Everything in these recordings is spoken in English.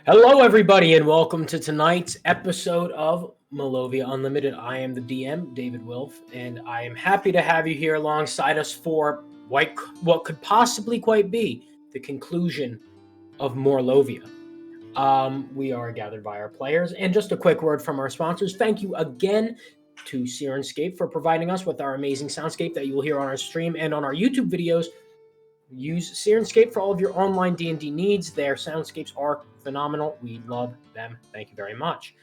Hello, everybody, and welcome to tonight's episode of Malovia Unlimited. I am the DM, David Wilf, and I am happy to have you here alongside us for what could possibly quite be the conclusion of Malovia. We are gathered by our players, and just a quick word from our sponsors. Thank you again to Syrinscape for providing us with our amazing soundscape that you will hear on our stream and on our YouTube videos. Use Syrinscape for all of your online D&D needs. Their soundscapes are phenomenal. We love them. Thank you very much.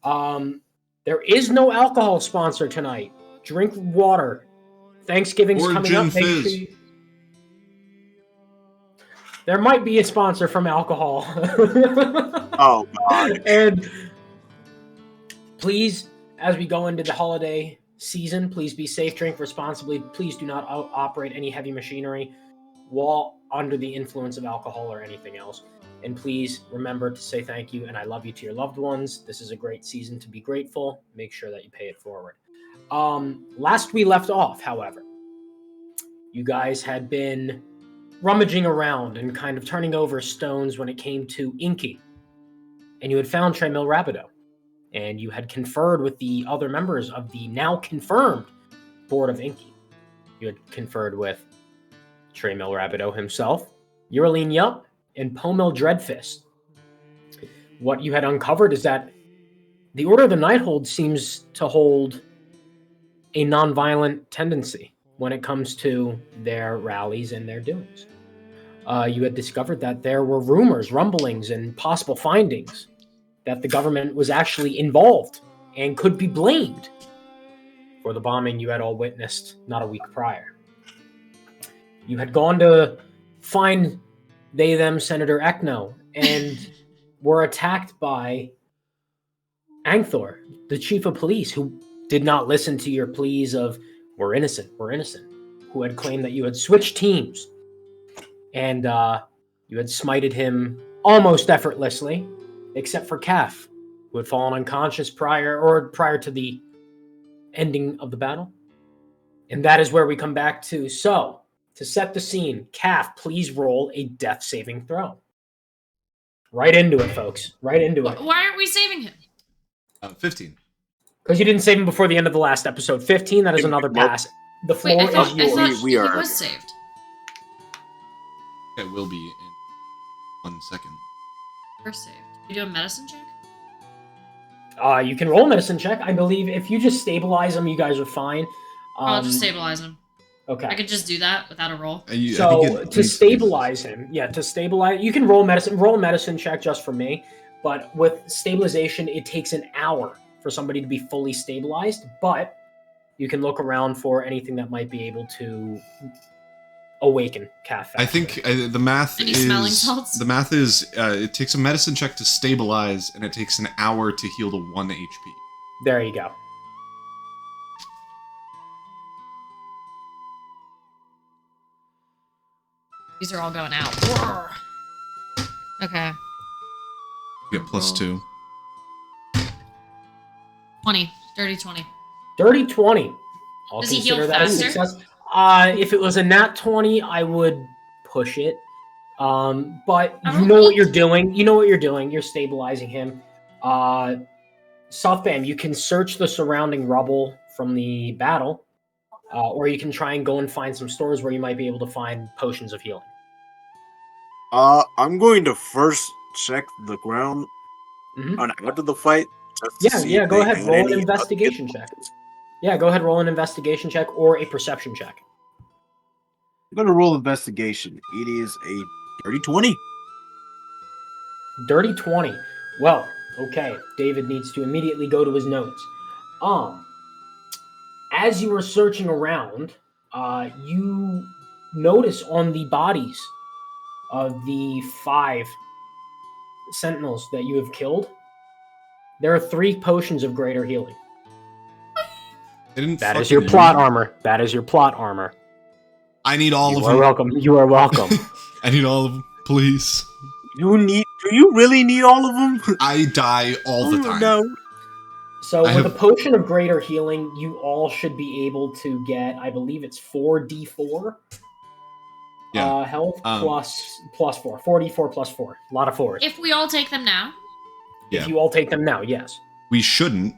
There is no alcohol sponsor tonight. Drink water. Thanksgiving's or coming gin up. Make fizz. sure There might be a sponsor from alcohol. Oh, God. And please, as we go into the holiday season, please be safe, drink responsibly. Please do not operate any heavy machinery while under the influence of alcohol or anything else. And please remember to say thank you and I love you to your loved ones. This is a great season to be grateful. Make sure that you pay it forward. Last we left off, however, you guys had been rummaging around and kind of turning over stones when it came to Inky. And you had found Tremil Rapido. And you had conferred with the other members of the now confirmed board of Inky. You had conferred with Tremil Rapido himself, Uraline Yup, and Pomel Dreadfist. What you had uncovered is that the Order of the Nighthold seems to hold a non-violent tendency when it comes to their rallies and their doings. You had discovered that there were rumors, rumblings, and possible findings that the government was actually involved and could be blamed for the bombing you had all witnessed not a week prior. You had gone to find they-them Senator Ekno and were attacked by Angthor, the chief of police, who did not listen to your pleas of, we're innocent, who had claimed that you had switched teams and you had smited him almost effortlessly, except for Kaf, who had fallen unconscious prior to the ending of the battle. And that is where we come back to. So, to set the scene, Kaf, please roll a death saving throw. Right into it, folks. Right into it. Why aren't we saving him? 15. Because you didn't save him before the end of the last episode. 15, that is another pass. The floor Wait, is yours. I thought We he are- was saved. It will be in 1 second. We're saved. You do a medicine check? You can roll a medicine check. I believe if you just stabilize him, you guys are fine. I'll just stabilize him. Okay. I could just do that without a roll. So to stabilize him, you can roll a medicine check just for me, but with stabilization, it takes an hour for somebody to be fully stabilized, but you can look around for anything that might be able to awaken Kaf faster. I think the math Any is smelling salts? the math is it takes a medicine check to stabilize, and it takes an hour to heal to 1 HP. There you go. These are all going out. Okay. You get +2. 20. Dirty 20. Dirty 20. I'll Does he heal consider that a faster? success. If it was a nat 20, I would push it. But I you don't know what think- you're doing. You know what you're doing. You're stabilizing him. Softbam, you can search the surrounding rubble from the battle, or you can try and go and find some stores where you might be able to find potions of healing. I'm going to first check the ground Mhm. on out of the fight. Just to see if Go they ahead. had Roll an any investigation check. Yeah, go ahead. Roll an investigation check or a perception check. I'm going to roll investigation. It is a dirty 20. Dirty 20. Well, okay. David needs to immediately go to his notes. As you were searching around, you notice on the bodies of the 5 sentinels that you have killed, there are 3 potions of greater healing. That is your plot armor. That is your plot armor. I need all of You are them. welcome. You are welcome. I need all of them, please. Do you really need all of them? I die all the time. No. So with a potion of greater healing, you all should be able to get, I believe it's 4d4. Yeah. Health Um, plus 4. 44 plus 4. A lot of 4s. If we all take them now, Yeah. If you all take them now, yes. We shouldn't,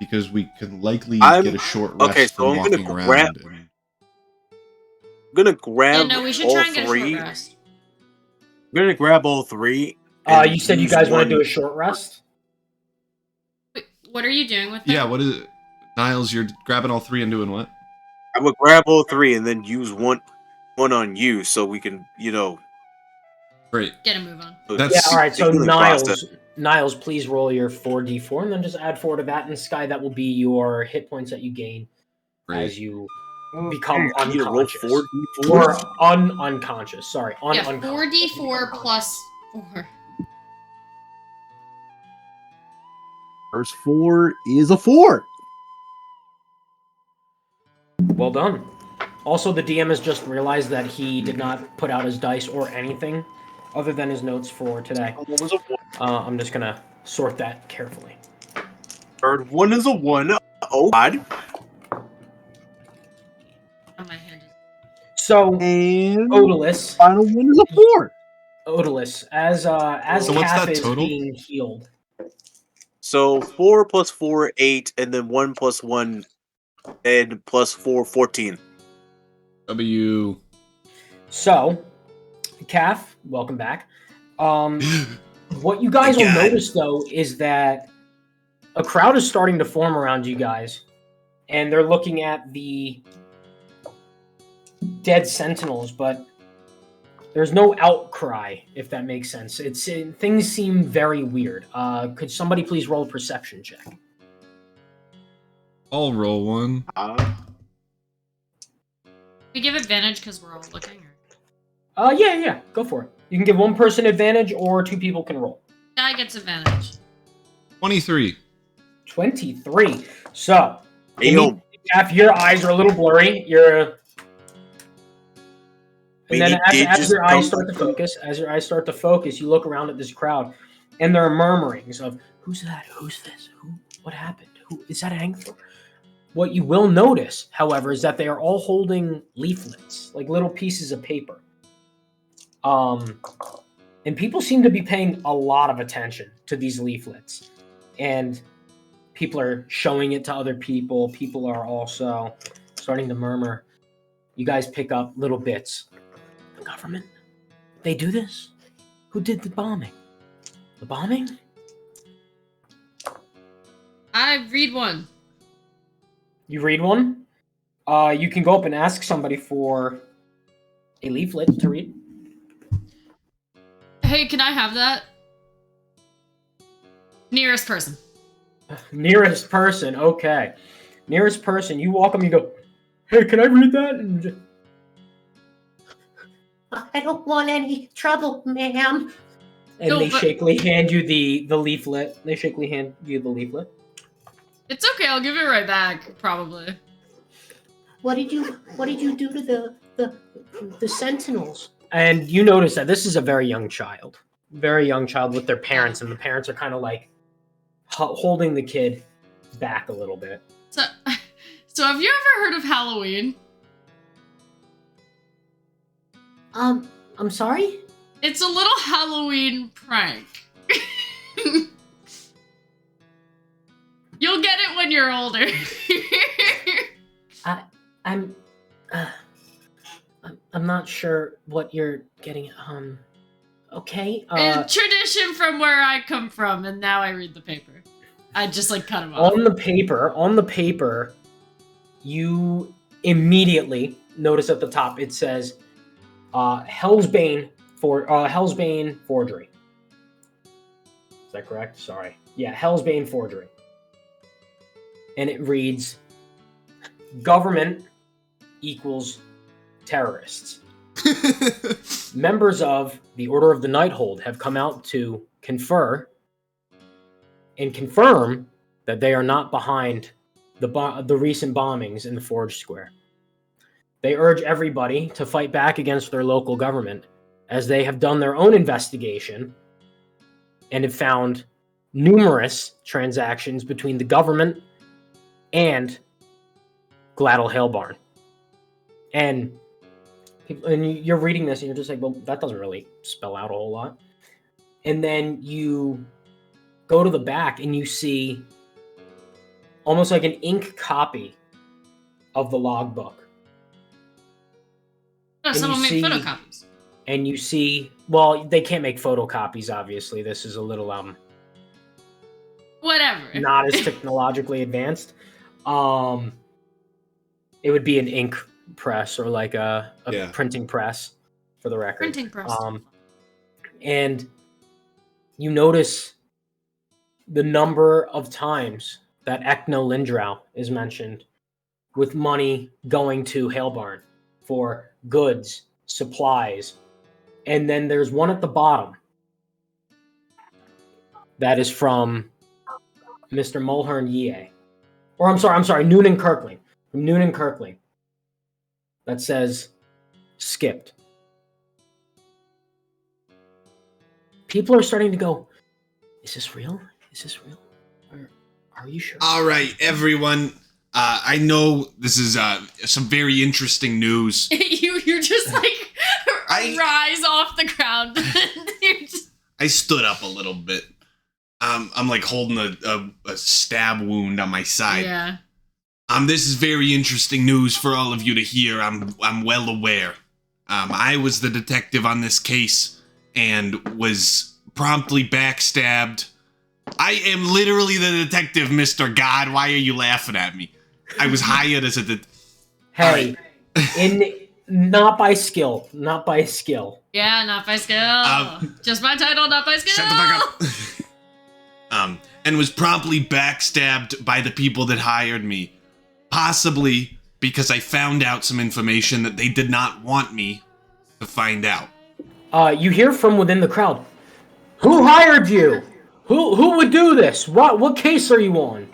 because we can likely I'm- get a short rest okay, so from I'm gonna walking around. And... I'm gonna grab yeah, no, we should all try and get a three. short rest. I'm gonna grab all 3. You said you use guys want to do one- a short rest? Wait, what are you doing with them? Yeah, what is it? Niles, you're grabbing all 3 and doing what? I would grab all 3 and then use one on you, so we can, Great. Get a move on. That's- Yeah, all right. So healing process. Niles, please roll your 4d4 and then just add 4 to that. And Sky, that will be your hit points that you gain as you become I need to roll unconscious. 4d4. Or unconscious. Sorry, Yeah, unconscious. 4d4 plus 4. First 4 is a 4. Well done. Also, the DM has just realized that he did not put out his dice or anything other than his notes for today. What was a 1? I'm just gonna sort that carefully. Third one is a 1. Oh God. Oh, my hand is... So, And Odalus, final one is a 4. Odalus, as So what's Kath that is total? being healed. So 4 plus 4, 8, and then 1 plus 1, and plus 4, 14. W. So, Kath, welcome back. What you guys My will God. notice, though, is that a crowd is starting to form around you guys, and they're looking at the dead sentinels, but there's no outcry, if that makes sense. Things seem very weird. Could somebody please roll a perception check? I'll roll one. We give advantage because we're all looking? Yeah, go for it. You can give one person advantage, or 2 people can roll. Guy gets advantage. 23. 23. So, Damn. Kath, your eyes are a little blurry. And then as your eyes start to focus, you look around at this crowd, and there are murmurings of, who's that? Who's this? What happened? Who is that Angler? What you will notice, however, is that they are all holding leaflets, like little pieces of paper. And people seem to be paying a lot of attention to these leaflets. And people are showing it to other people. People are also starting to murmur. You guys pick up little bits. The government? They do this? Who did the bombing? The bombing? I read one. You read one? You can go up and ask somebody for a leaflet to read. Hey, can I have that? Nearest person. Nearest person, okay. Nearest person, you walk up and you go, hey, can I read that? And just, I don't want any trouble, ma'am. and No, they but- shakily hand you the leaflet. They shakily hand you the leaflet. It's okay, I'll give it right back, probably. What did you do to the sentinels? And you notice that this is a very young child with their parents, and the parents are kind of like holding the kid back a little bit. So have you ever heard of Halloween? I'm sorry? It's a little Halloween prank. You'll get it when you're older. I'm not sure what you're getting. Okay. It's tradition from where I come from, and now I read the paper. I just like cut him off. On the paper, you immediately notice at the top it says Hellsbane forgery. Is that correct? Sorry. Yeah, Hellsbane forgery. And it reads, government equals terrorists. Members of the Order of the Nighthold have come out to confer and confirm that they are not behind the recent bombings in the Forge Square. They urge everybody to fight back against their local government, as they have done their own investigation and have found numerous transactions between the government and Gladdle Hailbarn. And And you're reading this and you're just like, well, that doesn't really spell out a whole lot. And then you go to the back and you see almost like an ink copy of the logbook. Oh, And someone you made see- photocopies. And you see, well, they can't make photocopies, obviously. This is a little Whatever. not as technologically advanced. It would be an ink press or like a Yeah. printing press, for the record. Printing press. And you notice the number of times that Ecno Lindrau is mentioned, with money going to Hailbarn for goods, supplies, and then there's one at the bottom that is from Mr. Mulhern Yee. Or I'm sorry, Noonan Kirkling. From Noonan Kirkling. That says skipped. People are starting to go, is this real? Is this real? Are you sure? All right, everyone. I know this is some very interesting news. You're just like I- rise off the ground. You're just- I stood up a little bit. I'm like holding a stab wound on my side. yeah. This is very interesting news for all of you to hear. I'm well aware. I was the detective on this case and was promptly backstabbed. I am literally the detective, Mr. God. Why are you laughing at me? I was hired as a Hey, not by skill. Not by skill. Yeah, not by skill. Just my title, not by skill. Shut the fuck up. And was promptly backstabbed by the people that hired me. Possibly because I found out some information that they did not want me to find out. You hear from within the crowd, who hired you? Who would do this? What case are you on?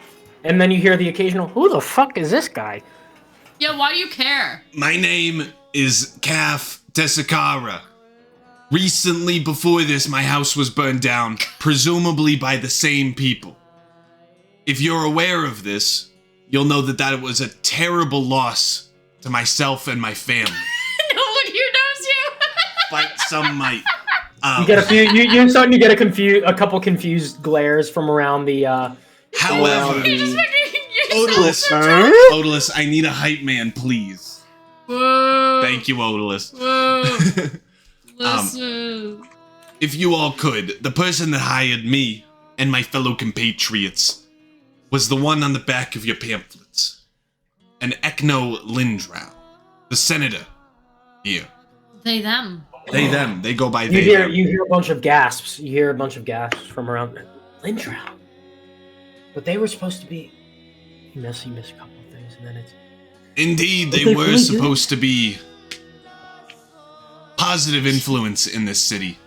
And then you hear the occasional, who the fuck is this guy? Yeah, why do you care? My name is Kaf Tesakara. Recently, before this, my house was burned down, presumably by the same people. If you're aware of this, you'll know that was a terrible loss to myself and my family. No one here knows you. But some might. You get a few. You're starting to get a couple confused glares from around the. However, You're just fucking. Odalus, Odalus, I need a hype man, please. Whoa. Thank you, Odalus. Whoa. Listen. If you all could, the person that hired me and my fellow compatriots was the one on the back of your pamphlets. An Ecno Lindrau, the senator here. They, them. They, them. They go by You they, hear them. you hear a bunch of gasps. You hear a bunch of gasps from around Lindrau. But they were supposed to be. You miss a couple of things, and then it's. Indeed, But they they were really do. supposed to be positive influence in this city.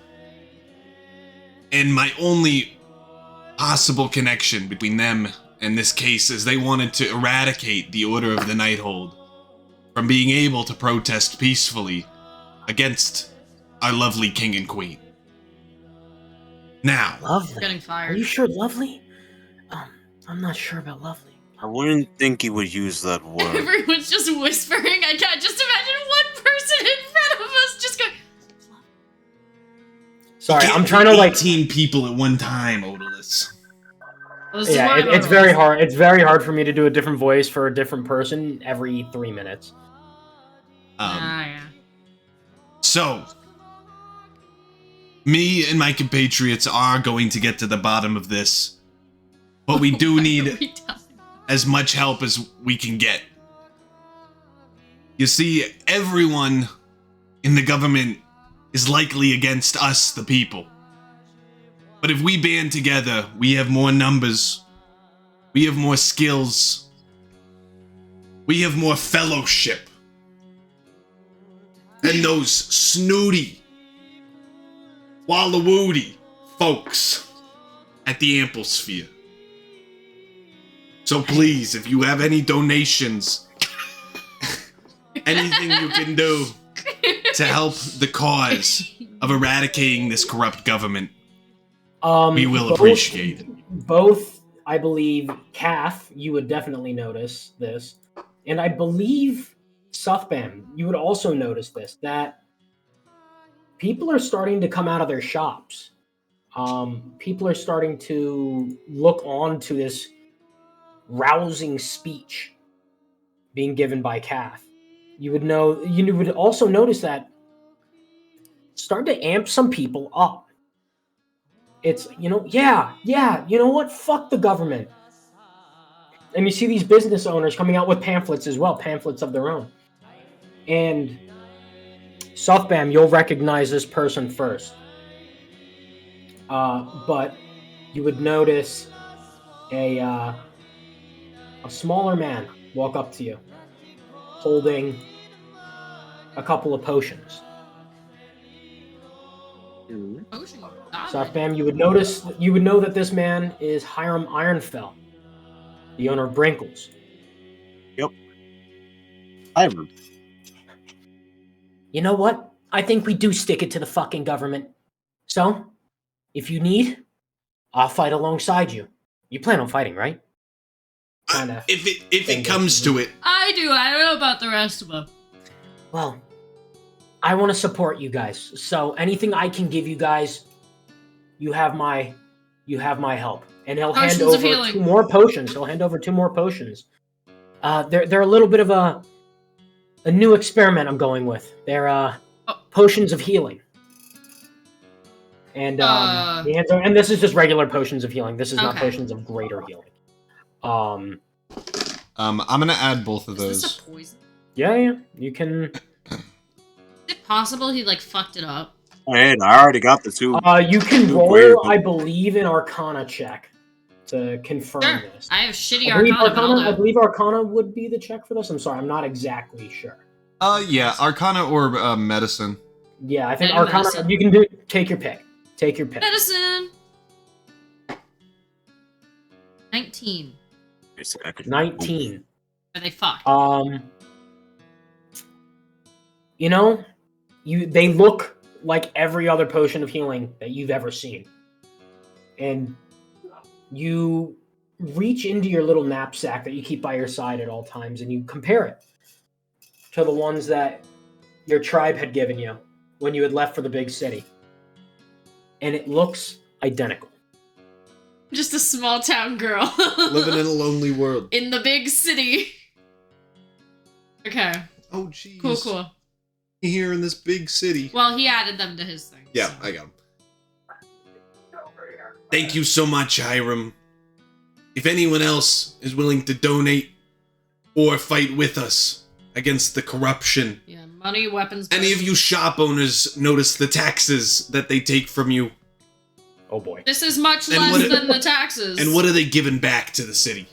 And my only possible connection between them and this case is they wanted to eradicate the Order of the Nighthold from being able to protest peacefully against our lovely king and queen. Now, Lovely. Getting Are fired. you sure lovely? I'm not sure about lovely. I wouldn't think he would use that word. Everyone's just whispering. I can't just imagine one person in front of us just going. Sorry, can't I'm trying to be like. 18 people at one time, Odalus. Well, this is Yeah, why it's I'm very always- hard. It's very hard for me to do a different voice for a different person every 3 minutes. Yeah. So, me and my compatriots are going to get to the bottom of this, but we do need Every time. as much help as we can get. You see, everyone in the government is likely against us, the people. But if we band together, we have more numbers, we have more skills, we have more fellowship. And those snooty, wallawoody folks at the Ampleспhere. So please, if you have any donations, anything you can do to help the cause of eradicating this corrupt government, we will appreciate it. Both, I believe, Calf, you would definitely notice this, and I believe Suthbam, you would also notice this, that people are starting to come out of their shops. People are starting to look on to this rousing speech being given by Kath. You would also notice that it's starting to amp some people up. It's, you know what? Fuck the government. And you see these business owners coming out with pamphlets as well, pamphlets of their own. And Suthbam, you'll recognize this person first. But you would notice a smaller man walk up to you, holding a couple of potions. Potion. Suthbam, you would know that this man is Hiram Ironfell, the owner of Brinkles. Yep. Iron. You know what? I think we do stick it to the fucking government. So, if you need, I'll fight alongside you. You plan on fighting, right? Kinda. If it comes to it, I do. I don't know about the rest of them. Well, I want to support you guys. So anything I can give you guys, you have my help. And he'll hand Potions of over healing. 2 more potions. He'll hand over 2 more potions. They're a little bit of a new experiment I'm going with. They're potions of healing. And and this is just regular potions of healing. This is not Okay. potions of greater healing. I'm gonna add both of Is those. this a poison? Yeah, you can. Is it possible he like fucked it up? And I already got the 2. You can Two roll, greater- I believe, an Arcana check to confirm Sure. this. I have shitty I believe Arcana, but I I'll do it. believe Arcana would be the check for this. I'm sorry, I'm not exactly sure. Yeah, Arcana or medicine. Yeah, I think Yeah, Arcana. medicine. You can do. Take your pick. Take your pick. Medicine. 19. 19. Are they fucked? You know, they look like every other potion of healing that you've ever seen, and you reach into your little knapsack that you keep by your side at all times, and you compare it to the ones that your tribe had given you when you had left for the big city, and it looks identical. Just a small town girl. Living in a lonely world. in the big city. Okay. Oh, jeez. Cool. Here in this big city. Well, he added them to his thing. Yeah, so. I got him. Thank you so much, Hiram. If anyone else is willing to donate or fight with us against the corruption, Yeah, money, weapons. any of you shop owners notice the taxes that they take from you, Oh boy. This is much And less what- than the taxes. and what are they giving back to the city?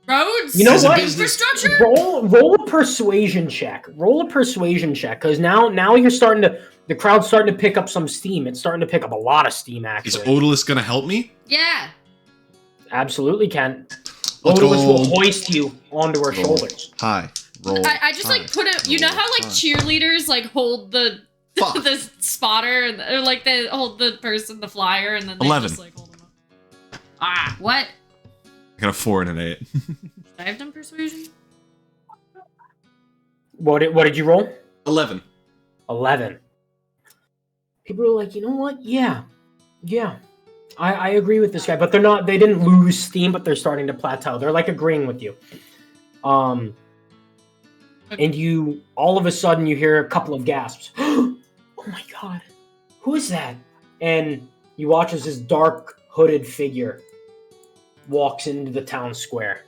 Roads? You know As a what? business- Infrastructure? Roll a persuasion check. Roll a persuasion check, because now you're starting to. The crowd's starting to pick up some steam. It's starting to pick up a lot of steam, Is actually. Odalus gonna help me? Yeah. Absolutely can. Let's Odalus go. will hoist you onto her Roll. shoulders. Hi. Roll. I just like put it. You know how like cheerleaders like hold the Fuck. the spotter or like they hold the person, the flyer, and then they 11. just like hold them up. Ah, what? I got a 4 and an 8. Should I have done persuasion? What did you roll? 11. 11. People are like, you know what? Yeah. I agree with this guy, but they didn't lose steam, but they're starting to plateau. They're like agreeing with you. And you, all of a sudden, you hear a couple of gasps. Oh my god, who is that? And you watch as this dark, hooded figure walks into the town square,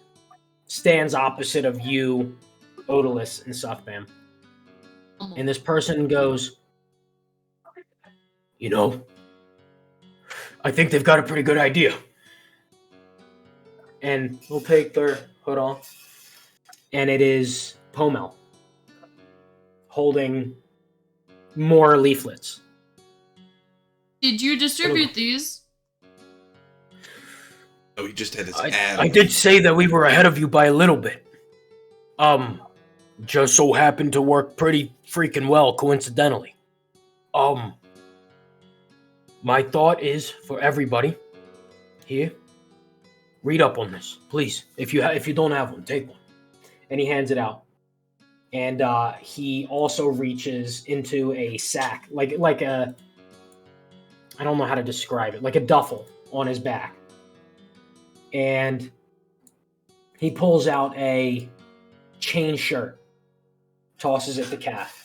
stands opposite of you, Odalus, and Suthbam. And this person goes, you know, I think they've got a pretty good idea. And we'll take their hood off. And it is Pomel holding more leaflets. Did you distribute these? Oh, he just had his ad. I did say that we were ahead of you by a little bit. Just so happened to work pretty freaking well, coincidentally. My thought is for everybody here, read up on this, please. If you don't have one, take one. And he hands it out. and he also reaches into a sack, like a, I don't know how to describe it, like a duffel on his back, and he pulls out a chain shirt, tosses it to Calf.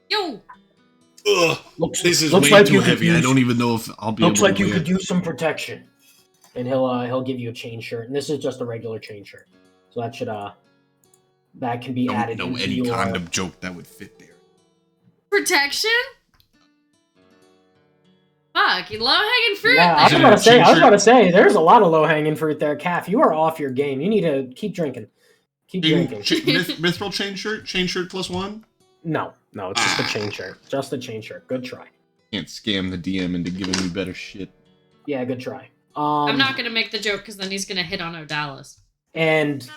Yo! Ugh, Looks this is looks way like too you could heavy. I use- don't even know if I'll be Looks able like to you wear could use some protection, and he'll give you a chain shirt, and this is just a regular chain shirt, so that should that can be Don't added know into any your... condom joke that would fit there. Protection? Fuck, you low-hanging fruit. Yeah, I was Is it about a to say. chain I was shirt? about to say. There's a lot of low hanging fruit there, Calf. You are off your game. You need to keep drinking. Keep drinking. Mithril chain shirt? Chain shirt +1? No, it's just a chain shirt. Just a chain shirt. Good try. Can't scam the DM into giving me better shit. Yeah, good try. I'm not gonna make the joke because then he's gonna hit on Odalis. And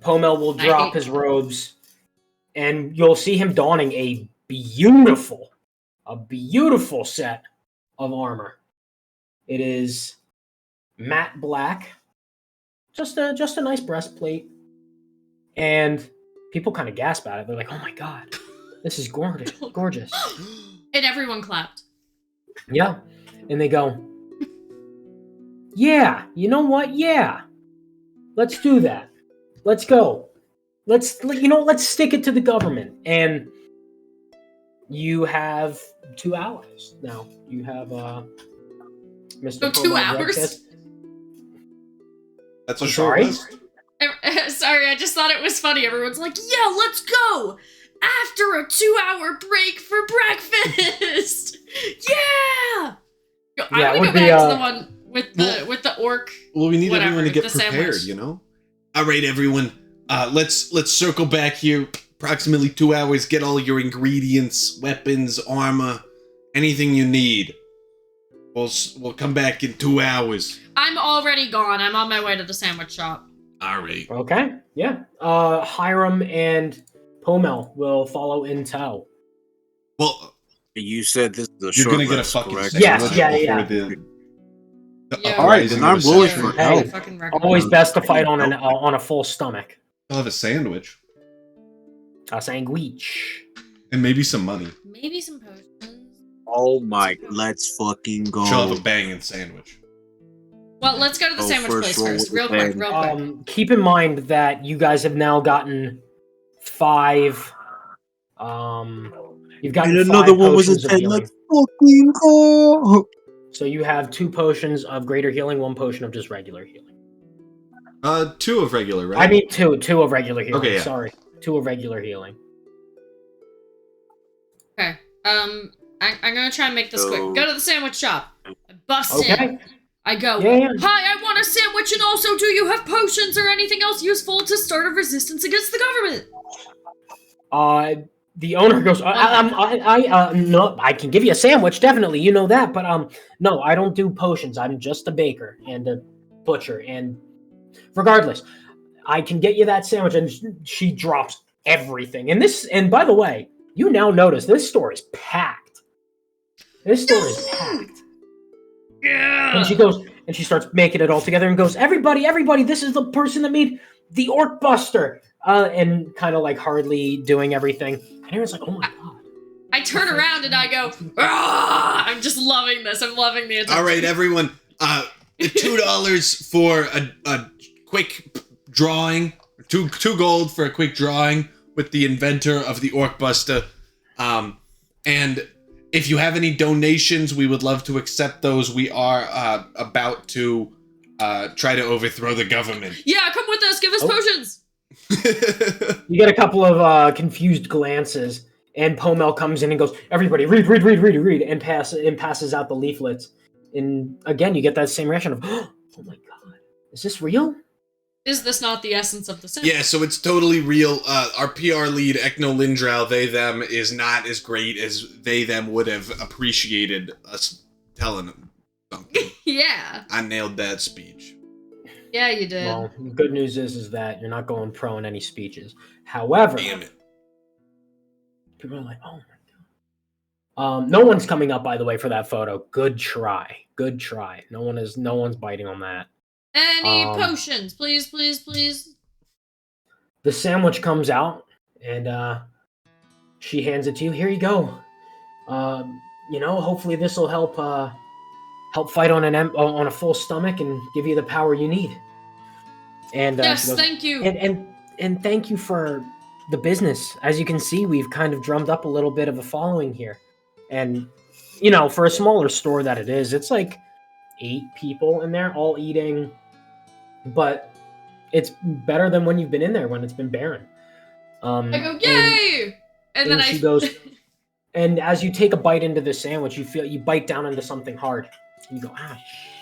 Pomel will drop his robes, and you'll see him donning a beautiful set of armor. It is matte black, just a nice breastplate, and people kind of gasp at it. They're like, "Oh my god, this is gorgeous!" And everyone clapped. Yeah, and they go, "Yeah, you know what? Yeah, let's do that. Let's go. Let's stick it to the government." And you have 2 allies now. You have Mr. Oh, 2 Pomel hours? Redfist. That's a Sorry? short list? Sorry, I just thought it was funny. Everyone's like, yeah, let's go! After a 2-hour break for breakfast! Yeah! Yo, Yeah, I it want to would go be, back to the one with the orc. Well, we need Whatever, everyone to get the prepared, sandwich. you know? All right, everyone. Let's circle back here. Approximately 2 hours. Get all your ingredients, weapons, armor, anything you need. We'll come back in 2 hours. I'm already gone. I'm on my way to the sandwich shop. All right. Okay, yeah. Hiram and Pomel will follow in tow. Well, You said this is a you're short gonna get a rest, fucking correct? Yes, sandwich yeah, before yeah. the Yeah. All right, uprising then I'm of the willing century. for Hey, help. Fucking recommend. Always best to fight on a full stomach. I'll have a sandwich A sandwich. and maybe some money. Maybe some potions. Oh my, let's fucking go. She'll have a banging sandwich. Well, let's go to the Go sandwich first, place roll first. with Real the quick, pen. real quick. Keep in mind that you guys have now gotten 5. You've gotten And 5 another one was a potions of 10. healing. Let's fucking go. So you have 2 potions of greater healing, 1 potion of just regular healing. 2 of regular, right? I mean 2 of regular healing. Okay, yeah. Sorry, 2 of regular healing. Okay. I'm gonna try and make this quick. Go to the sandwich shop. I bust in. Okay. I go, Yeah. hi, I want a sandwich, and also, do you have potions or anything else useful to start a resistance against the government? The owner goes, no, I can give you a sandwich, definitely, you know that, but no, I don't do potions. I'm just a baker and a butcher, and regardless, I can get you that sandwich. And she drops everything. And by the way, you now notice this store is packed. This store is packed. Yeah. And she goes, and she starts making it all together and goes, everybody, this is the person that made the Orc Buster. And kind of like hardly doing everything. And Aaron's like, oh my god. I turn around and I go, "Ah!" I'm just loving this. I'm loving the attention. All right, everyone. $2 for a quick drawing. Two gold for a quick drawing with the inventor of the Orc Buster. And if you have any donations, we would love to accept those. We are about to try to overthrow the government. Yeah, come with us. Give us potions. You get a couple of confused glances, and Pomel comes in and goes, everybody, read, and passes out the leaflets. And again, you get that same reaction of, oh my god, is this real? Is this not the essence of the sandwich? Yeah, so it's totally real. Our PR lead, Ekno Lindrow, they, them, is not as great as they, them would have appreciated us telling them something. Yeah. I nailed that speech. Yeah, you did. Well, the good news is that you're not going pro in any speeches. However, Damn it. people are like, oh my god. No one's coming up, by the way, for that photo. Good try. No one's biting on that. Any potions, please. The sandwich comes out, And she hands it to you. Here you go. Hopefully this will help fight on on a full stomach and give you the power you need. And Yes, she goes, thank you. and thank you for the business. As you can see, we've kind of drummed up a little bit of a following here. And, for a smaller store that it is, it's like 8 people in there all eating. But it's better than when you've been in there when it's been barren. I go, yay! And then she goes, and as you take a bite into this sandwich, you bite down into something hard. And you go,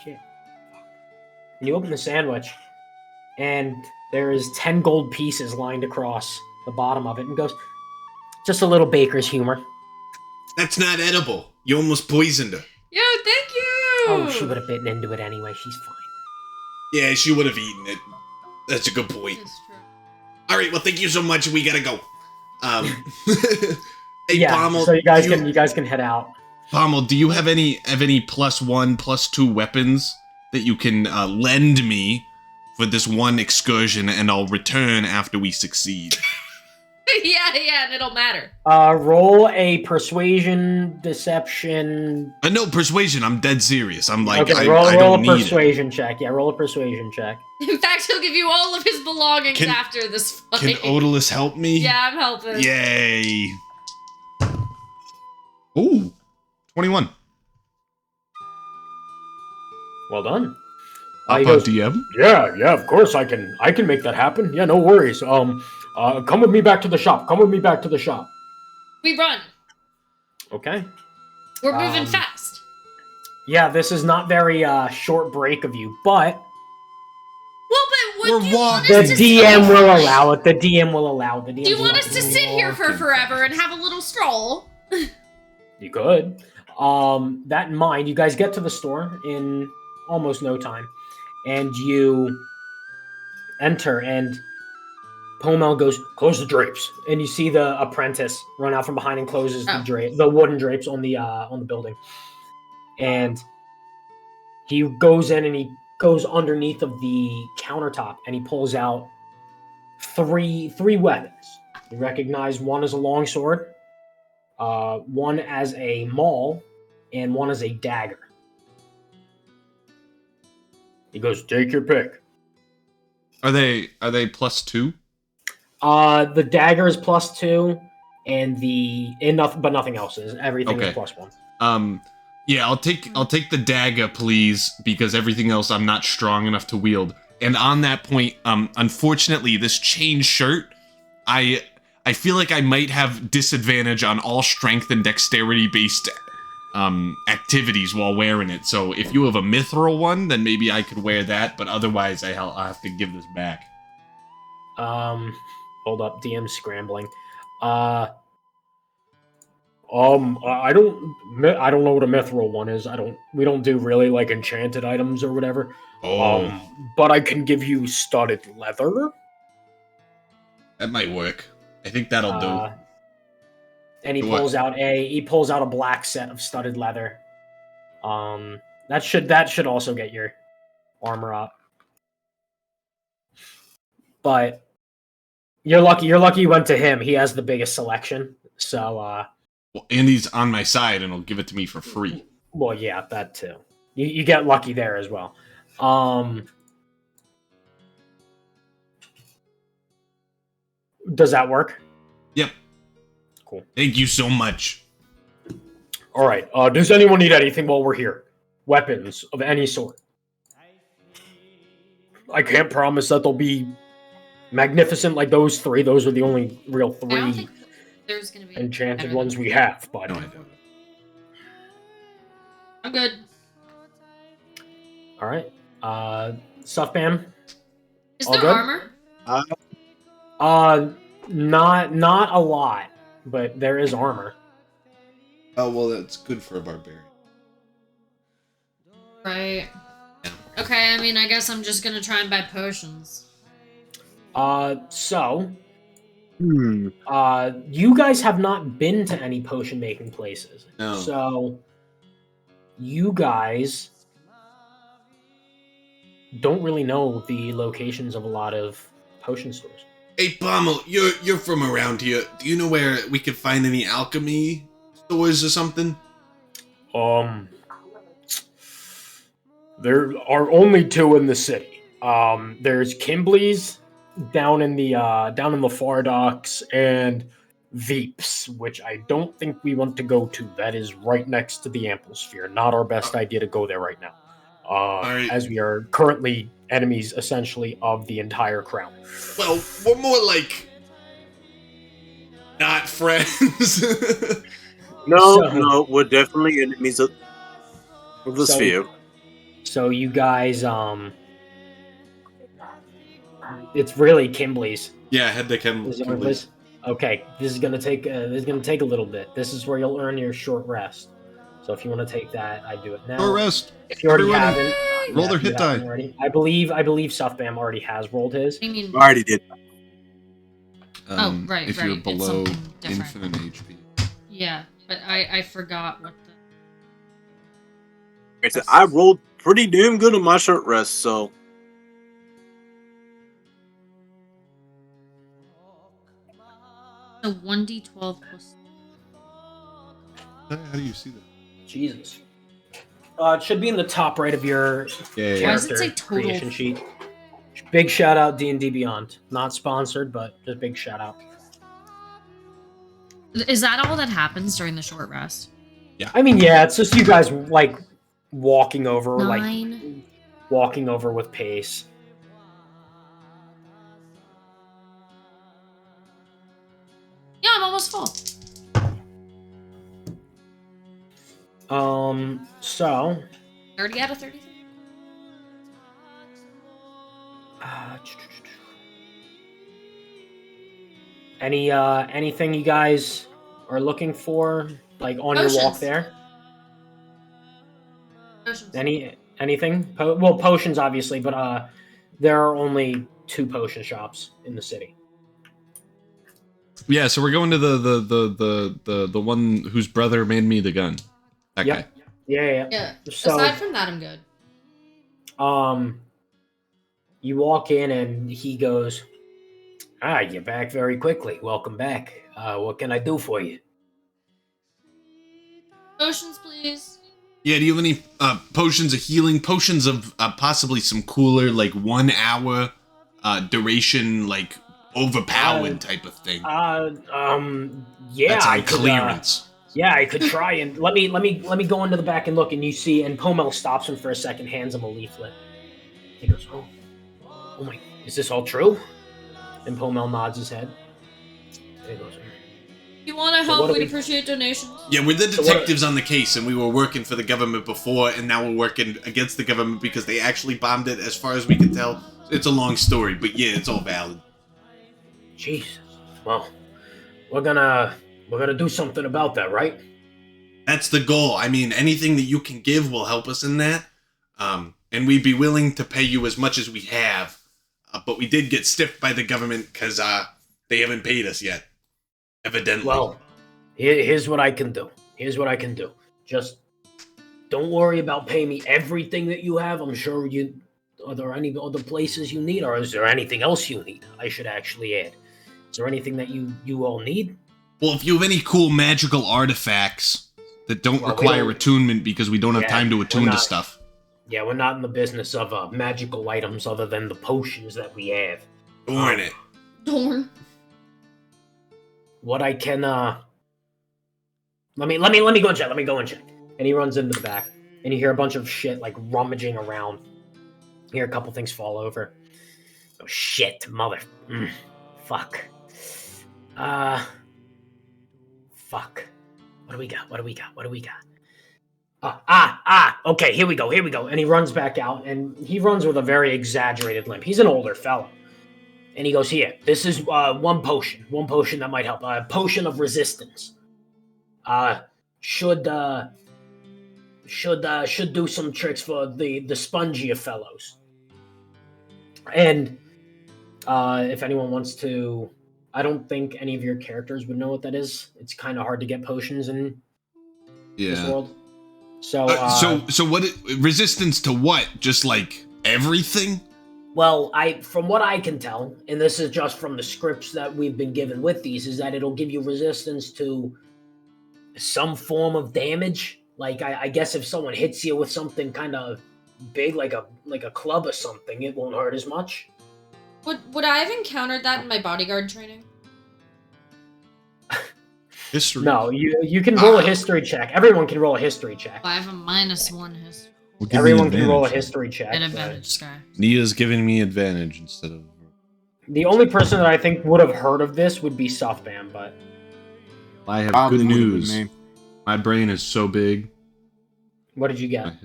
shit. And you open the sandwich, and there is 10 gold pieces lined across the bottom of it, and goes, just a little baker's humor. That's not edible. You almost poisoned her. Yo, thank you! Oh, she would have bitten into it anyway. She's fine. Yeah, she would have eaten it. That's a good point. That's true. All right, well, thank you so much. We gotta go. Hey, Yeah, Pommel, so you guys can head out. Pommel, do you have any +1, +2 weapons that you can lend me for this one excursion, and I'll return after we succeed? yeah, and it'll matter. Roll a persuasion, deception. No, persuasion. I'm dead serious. I'm like, Okay, I roll don't a need it. persuasion check. Yeah, roll a persuasion check. In fact, he'll give you all of his belongings after this fight. Can Odalus help me? Yeah, I'm helping. Yay. Ooh, 21. Well done. Up He on goes, DM? Yeah, of course I can make that happen. Yeah, no worries. Come with me back to the shop. We run. Okay. We're moving fast. Yeah, this is not very short break of you, but Well, but We're would you want the us to DM will allow it. The DM will allow it. Do you want us to sit here for forever and have a little stroll? You could. That in mind, you guys get to the store in almost no time, and you enter, and Pomel goes, "Close the drapes," and you see the apprentice run out from behind and closes the wooden drapes on the building, and he goes in and he goes underneath of the countertop and he pulls out three weapons. You recognize one as a longsword, one as a maul, and one as a dagger. He goes, "Take your pick." Are they +2? The dagger is +2, and nothing else is. Everything is +1. Yeah, I'll take the dagger, please, because everything else I'm not strong enough to wield. And on that point, unfortunately, this chain shirt, I feel like I might have disadvantage on all strength and dexterity based activities while wearing it. So if you have a mithril one, then maybe I could wear that. But otherwise, I'll have to give this back. Hold up, DM scrambling. I don't know what a mithril one is. We don't do really like enchanted items or whatever. Oh, But I can give you studded leather. that might work. I think that'll do. And he pulls out a black set of studded leather. That should also get your armor up. But you're lucky you went to him. He has the biggest selection. So Well, Andy's on my side and he'll give it to me for free. well, yeah, that too. You get lucky there as well. Does that work? Yep. Cool. Thank you so much. All right. Does anyone need anything while we're here? Weapons of any sort. I can't promise that they'll be magnificent like those 3. Those are the only real I don't 3 think there's gonna be enchanted ones we have. But No, I don't. I'm good. all right. Stuff Bam. Is All there good? armor? Not a lot, but there is armor. Oh, well, that's good for a barbarian. Right. Okay, I mean, I guess I'm just gonna try and buy potions. So you guys have not been to any potion making places. No. So you guys don't really know the locations of a lot of potion stores. Hey, Pommel, you're from around here. Do you know where we could find any alchemy stores or something? There are only two in the city. There's Kimbley's down in the far docks, and Veep's, which I don't think we want to go to. That is right next to the Ampleспhere. Not our best idea to go there right now, right. as we are currently enemies, essentially, of the entire crown. Well, we're more like not friends. No, we're definitely enemies of the sphere. So you guys, it's really Kimbley's. Yeah, head to Is it what it is? Okay, this is gonna take a little bit. This is where you'll earn your short rest. So if you want to take that, I do it now. Short rest. If you already Everybody, haven't, roll their if you hit haven't die. already. I believe Suffbam already has rolled his. What do you mean? I already did. Right, If right, you're it's below something different. infinite HP. Yeah, but I forgot what the. I rolled pretty damn good on my short rest, so So 1d12 plus. How do you see that? Jesus. It should be in the top right of your Yeah. Why does it character say total? creation sheet. Big shout out D&D Beyond. Not sponsored, but just big shout out. Is that all that happens during the short rest? I mean, yeah, it's just you guys like walking over, 9. walking over with pace. Yeah, I'm almost full. So 30 out of 33. Anything you guys are looking for, like on your walk Potions. there? Potions. Anything? Well, potions obviously, but there are only 2 potion shops in the city. Yeah, so we're going to the one whose brother made me the gun. That guy. Yep. Yeah. Yeah. So, Aside from that, I'm good. you walk in and he goes, you're back very quickly. Welcome back. What can I do for you? Potions, please. Yeah, do you have any potions of healing? Potions of possibly some cooler, like 1 hour duration, like overpowered type of thing. Yeah, That's on I could, clearance. yeah, I could try and let me go into the back and look, and you see, and Pomel stops him for a second, hands him a leaflet. He goes, oh my, is this all true? And Pomel nods his head. He goes, If you want to So help, what do we'd we- appreciate donations. Yeah, we're the So detectives on the case, and we were working for the government before, and now we're working against the government because they actually bombed it, as far as we can tell. It's a long story, but yeah, it's all valid. Jesus. Well, we're gonna do something about that, right? That's the goal. I mean, anything that you can give will help us in that. And we'd be willing to pay you as much as we have. But we did get stiffed by the government because they haven't paid us yet. Evidently. Well, here's what I can do. Just don't worry about paying me everything that you have. I'm sure are there any other places you need, or is there anything else you need? I should actually add. Is there anything that you all need? Well, if you have any cool magical artifacts that don't Well, we require don't- attunement because we don't have Yeah, time to we're attune to not- stuff. Yeah, we're not in the business of magical items other than the potions that we have. Darn it. Dorn. What I can let me go and check. And he runs into the back, and you hear a bunch of shit like rummaging around. You hear a couple things fall over. Oh shit, mother. Fuck. Fuck. What do we got? Okay, here we go. And he runs back out, and he runs with a very exaggerated limp. He's an older fellow. And he goes, here, this is one potion that might help. A potion of resistance. Should do some tricks for the spongier fellows. And if anyone wants to, I don't think any of your characters would know what that is. It's kind of hard to get potions in this Yeah. world. So, So what? Resistance to what? Just like everything? Well, from what I can tell, and this is just from the scripts that we've been given with these, is that it'll give you resistance to some form of damage. Like I guess if someone hits you with something kind of big, like a club or something, it won't hurt as much. Would I have encountered that in my bodyguard training? History. No, you can roll a history check. Everyone can roll a history check. I have a -1 history. Well, give me Everyone can roll a advantage. history check. An but advantage, Sky. Nia's giving me advantage instead of. The only person that I think would have heard of this would be Suffbam, but I have Probably good would've been news. me. My brain is so big. what did you My get?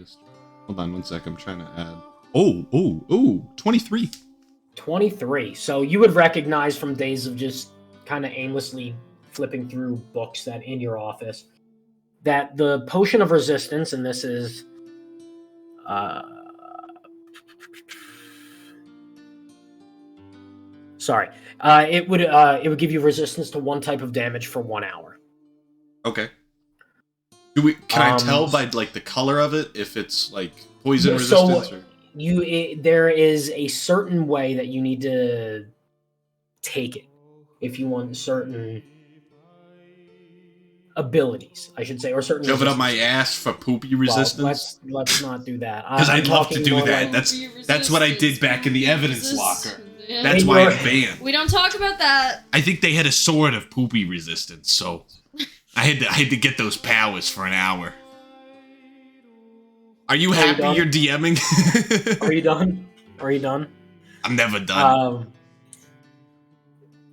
Hold on one sec. I'm trying to add. Oh, 23. 23. So you would recognize from days of just kind of aimlessly flipping through books that in your office that the potion of resistance, and this is sorry, it would give you resistance to one type of damage for 1 hour. Okay. Can I tell by like the color of it if it's like poison Yeah, so- resistance? There is a certain way that you need to take it if you want certain abilities, I should say, or certain. Shove it up my resistance. ass for poopy Well, resistance? let's not do that. Because I'm I'd love to talking do more that. like- That's what I did back in the evidence locker. That's Hey, why you're- I'm banned. We don't talk about that. I think they had a sword of poopy resistance, so I had to get those powers for an hour. Are you Are you happy done? you're DMing? Are you done? Are you done? I'm never done.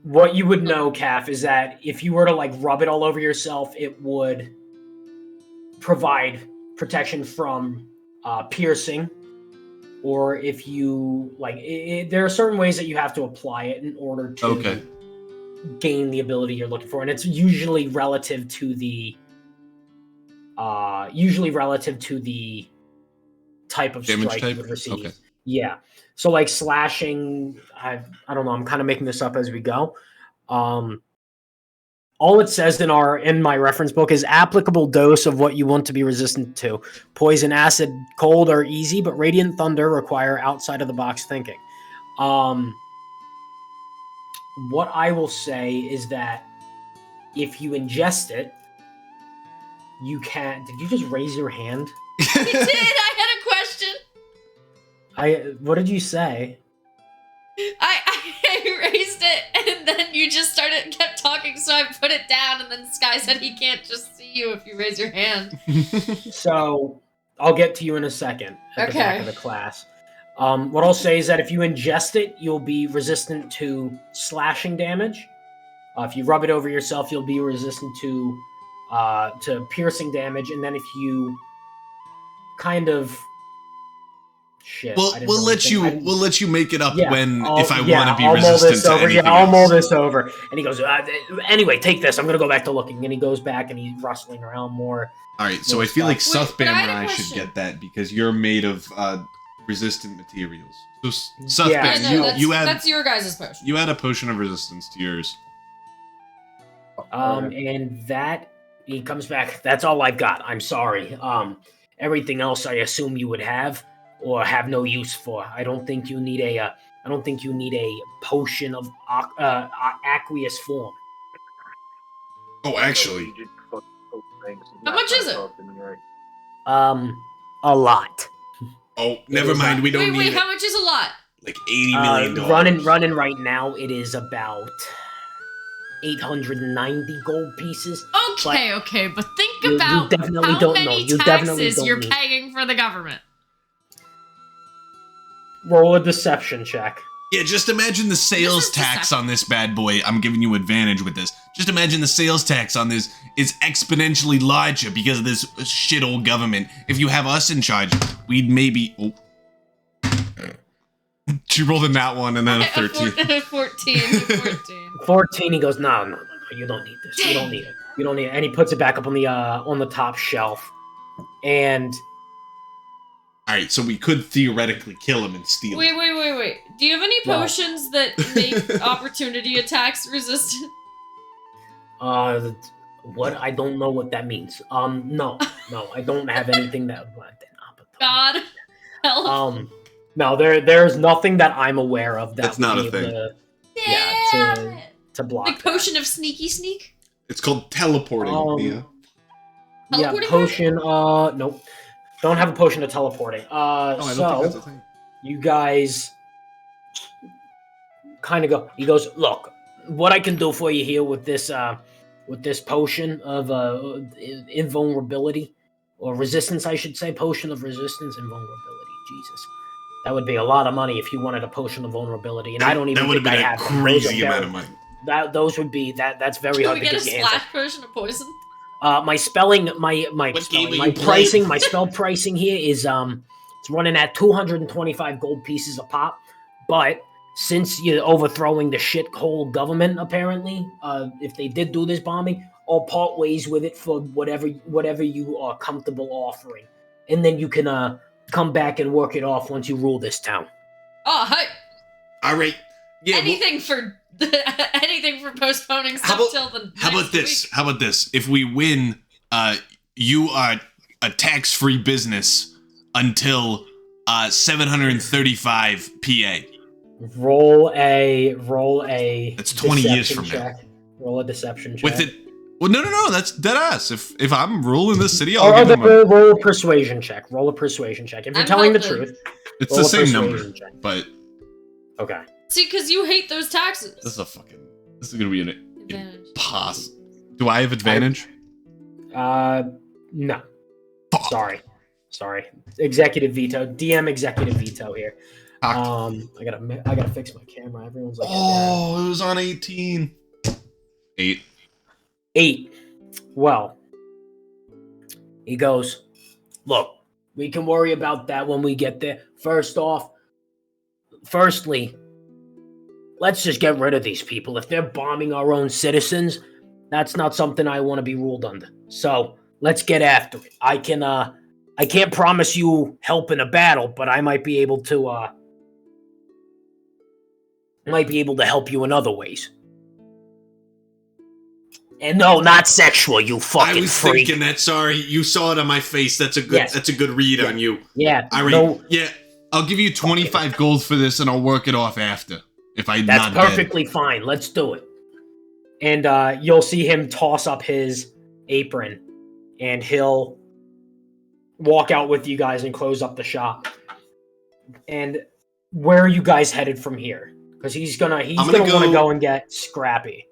What you would know, Calf, is that if you were to like rub it all over yourself, it would provide protection from piercing, or if you like, there are certain ways that you have to apply it in order to Okay. gain the ability you're looking for, and it's usually relative to the type of Damage strike type? you would receive. Okay. Yeah. So like slashing, I don't know, I'm kind of making this up as we go. All it says in my reference book is applicable dose of what you want to be resistant to. Poison, acid, cold are easy, but radiant thunder require outside of the box thinking. What I will say is that if you ingest it, you can. Did you just raise your hand? I did. I had a question. What did you say? I raised it, and then you just kept talking, so I put it down, and then Sky said he can't just see you if you raise your hand. So I'll get to you in a second at the back Okay. of the class. What I'll say is that if you ingest it, you'll be resistant to slashing damage. If you rub it over yourself, you'll be resistant to piercing damage, and then if you kind of shit, We'll let you make it up if I want to be I'll mull resistant this to over. anything I'll mull else. this over. And he goes, anyway, take this. I'm gonna go back to looking. And he goes back and he's rustling around more. All right, so I feel like Wait, but Suthbam I had and a I should question. get that because you're made of resistant materials. So Suthbam, Yeah, Yeah, no, you that's your guys' potion. you add a potion of resistance to yours. And that he comes back. That's all I've got. I'm sorry. Everything else I assume you would have or have no use for. I don't think you need a potion of aqueous form. Oh, actually, How much is it? A lot. oh, never mind. We don't Wait, need how much is a lot? like $80 million. Running right now. It is about 890 gold pieces. Okay, but think You about definitely how don't know. many You definitely taxes don't you're need- paying for the government. Roll a deception check. Yeah, just imagine the sales is tax deceptive. on this bad boy. I'm giving you advantage with this. Just imagine the sales tax on this is exponentially larger because of this shit old government. If you have us in charge, we'd maybe. Oh. She rolled a nat one and then a 13. 14. 14. He goes, no. You don't need this. You don't need it. You don't need it. And he puts it back up on the top shelf. And All right, so we could theoretically kill him and steal it. Wait. Do you have any Well- potions that make opportunity attacks resistant? what? I don't know what that means. No, I don't have anything that. God help. No, there's nothing that I'm aware of that That's would not be a thing. able Damn to it. block Like potion of sneaky sneak? It's called teleporting, Mia. Yeah, Teleporting potion. Nope. Don't have a potion of teleporting. Oh, I don't think that's a thing. You guys kind of go. He goes, look, what I can do for you here with this potion of invulnerability or resistance, I should say, potion of resistance and vulnerability. Jesus, that would be a lot of money if you wanted a potion of vulnerability, and I don't even That would think I have have been a them. Those are crazy very- amount of money. Those would be that's very Can hard we to get a get your hands on. splash potion of poison? My spelling, my What game are my you pricing, playing? my spell pricing here is it's running at 225 gold pieces a pop. But since you're overthrowing the shithole government, apparently, if they did do this bombing, I'll part ways with it for whatever you are comfortable offering, and then you can come back and work it off once you rule this town. Oh, hi. All right. Yeah. Anything for postponing How stuff about- till the How about next this? week. How about this? If we win, you are a tax-free business until 735 PA. Roll a. That's 20 years deception from now. check. Roll a deception check. With it. Well, no. That's dead ass. If I'm ruling this city, Or I'll give them roll a persuasion check. Roll a persuasion check. If you're I'm telling the hoping- truth. It's roll the a same number, persuasion check. but Okay. See, because you hate those taxes. this is gonna be an Advantage. impossible. Do I have advantage? No. Sorry. Executive veto. DM executive veto here. I gotta fix my camera. Everyone's like, Oh, it was on 18. 8. 8. Well, he goes, look, we can worry about that when we get there. Firstly, let's just get rid of these people. If they're bombing our own citizens, that's not something I want to be ruled under. So let's get after it. I can't promise you help in a battle, but I might be able to help you in other ways. And no, not sexual, you fucking I was freak. thinking that. Sorry, you saw it on my face. That's a good. Yes. That's a good read Yeah. on you. Yeah, All right. no, Yeah, I'll give you 25 gold for this, and I'll work it off after. If I'm that's not perfectly fine. Let's do it. And you'll see him toss up his apron, and he'll walk out with you guys and close up the shop. And where are you guys headed from here? Because he's gonna want to go and get Scrappy.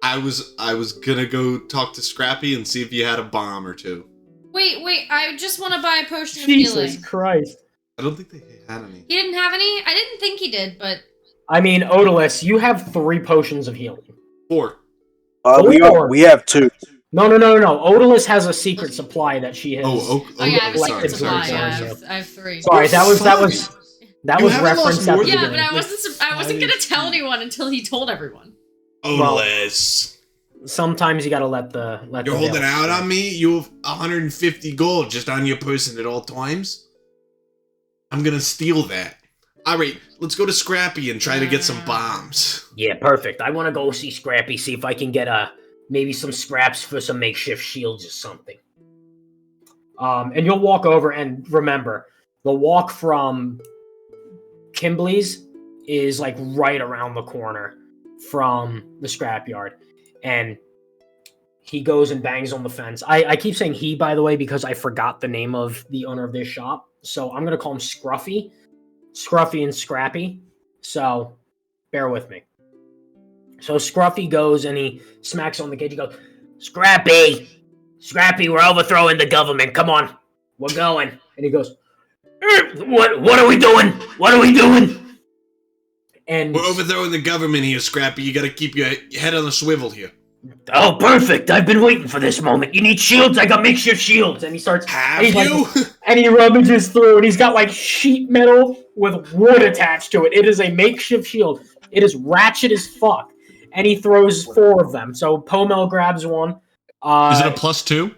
I was gonna go talk to Scrappy and see if you had a bomb or two. Wait, I just want to buy a potion of Jesus healing. Christ! I don't think they had any. He didn't have any? I didn't think he did, but... I mean, Odalus, you have 3 potions of healing. 4. We have 2. No. Odalus has a secret supply that she has. Oh yeah, I have a Collected secret supply. sorry. I have 3. Sorry, that was You haven't referenced lost at more the than- Yeah, beginning. but I wasn't gonna tell anyone until he told everyone. Odalus. Sometimes you gotta let the You're holding out on me? You have 150 gold just on your person at all times? I'm gonna steal that. Alright, let's go to Scrappy and try to get some bombs. Yeah, perfect. I want to go see Scrappy, see if I can get maybe some scraps for some makeshift shields or something. And you'll walk over, and remember, the walk from Kimbley's is like right around the corner from the scrapyard. And he goes and bangs on the fence. I keep saying he, by the way, because I forgot the name of the owner of this shop. So I'm going to call him Scruffy. Scruffy and Scrappy. So bear with me. So Scruffy goes and he smacks on the cage. He goes, Scrappy, we're overthrowing the government. Come on, we're going. And he goes, what are we doing? And We're overthrowing the government here, Scrappy. You gotta keep your head on the swivel here. oh, perfect. I've been waiting for this moment. You need shields? I got makeshift shields. And he starts. Have and he's you? Like, and he rummages through, and he's got like sheet metal with wood attached to it. It is a makeshift shield. It is ratchet as fuck. And he throws 4 of them. So Pomel grabs one. Is it a +2?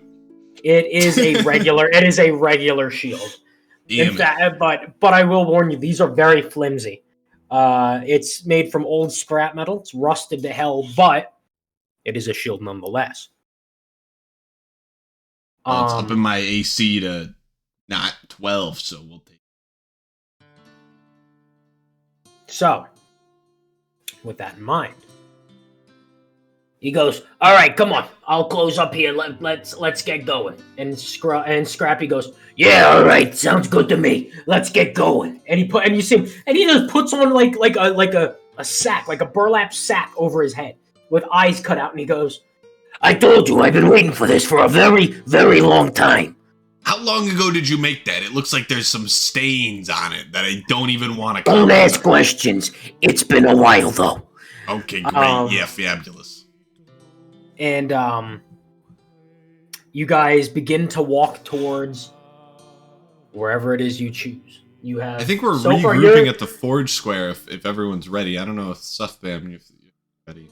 It is a regular. It is a regular shield. Damn In fact, but I will warn you, these are very flimsy. It's made from old scrap metal. It's rusted to hell, but it is a shield nonetheless. Well, it's up in my AC to not 12, so we'll take. So, with that in mind, he goes, "All right, come on. I'll close up here. Let's get going." And Scrappy goes, "Yeah, all right. Sounds good to me. Let's get going." And he just puts on like a sack, like a burlap sack over his head with eyes cut out, and he goes, "I told you I've been waiting for this for a very, very long time." How long ago did you make that? It looks like there's some stains on it that I don't even want to Don't ask questions. It's been a while, though. Okay, great. Yeah, fabulous. And you guys begin to walk towards wherever it is you choose. You have. I think we're so far, regrouping at the Forge Square if everyone's ready. I don't know if Suthbam if you're ready.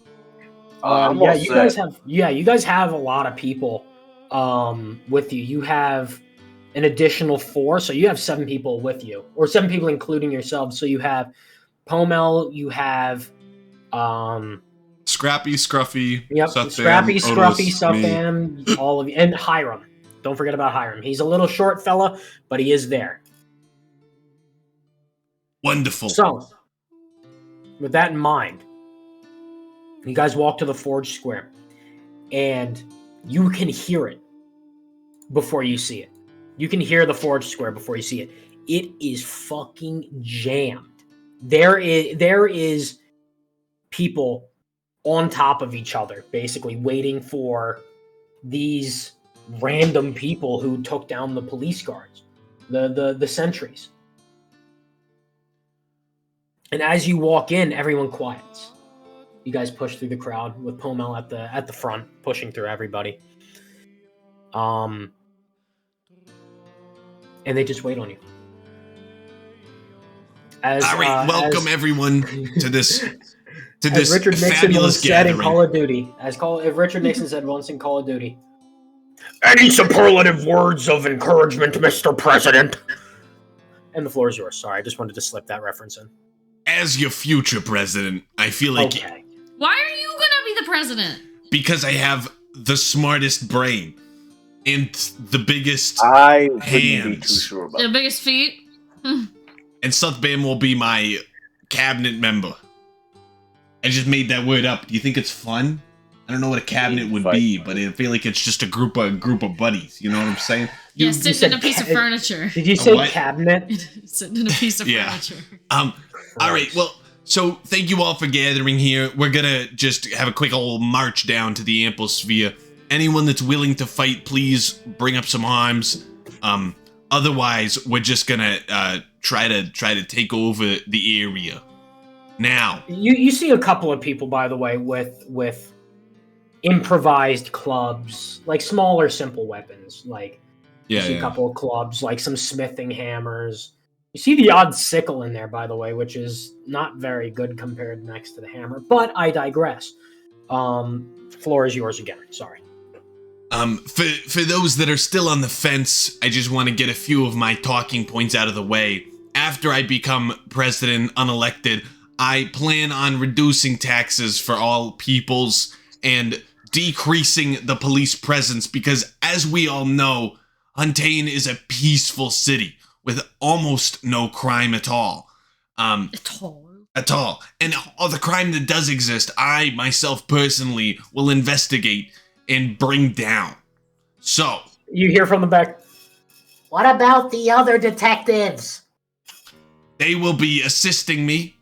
You guys have a lot of people with you. You have an additional 4, so you have 7 people with you, or 7 people including yourselves. So you have Pomel, you have Scrappy, Scruffy, yep, Suthbam, Scrappy, Otis, Scruffy, me. Suthbam, all of you, and Hiram. Don't forget about Hiram. He's a little short fella, but he is there. Wonderful. So, with that in mind, you guys walk to the Forge Square, and you can hear it before you see it. You can hear the Forge Square before you see it. It is fucking jammed. There is people on top of each other, basically waiting for these random people who took down the police guards, the sentries. And as you walk in, everyone quiets. You guys push through the crowd with Pomel at the front, pushing through everybody. And they just wait on you. All right, welcome everyone to this as Richard Nixon fabulous once said in gathering. Call of Duty. If Richard Nixon said once in Call of Duty, "Any superlative words of encouragement, Mr. President?" And the floor is yours. Sorry, I just wanted to slip that reference in. As your future president, I feel like Okay. Why are you gonna be the president? because I have the smartest brain and the biggest I wouldn't be too hands, sure about The that. biggest feet? and Suthbam will be my cabinet member. I just made that word up. Do you think it's fun? I don't know what a cabinet would be, but I feel like it's just a group of buddies. You know what I'm saying? Yeah, You sitting said in a piece of furniture. Did you say what? cabinet? Sitting in a piece of Yeah. furniture. All right. Well, so thank you all for gathering here. We're gonna just have a quick old march down to the ample sphere. Anyone that's willing to fight, please bring up some arms. Otherwise, we're just gonna try to take over the area. Now, You see a couple of people, by the way, with improvised clubs, like smaller, simple weapons. Like you see a couple of clubs, like some smithing hammers. You see the odd sickle in there, by the way, which is not very good compared next to the hammer. But I digress. Floor is yours again. Sorry. for those that are still on the fence, I just want to get a few of my talking points out of the way. After I become president unelected, I plan on reducing taxes for all peoples and decreasing the police presence because, as we all know, Huntain is a peaceful city with almost no crime at all. At all. And all the crime that does exist, I, myself personally, will investigate and bring down. So, You hear from the back, "What about the other detectives?" they will be assisting me.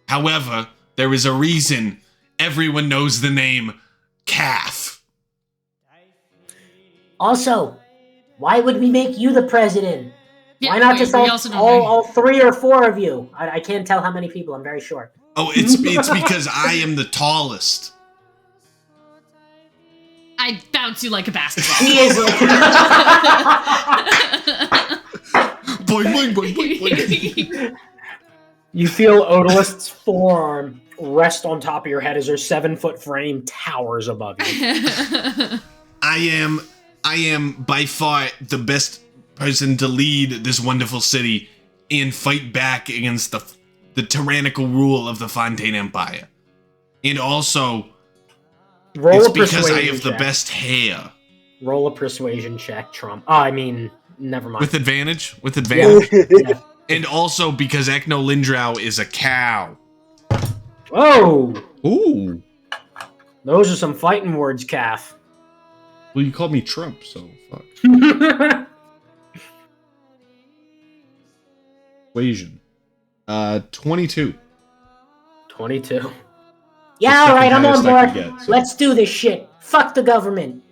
However, there is a reason everyone knows the name Calf. Also, why would we make you the president? Yeah, Why not wait, just we also don't know. all 3 or 4 of you? I can't tell how many people. I'm very short. Oh, it's because I am the tallest. I bounce you like a basketball. He is. Boing, boing, boing, boing, boing. You feel Odalis's forearm rest on top of your head as her 7-foot frame towers above you. I am by far the best person to lead this wonderful city and fight back against the tyrannical rule of the Fontaine Empire. And also, Roll it's a because I persuasion have the check. best hair. Roll a persuasion check, Trump. I mean, never mind. With advantage? With advantage? Yeah. And also because Ecnolindrau is a cow. Whoa! Ooh. Those are some fighting words, Calf. Well, you called me Trump, so fuck. Equation. 22. 22. Yeah, all right, I'm on highest I could board. get, so. Let's do this shit. Fuck the government.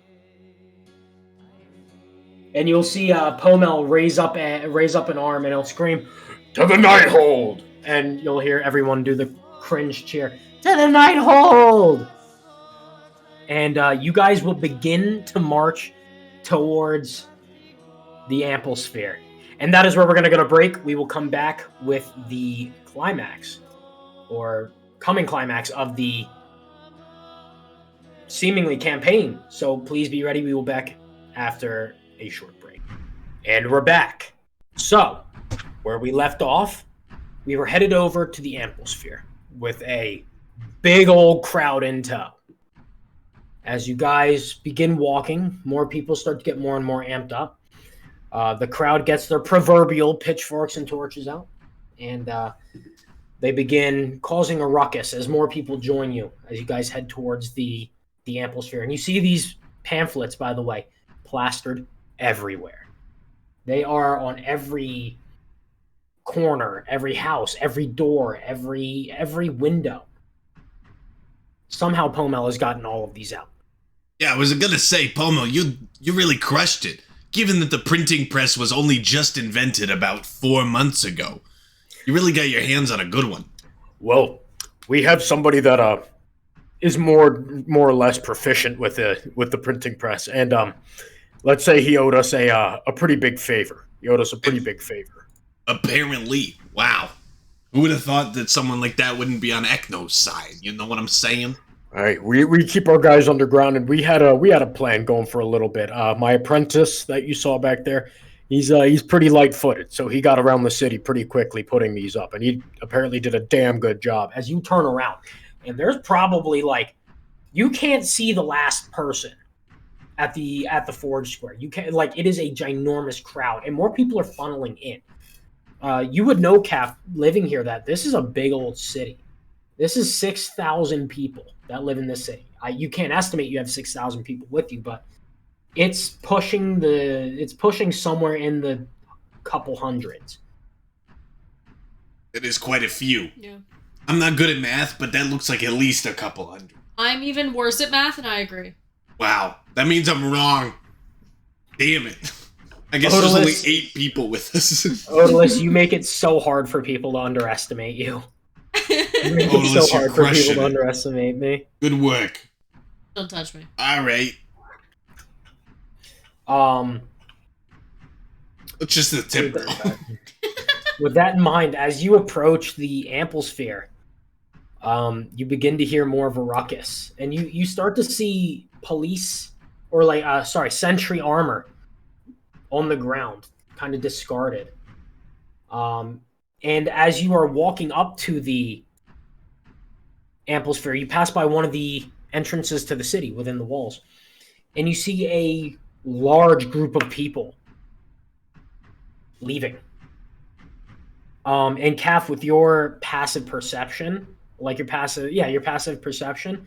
And you'll see Pomel raise up an arm, and he'll scream, "To the night hold!" And you'll hear everyone do the cringe cheer, "To the night hold!" And you guys will begin to march towards the ample sphere. And that is where we're going to go to break. We will come back with the climax, or coming climax of the seemingly campaign. So please be ready. We will be back after a short break. And we're back. So, where we left off, we were headed over to the ample sphere with a big old crowd in tow. As you guys begin walking, more people start to get more and more amped up. The crowd gets their proverbial pitchforks and torches out, and they begin causing a ruckus as more people join you as you guys head towards the ample sphere. And you see these pamphlets, by the way, plastered everywhere. They are on every corner, every house, every door, every window. Somehow Pomel has gotten all of these out. Yeah, I was gonna say, Pomo, you really crushed it. Given that the printing press was only just invented about 4 months ago, you really got your hands on a good one. Well, we have somebody that is more or less proficient with the printing press, and let's say he owed us a pretty big favor. He owed us a pretty big favor. Apparently, wow. Who would have thought that someone like that wouldn't be on Ekno's side? You know what I'm saying? All right, we keep our guys underground, and we had a plan going for a little bit. My apprentice that you saw back there, he's pretty light-footed, so he got around the city pretty quickly putting these up, and he apparently did a damn good job. As you turn around, and there's probably you can't see the last person at the Forge Square. You can't it is a ginormous crowd, and more people are funneling in. You would know, Cap, living here, that this is a big old city. This is 6,000 people that live in this city. You can't estimate you have 6,000 people with you, but it's pushing somewhere in the couple hundreds. It is quite a few. Yeah. I'm not good at math, but that looks like at least a couple hundred. I'm even worse at math, and I agree. Wow, that means I'm wrong. Damn it. I guess there's only 8 people with us. Odalus, you make it so hard for people to underestimate you. You make Odalus, it so hard for people to it. underestimate me. Good work. Don't touch me. All right. It's just the tip. With that in mind, as you approach the ample sphere, you begin to hear more of a ruckus, and you start to see police or sentry armor on the ground, kind of discarded. And as you are walking up to the ample sphere, you pass by one of the entrances to the city within the walls, and you see a large group of people leaving. And Calf, with your passive perception, your passive perception,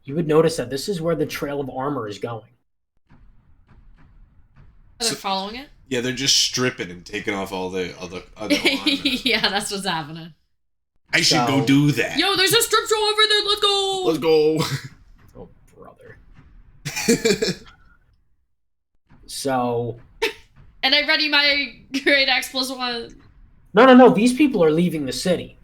you would notice that this is where the trail of armor is going. They're following it? Yeah, they're just stripping and taking off all the other armor. Yeah, that's what's happening. I should go do that. Yo, there's a strip show over there. Let's go. Let's go. Oh, brother. So. And I ready my great X plus 1. No. These people are leaving the city.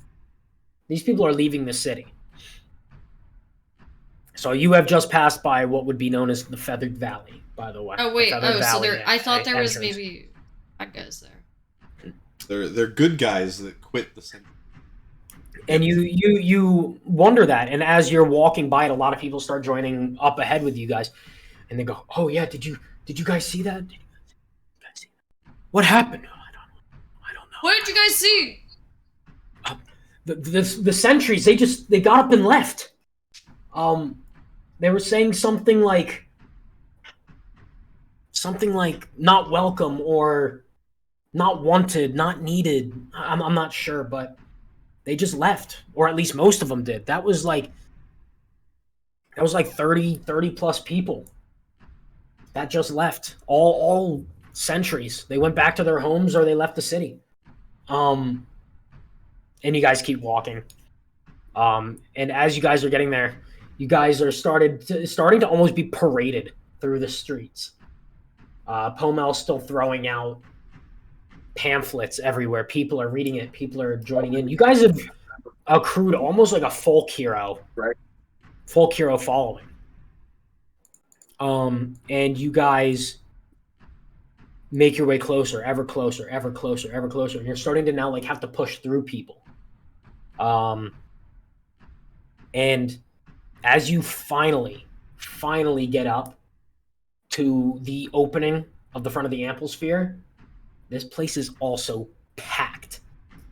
So you have just passed by what would be known as the Feathered Valley, by the way. Oh wait, so there. I thought there was maybe bad guys there. They're good guys that quit the center. And you wonder that, and as you're walking by it, a lot of people start joining up ahead with you guys, and they go, "Oh yeah, did you guys see that? What happened? I don't know. What did you guys see? The sentries, they got up and left. They were saying something like not welcome, or not wanted, not needed. I'm not sure, but they just left, or at least most of them did. That was like 30 plus people that just left. All sentries. They went back to their homes or they left the city. And you guys keep walking. And as you guys are getting there, you guys are starting to almost be paraded through the streets. Pomel's still throwing out pamphlets everywhere. People are reading it. People are joining in. You guys have accrued almost like a folk hero. Right. Folk hero following. And you guys make your way closer, ever closer, ever closer, ever closer. And you're starting to now like have to push through people. And as you finally get up to the opening of the front of the Amphisphere, this place is also packed.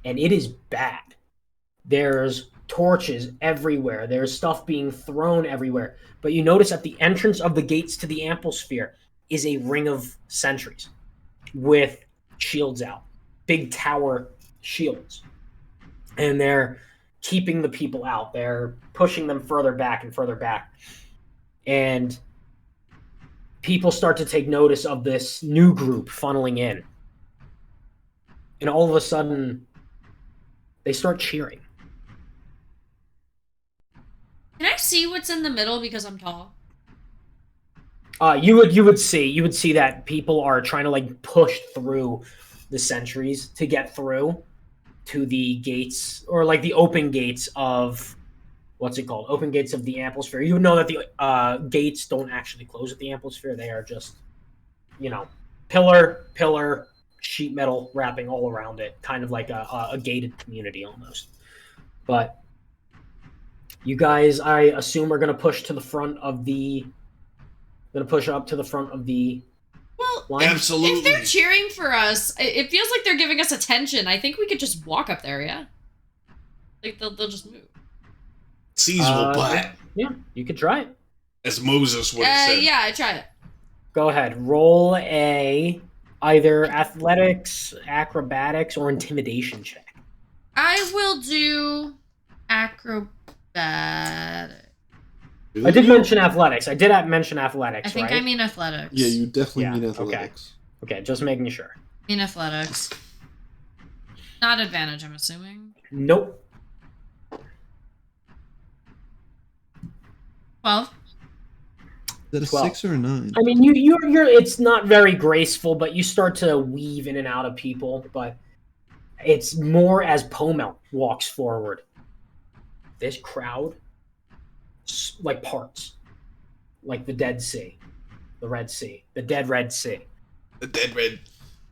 And it is bad. There's torches everywhere. There's stuff being thrown everywhere. But you notice at the entrance of the gates to the Amphisphere is a ring of sentries with shields out. Big tower shields. And they're keeping the people out. They're pushing them further back and further back. And people start to take notice of this new group funneling in. And all of a sudden, they start cheering. Can I see what's in the middle because I'm tall? You would see that people are trying to like push through the sentries to get through to the gates, or like the open gates of what's it called? Open gates of the Amphisphere. You would know that the gates don't actually close at the Amphisphere. They are just, pillar, sheet metal wrapping all around it, kind of like a gated community almost. But you guys, I assume, are going to push to the front of the. Going to push up to the front of the. Well, line. Absolutely. If they're cheering for us, it feels like they're giving us attention. I think we could just walk up there, yeah? Like, they'll just move. Seasonal butt, Yeah, you could try it. as Moses would have said. Yeah, I try it. Go ahead. Roll either athletics, acrobatics, or intimidation check. I will do acrobatic. I did mention athletics. I mention athletics, I think right? I mean athletics. Yeah, you definitely Yeah, mean okay. athletics. Okay, just making sure. mean athletics. Not advantage, I'm assuming. Nope. 12. Is that a 12. 6 or a 9? I mean, you're. It's not very graceful, but you start to weave in and out of people. But it's more as Pomel walks forward. This crowd, like parts, like the Dead Sea, the Red Sea, the Dead Red Sea. The Dead Red.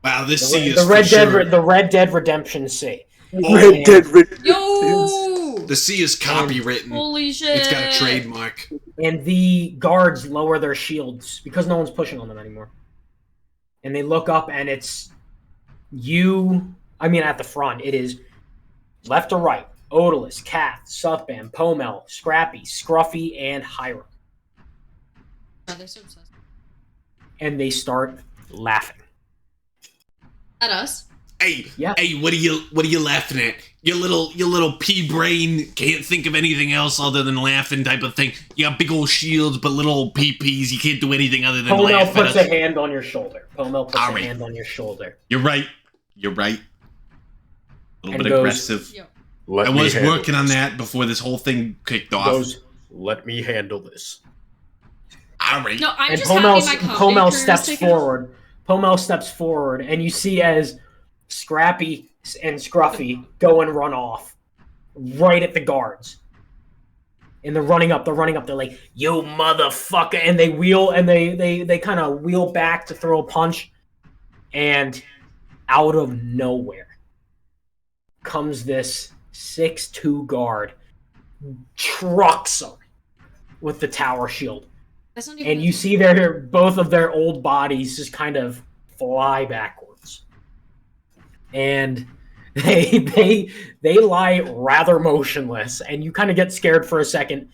Wow, this The sea is the for Red sure. Dead, the Red Dead Redemption Sea. Red Dead Redemption. Yo! The sea is copywritten. Holy shit! It's got a trademark. And the guards lower their shields because no one's pushing on them anymore. And they look up, and it's you. I mean, at the front, it is left to right. Odalus, Kath, Suthban, Pomel, Scrappy, Scruffy, and Hiram. Oh, they're so obsessed. And they start laughing. At us? Hey, Yeah. hey, what are you laughing at? Your little pea brain can't think of anything else other than laughing type of thing. You got big old shields, but little old peas. You can't do anything other than Pomel laugh at puts us. a hand on your shoulder. Pomel puts All a right. hand on your shoulder. You're right. A little And bit goes- aggressive. Yo. I was working on that before this whole thing kicked off. Goes, let me handle this. All right. No, I'm And just happy my Pomel comedy steps career's taken forward. Pomel steps forward, and you see as Scrappy and Scruffy go and run off right at the guards. And they're running up. They're like, "You motherfucker!" And they wheel, and they kind of wheel back to throw a punch. And out of nowhere comes this 6'2" guard, trucks them with the tower shield. That's not even And you see both of their old bodies just kind of fly backwards, and they lie rather motionless, and you kind of get scared for a second,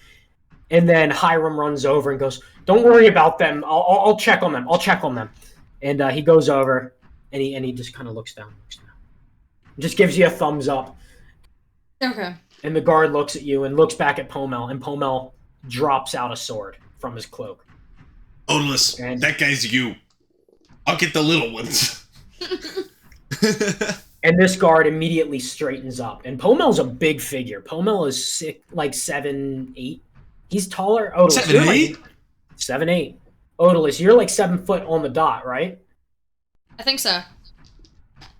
and then Hiram runs over and goes, "Don't worry about them. I'll check on them. And he goes over And he just kind of looks down. Just gives you a thumbs up. Okay. And the guard looks at you and looks back at Pomel, and Pomel drops out a sword from his cloak. Odalus, And- that guy's you. I'll get the little ones. And this guard immediately straightens up. And Pomel's a big figure. Pomel is 7'8". He's taller. Odalus, 7'8"? 7'8". Odalus, you're like 7 foot on the dot, right? I think so.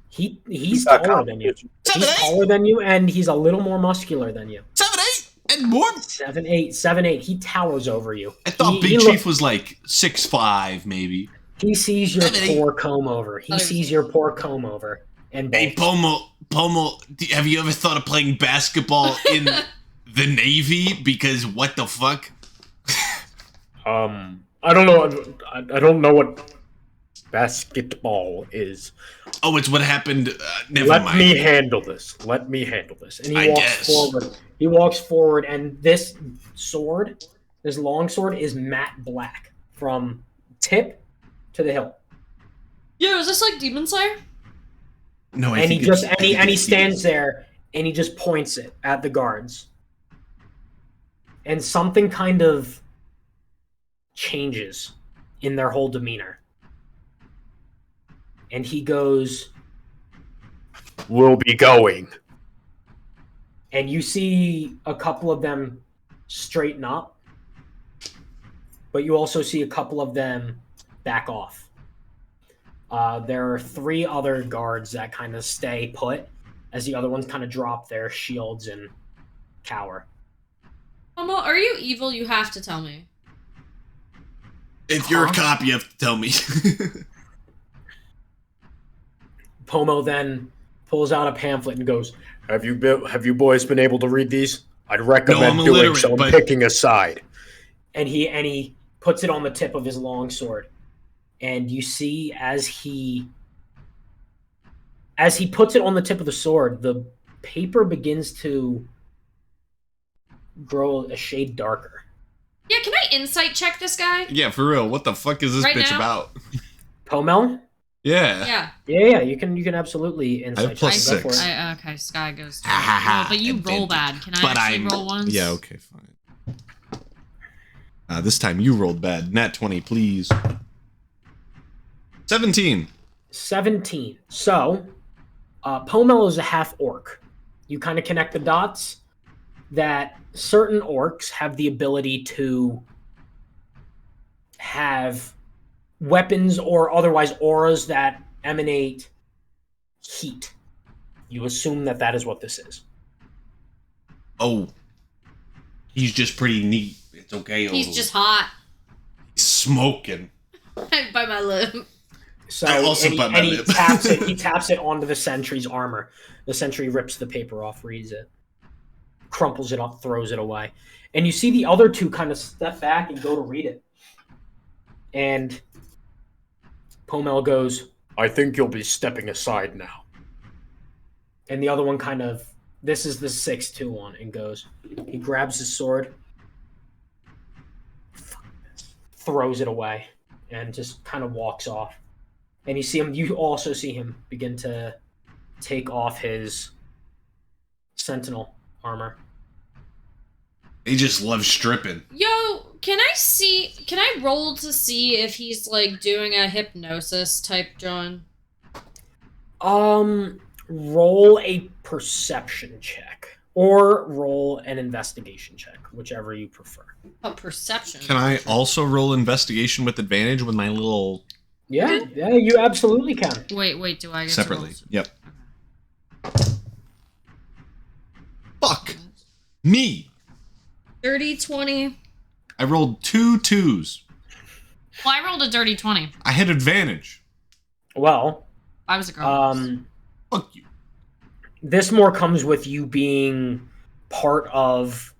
He's taller than you. He's 7'8"? taller than you, and he's a little more muscular than you. 7'8" and more. 7'8". He towers over you. I thought He Big look- Chief was like 6'5", maybe. He sees your 7'8". poor comb over. He sees your poor comb over. And Hey, Pomo, have you ever thought of playing basketball in the Navy? Because what the fuck? I don't know. I don't know what basketball is. Oh, it's what happened. Never Let mind. me handle this. Let me handle this. And he I walks guess. forward. He walks forward, and this sword, this long sword, is matte black from tip to the hilt. Yo, is this like Demon Slayer? No, I And he think just it's- and he I think it's stands there and he just points it at the guards. And something kind of changes in their whole demeanor. And he goes, "We'll be going." And you see a couple of them straighten up, but you also see a couple of them back off. There are 3 other guards that kind of stay put as the other ones kind of drop their shields and cower. Momo, are you evil? You have to tell me. If you're a cop, you have to tell me. Pomo then pulls out a pamphlet and goes, Have you boys been able to read these? I'd recommend I'm doing illiterate, so and but- picking a side." And he puts it on the tip of his long sword. And you see as he puts it on the tip of the sword, the paper begins to grow a shade darker. Yeah, can I insight check this guy? Yeah, for real. What the fuck is this Right bitch now? about? Pomel? Yeah. Yeah. Yeah, you can absolutely insight plus check. Go for 6. it. Okay, Sky goes to Ha, ha, ha. Well, but you roll Advantage. bad. Can I But actually I'm- roll once? Yeah, okay, fine. This time you rolled bad. Nat 20, please. 17. 17. So, Pomel is a half orc. You kind of connect the dots that certain orcs have the ability to have weapons or otherwise auras that emanate heat. You assume that that is what this is. Oh, he's just pretty neat. It's okay. He's Odalus. just hot. He's smoking. I bite my lip. So I also and bite my he lip. taps it. He taps it onto the sentry's armor. The sentry rips the paper off, reads it, crumples it up, throws it away, and you see the other 2 kind of step back and go to read it. And Pomel goes, "I think you'll be stepping aside now." And the other one kind of, this is the 6'2" one, and goes, he grabs his sword, throws it away, and just kind of walks off. And you also see him begin to take off his sentinel armor. He just loves stripping. Yo, can I roll to see if he's like doing a hypnosis type John? Roll a perception check or roll an investigation check, whichever you prefer. Oh, perception. Can I also roll investigation with advantage with my little Yeah, you absolutely can. Wait, do I get separately? to roll? Yep. Fuck me. Dirty 20. I rolled 2 2s. Well, I rolled a dirty 20. I had advantage. Well, I was a girl. Fuck you. this more comes with you being part of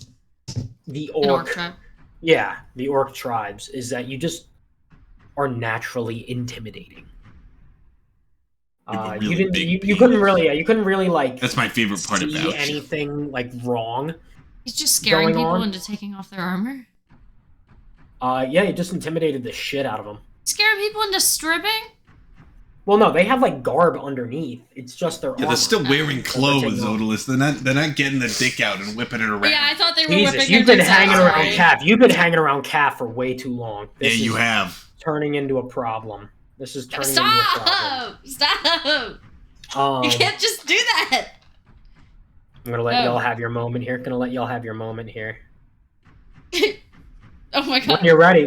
the An orc orc. tribe. Yeah, the orc tribes is that you just are naturally intimidating. You have a You really didn't. big You couldn't really. Yeah, you couldn't really like. That's my favorite part see about you. anything like wrong. He's just scaring Going people on? into taking off their armor. Yeah, you just intimidated the shit out of them. Scaring people into stripping? Well, no, they have like garb underneath. It's just their Yeah, armor. they're still wearing clothes, taking off. Odalus. They're not getting the dick out and whipping it around. Yeah, I thought they were Jesus, whipping you've their been dicks out, hanging around sorry. Calf. You've been hanging around Calf for way too long. Yeah, This you is have. turning into a problem. This is turning into a problem. Stop! You can't just do that. I'm gonna let y'all have your moment here. Oh my god.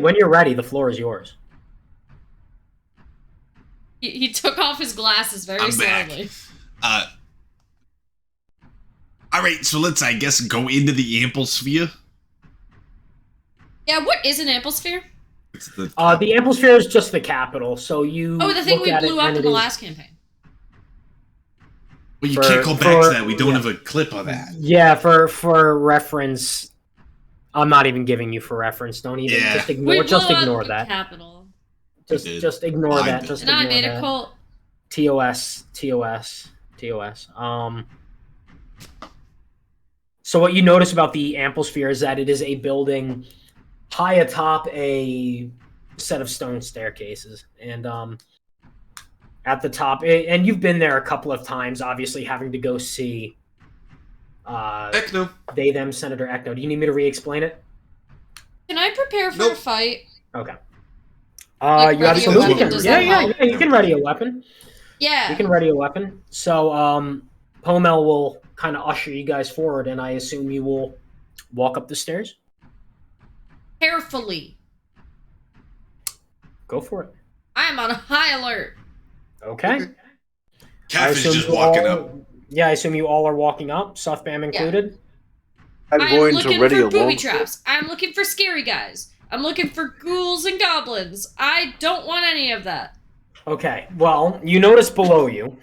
When you're ready, the floor is yours. He took off his glasses very I'm back. slowly. All right, so let's, I guess, go into the ample sphere. Yeah, what is an amplesphere? It's the The Ampleспhere is just the capital, so you. Oh, the thing look we at it blew up and in it the is- last campaign. Well, you for- can't go back to for- that. We don't yeah. have a clip of that. Yeah, for reference, I'm not even giving you for reference. Don't even Yeah. just We ignore. blew Just up ignore the that. capital. Just ignore I that. did. Just And I ignore made a that. cult. TOS. So what you notice about the Ampleспhere is that it is a building high atop a set of stone staircases, and at the top, and you've been there a couple of times, obviously having to go see Heck no. they, them, Senator Ekno. Do you need me to re-explain it? Can I prepare for Nope. a fight? Okay. Like, You ready a absolutely weapon, can. does Yeah, that yeah, help? yeah. You can ready a weapon. Yeah. You can ready a weapon. So, Pomel will kind of usher you guys forward, and I assume you will walk up the stairs. Carefully. Go for it. I am on high alert. Okay. Calf is assume just you walking all- up. Yeah, I assume you all are walking up, Suffbam included. I'm I'm going looking to ready for a booby long traps. I'm looking for scary guys. I'm looking for ghouls and goblins. I don't want any of that. Okay. Well, you notice below you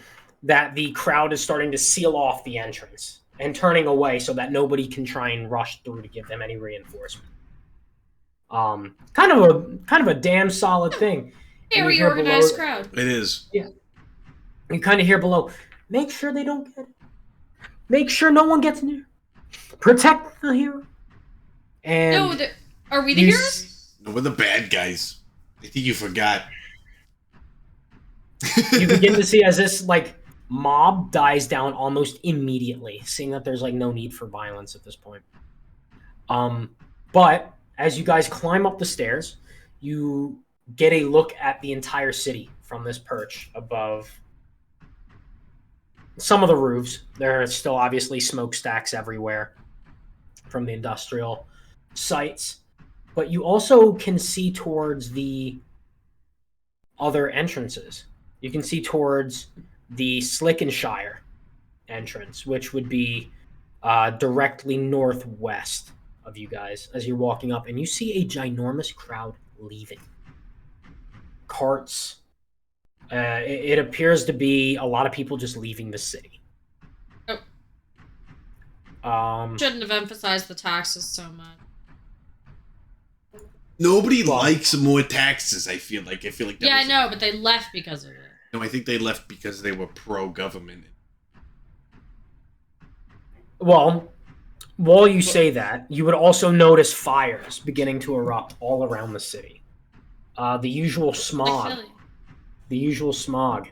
that the crowd is starting to seal off the entrance and turning away so that nobody can try and rush through to give them any reinforcement. Kind of a damn solid thing. And Very you hear organized below- crowd. It is. You kind of hear below, make sure they don't get it. Make sure no one gets near. Protect the hero. And No, are we the you heroes? No, we're the bad guys. I think you forgot. you begin to see as this mob dies down almost immediately, seeing that there's no need for violence at this point. But as you guys climb up the stairs, you get a look at the entire city from this perch above some of the roofs. There are still obviously smokestacks everywhere from the industrial sites, but you also can see towards the other entrances. You can see towards the Slickenshire entrance, which would be directly northwest of you guys as you're walking up, and you see a ginormous crowd leaving. Carts. It appears to be a lot of people just leaving the city. Shouldn't have emphasized the taxes so much. Nobody Well- likes more taxes, I feel like. That Yeah, I was- know, but they left because of it. No, I think they left because they were pro-government. Well, while you say that, you would also notice fires beginning to erupt all around the city. The usual Like smog. Philly. The usual smog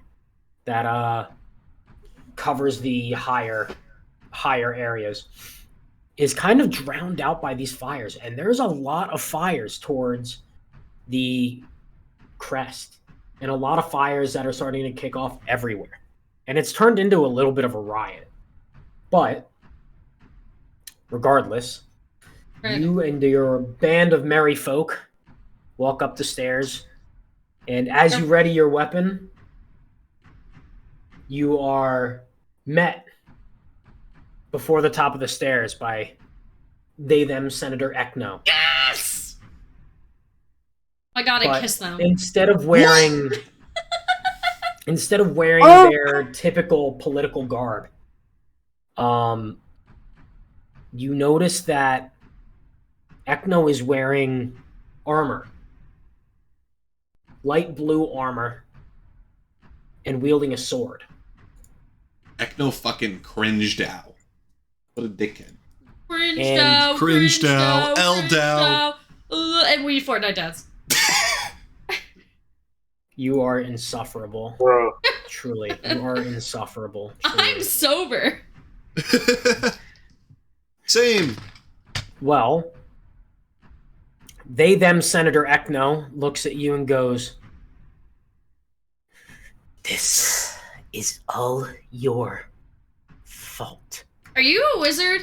that covers the higher areas is kind of drowned out by these fires, and there's a lot of fires towards the crest and a lot of fires that are starting to kick off everywhere, and it's turned into a little bit of a riot. But regardless, Right. you and your band of merry folk walk up the stairs, and as you ready your weapon, you are met before the top of the stairs by they, them, Senator Ekno. Yes! Oh my god, I But kissed them. Instead of wearing Oh! their typical political garb, you notice that Ekno is wearing armor. Light blue armor and wielding a sword. Ekno fucking cringed out. What a dickhead. Cringed And- out, Cringed out, L cringed down. out. And we Fortnite dance. You are insufferable. Bro. Truly. You are insufferable. I'm Truly. sober. Same. Well, them Senator Ekno looks at you and goes, "This is all your fault." Are you a wizard?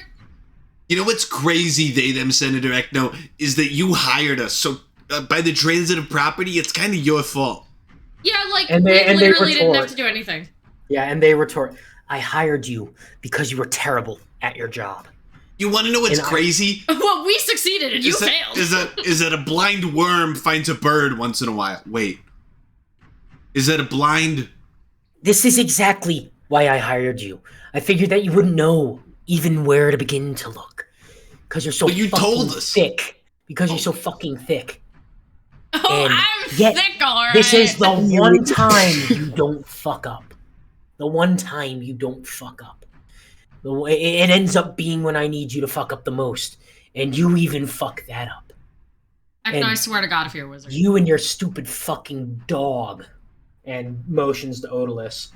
You know what's crazy, them Senator Ekno, is that you hired us. So by the transitive property, it's kind of your fault. Yeah, like, And we they literally didn't retort. have to do anything. Yeah, and they retort, "I hired you because you were terrible at your job." You want to know what's And crazy? Well, we succeeded and you failed. Is that a blind worm finds a bird once in a while? Wait. Is that a blind... This is exactly why I hired you. I figured that you wouldn't know even where to begin to look. Because you're so But you fucking told us. thick. Because you're so fucking thick. Oh, And I'm yet, thick, alright. This is the one time you don't fuck up. The one time you don't fuck up. It ends up being when I need you to fuck up the most. And you even fuck that up. Actually, I and swear to God, if you're a wizard. You and your stupid fucking dog. And motions to Odalus.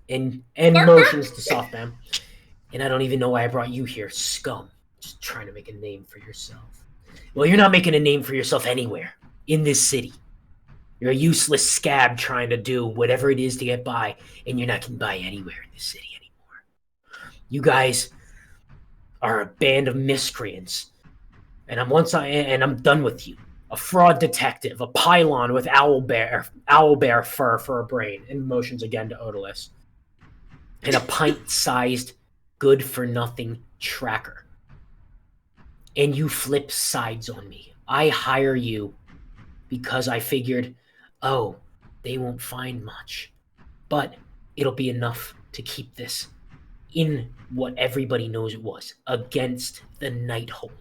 And motions to Softbam. And I don't even know why I brought you here, scum. Just trying to make a name for yourself. Well, you're not making a name for yourself anywhere in this city. You're a useless scab trying to do whatever it is to get by, and you're not getting by anywhere in this city anymore. You guys are a band of miscreants, and I'm done with you. A fraud detective, a pylon with owlbear fur for a brain, and motions again to Odalus, and a pint-sized, good-for-nothing tracker. And you flip sides on me. I hire you because I figured, oh, they won't find much. But it'll be enough to keep this in what everybody knows it was, against the Nighthold.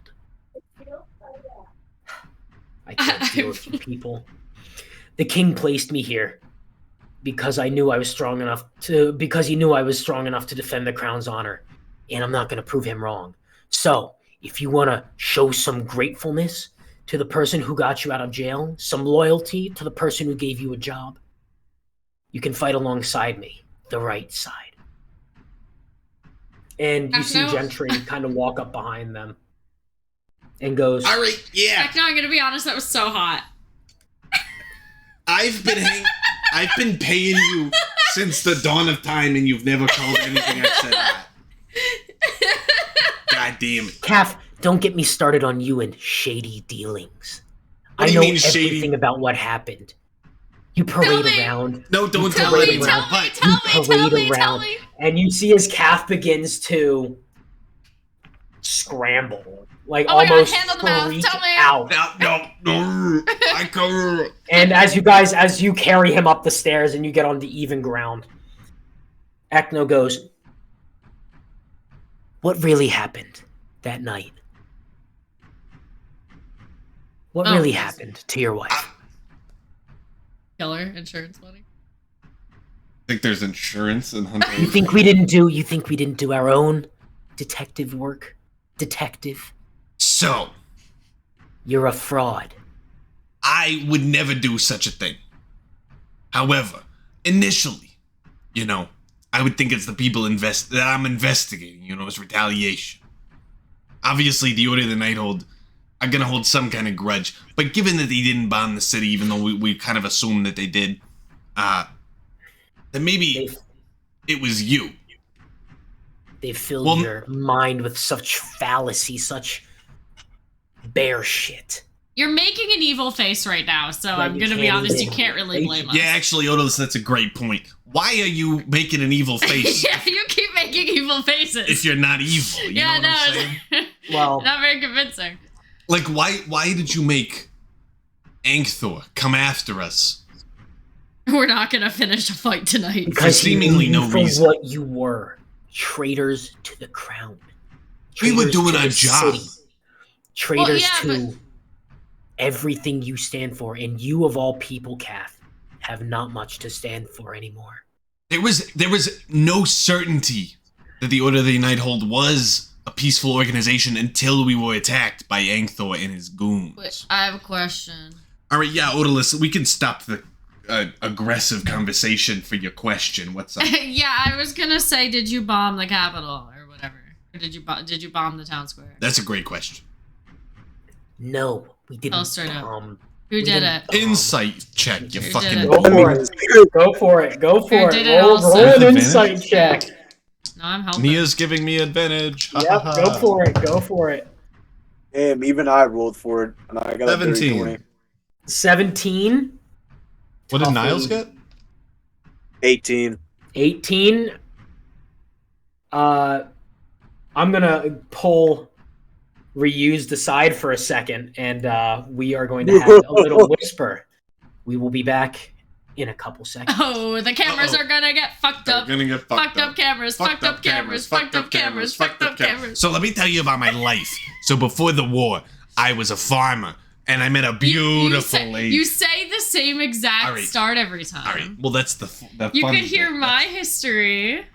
I can't deal with you people. The king placed me here because he knew I was strong enough to defend the crown's honor. And I'm not going to prove him wrong. So, if you want to show some gratefulness to the person who got you out of jail, some loyalty to the person who gave you a job, you can fight alongside me, the right side. And you see Gentry kind of walk up behind them and goes, "All right, yeah. Heck no, I'm gonna be honest, that was so hot. I've been paying you since the dawn of time, and you've never called anything I've said that. God damn it. Calf, don't get me started on you and shady dealings. What do I you know mean, shady? everything about what happened. You parade around. No, don't tell parade me. around. Tell me. And you see as Calf begins to scramble. Like Oh my God, almost hand on the mouth, freak tell me. out. No. I cover. And as you carry him up the stairs and you get onto even ground, Ekno goes, "What really happened that night? What really happened to your wife?" Killer insurance money. I think there's insurance in Hunter. You think we didn't do our own detective work? Detective? So, You're a fraud. I would never do such a thing. However, initially, I would think it's the people that I'm investigating, it's retaliation. Obviously, the Order of the Nighthold are gonna hold some kind of grudge, but given that they didn't bomb the city, even though we kind of assumed that they did, then maybe it was you. They filled your mind with such fallacy, such bear shit. You're making an evil face right now, so Yeah, I'm you gonna be can't honest, even you can't really blame us. Yeah, actually, Odalus, that's a great point. Why are you making an evil face Yeah, you keep making evil faces. if you're not evil? You know what I'm saying? Well, not very convincing. Like, why did you make Angthor come after us? We're not gonna finish a fight tonight. because seemingly you knew no for reason. what you were. Traitors to the crown. We were Traitors doing to our the job. city. Traitors Well, to everything you stand for. And you, of all people, Kath, have not much to stand for anymore. There was no certainty that the Order of the Nighthold was a peaceful organization until we were attacked by Angthor and his goons. Wait, I have a question. All right, yeah, Odalus, we can stop the aggressive conversation for your question. What's up? Yeah, I was gonna say, did you bomb the Capitol or whatever? Or did you bomb the town square? That's a great question. No, we didn't. Tell us straight up. bomb. Who We did didn't it? bomb. Insight check, you Who fucking. did it? Go for it. Go for it. Go for Who it. did it Roll, also? roll an With insight advantage? check. No, I'm helping. Nia's giving me advantage. Yep, go for it. Go for it. Damn, even I rolled for it, and I got a dirty 17. 20. 17. What did Tough Niles lead. get? 18. 18. I'm gonna pull reused aside for a second, and we are going to have a little whisper. We will be back in a couple seconds. Oh, the cameras Uh-oh. are gonna get fucked They're up. gonna get Fucked up cameras. Fucked up cameras. Fucked up cameras. Fucked up cameras. So let me tell you about my life. So before the war, I was a farmer, and I met a beautiful lady. You say the same exact All right. start every time. All right, well that's the You funny could hear bit. my history.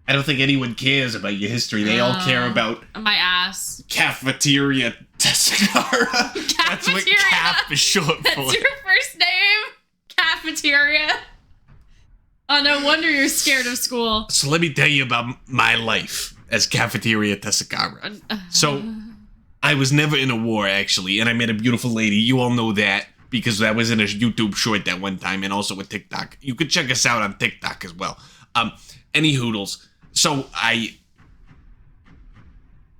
I don't think anyone cares about your history. They all care Oh. about My ass. cafeteria Tescara. That's what Cafeteria. CAF is short That's for. your first name? Cafeteria? Oh, no wonder you're scared of school. So let me tell you about my life as cafeteria Tescara. So I was never in a war, actually, and I met a beautiful lady. You all know that because that was in a YouTube short that one time, and also a TikTok. You could check us out on TikTok as well. Any hoodles. So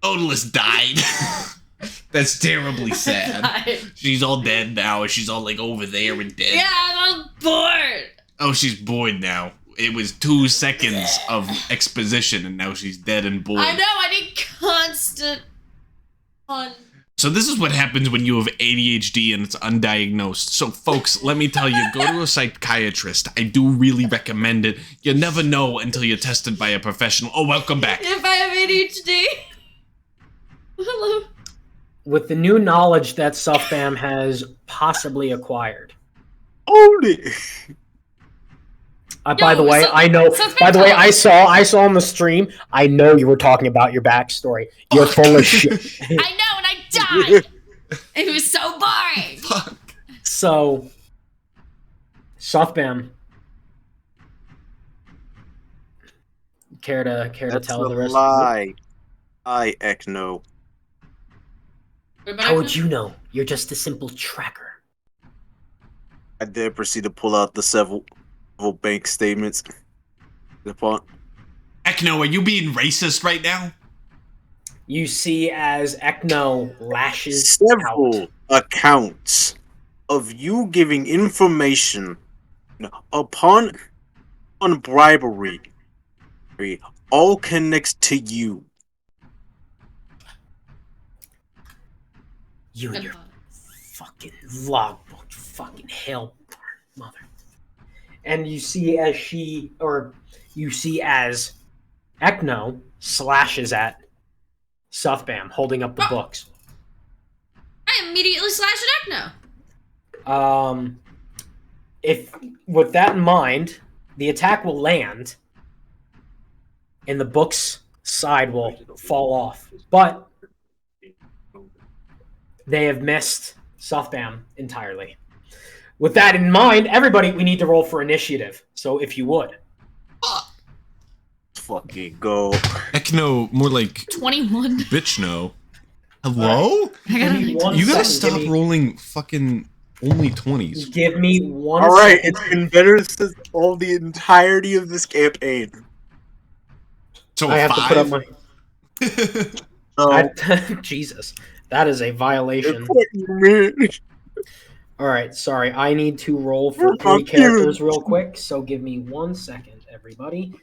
Odalus died. That's terribly sad. She's all dead now. She's all like over there and dead. Yeah, I'm bored. Oh, she's bored now. It was 2 seconds of exposition, and now she's dead and bored. I know, I need constant fun. So this is what happens when you have ADHD and it's undiagnosed. So folks, let me tell you, go to a psychiatrist. I do really recommend it. You never know until you're tested by a professional. Oh, welcome back. If I have ADHD. Hello. With the new knowledge that Suffbam has possibly acquired. Only. By the way, I know. Suffbam By the way, told I saw on the stream. I know you were talking about your backstory. You're full of shit. I know, and I died. It was so boring. Fuck. So, Suffbam, care to That's tell a the rest? lie. I Ekno. How would you know? You're just a simple tracker. I dare proceed to pull out the several bank statements. Ekno, are you being racist right now? You see as Ekno lashes Several out. accounts of you giving information upon on bribery all connects to you. You and your fucking logbook, fucking hell, mother. And you see as Ekno slashes at Suffbam, holding up the books. I immediately slashed at Ekno. If with that in mind, the attack will land, and the book's side will fall off. But they have missed Suffbam entirely. With that in mind, everybody, we need to roll for initiative. So if you would. Fucking go. Ekno, more like 21. bitch no. Hello? I gotta Give me one You gotta second, stop rolling fucking only 20s. Give me one All right, second. it's been better since all the entirety of this campaign. So I a have to put up 5? my... Jesus. That is a violation. All right, sorry. I need to roll for 3 characters real quick, so give me 1 second, everybody.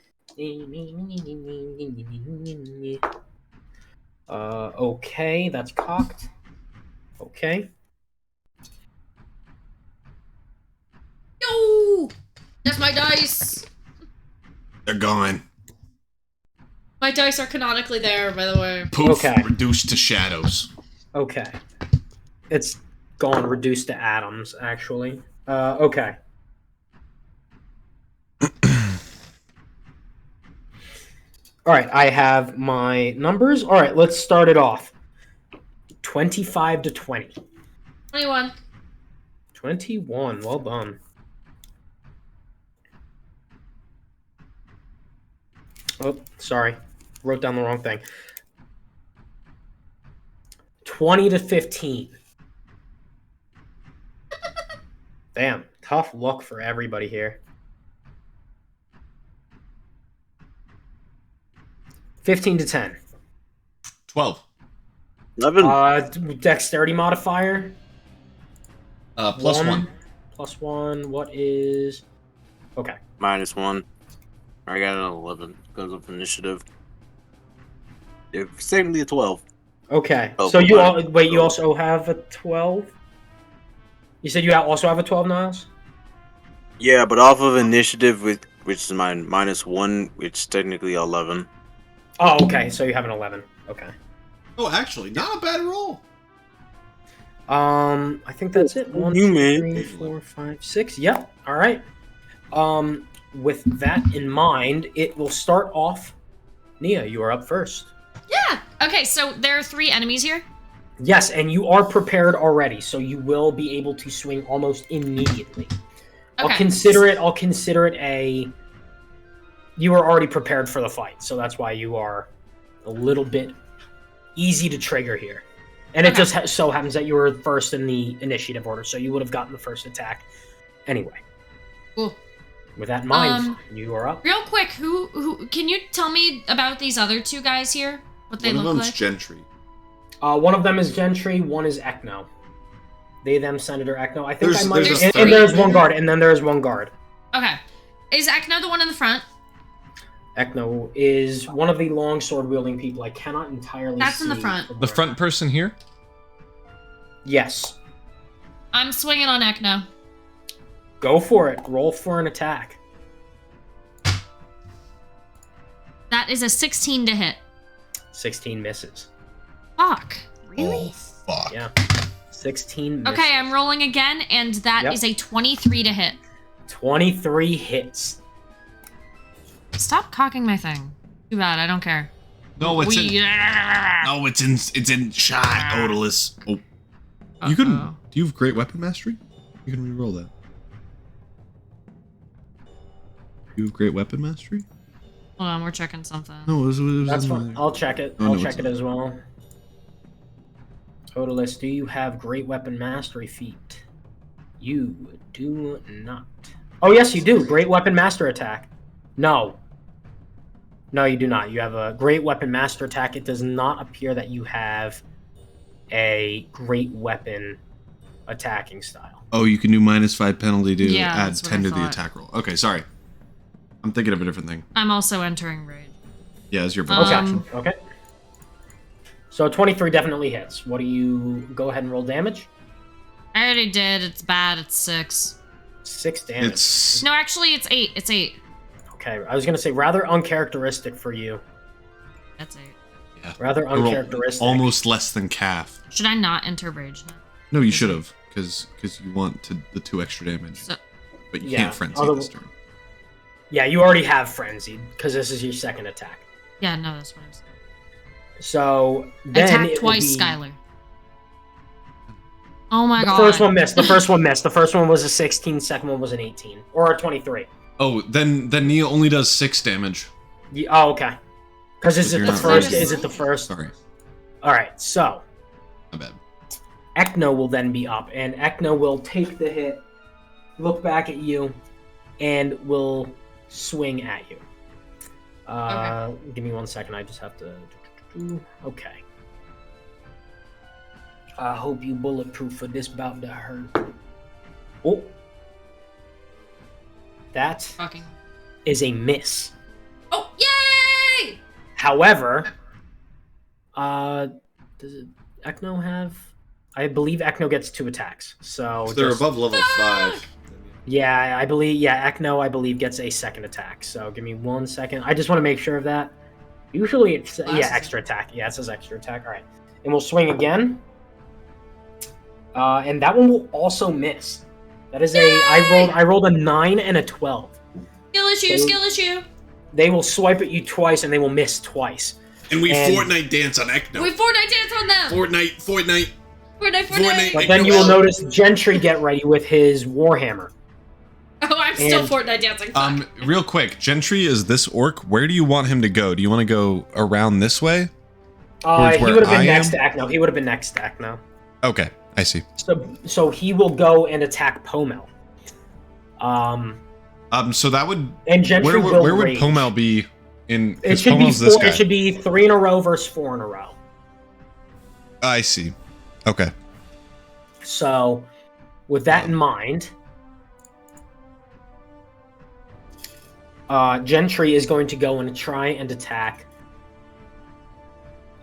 Okay, that's cocked. Okay. Yo! That's my dice. They're gone. My dice are canonically there, by the way. Poof, Okay. reduced to shadows. Okay. It's gone reduced to atoms, actually. Okay. All right, I have my numbers. All right, let's start it off. 25 to 20. 21. 21. Well done. Oh, sorry. Wrote down the wrong thing. 20 to 15. Damn, tough luck for everybody here. 15 to 10. 12. 11. Dexterity modifier. Plus 1. Plus 1. What is... Okay. -1. I got an 11 because of initiative. It's technically a 12. Okay. Oh, So you fine. wait. You also have a 12. You said you also have a 12, Niles. Yeah, but off of initiative, which is mine, -1, it's technically 11. Oh, okay. So you have an 11. Okay. Oh, actually, not a bad roll. I think that's it. 1, You 2, man. 3, 4, 5, 6. Yep. All right. With that in mind, it will start off. Nia, you are up first. Yeah. Okay, so there are 3 enemies here. Yes, and you are prepared already, so you will be able to swing almost immediately. Okay. I'll consider it a. You are already prepared for the fight, so that's why you are a little bit easy to trigger here. And it Okay. just so happens that you were first in the initiative order, so you would have gotten the first attack anyway. Cool. With that in mind, you are up. Real quick, who can you tell me about these other 2 guys here? What they One of look them's like? Gentry. One of them is Gentry, one is Ekno. They, them, Senator Ekno. I think There's- I might. there's a And third, there's one maybe? guard, and then there's one guard. Okay. Is Ekno the one in the front? Ekno is one of the long sword wielding people. I cannot entirely. That's in the see front. from The where- front person here? Yes. I'm swinging on Ekno. Go for it. Roll for an attack. That is a 16 to hit. 16 misses. Fuck. Really? Oh, fuck. Yeah. 16 misses. Okay, I'm rolling again, and that is Yep. a 23 to hit. 23 hits. Stop cocking my thing. Too bad, I don't care. No, it's We- it's in shot, Odalus. Oh, You can. Uh-oh. Do you have great weapon mastery? You can re-roll that. You have great weapon mastery? Hold on, we're checking something. No, it was That's in fine. my- I'll check it. Oh, I'll no, check it's it not. as well. Odalus, do you have great weapon mastery feat? You do not. Oh, yes, you do. Great weapon master attack. No. No, you do not. You have a great weapon master attack. It does not appear that you have a great weapon attacking style. Oh, you can do -5 penalty to Yeah, add that's what 10 I to the thought. attack roll. Okay, sorry. I'm thinking of a different thing. I'm also entering rage. Yeah, it's your Okay. bonus action. Okay. So 23 definitely hits. What do you go ahead and roll damage? I already did. It's bad. It's 6. 6 damage. It's No, actually, it's 8. It's 8. Okay, I was gonna say rather uncharacteristic for you. That's 8. Rather I rolled uncharacteristic. almost less than calf. Should I not enter rage now? No, you should have, because you want the 2 extra damage, So, but you Yeah, can't frenzy although- this turn. Yeah, you already have frenzied because this is your second attack. yeah, no, that's what I'm saying. So then Attack it will twice, be- Skylar. Oh my The god. first one missed. The first one missed. The first one was a 16. Second one was an 18 or a 23. Oh, then Nia only does 6 damage. Oh, okay. Because is If it you're the not first? ready. Is it the first? Sorry, All right. So my bad. Ekno will then be up, and Ekno will take the hit, look back at you, and will swing at you. Give me 1 second. I just have to. Okay. I hope you bulletproof for this bout to hurt. Oh, that Fucking. is a miss. Oh, yay! However, does it, Ekno have? I believe Ekno gets 2 attacks. So they're just- above level 5. Yeah, I believe. Yeah, Ekno, I believe, gets a second attack. So give me 1 second. I just want to make sure of that. Usually, it's extra attack. Yeah, it says extra attack. All right, and we'll swing again. And that one will also miss. That is I rolled a 9 and a 12. Skill issue, So- skill issue. They will swipe at you twice, and they will miss twice. And we And- Fortnite dance on Ekno. We Fortnite dance on them. Fortnite. We Fortnite. But then you will notice Gentry get ready with his Warhammer. Oh, I'm still And- Fortnite dancing. Fuck. Real quick, Gentry is this orc. Where do you want him to go? Do you want to go around this way? He Towards where would have been I next am? to Acno. He would have been next to Acno. Okay, I see. So he will go and attack Pomel. So that would And Gentry will where would rage. Pomel be in? It Because should be Pomel's this guy. it should be 3 in a row versus 4 in a row. I see. Okay. So, with that in mind, Gentry is going to go and try and attack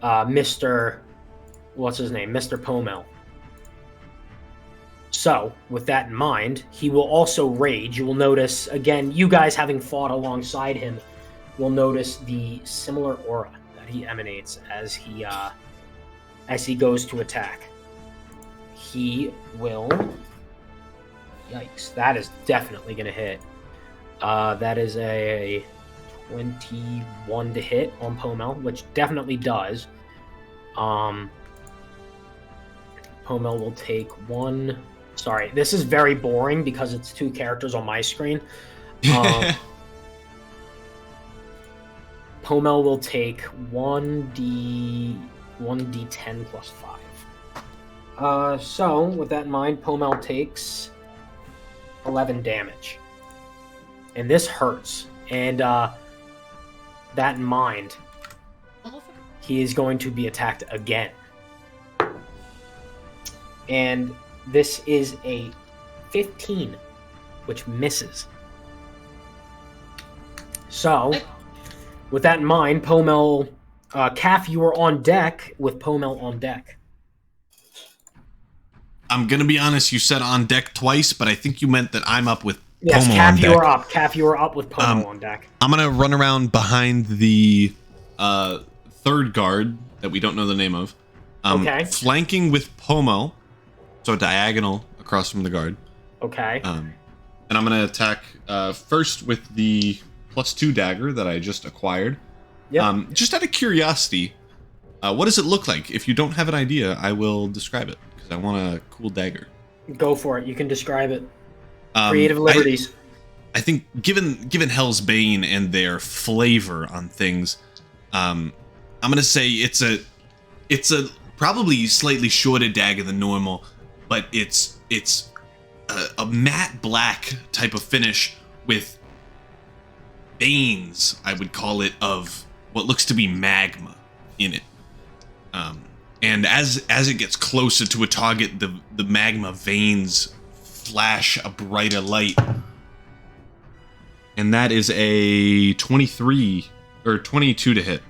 Mr. What's his name? Mr. Pomel. So, with that in mind, he will also rage. You will notice, again, you guys having fought alongside him, will notice the similar aura that he emanates as he goes to attack. He will... Yikes, that is definitely going to hit. That is a 21 to hit on Pomel, which definitely does. Pomel will take 1... Sorry, this is very boring because it's 2 characters on my screen. Pomel will take 1d10 plus 5. So, with that in mind, Pomel takes 11 damage. And this hurts. And that in mind, he is going to be attacked again. And this is a 15, which misses. So, with that in mind, Pomel... Calf, you are on deck with Pomel on deck. I'm gonna be honest. You said on deck twice, but I think you meant that I'm up with Yes, Pomel Calf, on you deck. are up. Calf, you are up with Pomel on deck. I'm gonna run around behind the third guard that we don't know the name of. Okay. Flanking with Pomel, so diagonal across from the guard. Okay. And I'm gonna attack first with the +2 dagger that I just acquired. Yep. Just out of curiosity, what does it look like? If you don't have an idea, I will describe it because I want a cool dagger. Go for it. You can describe it. Creative liberties. I think given Hell's Bane and their flavor on things, I'm gonna say it's a probably slightly shorter dagger than normal, but it's a matte black type of finish with veins, I would call it, of what looks to be magma in it. And as it gets closer to a target, the magma veins flash a brighter light. And that is a 23 or 22 to hit.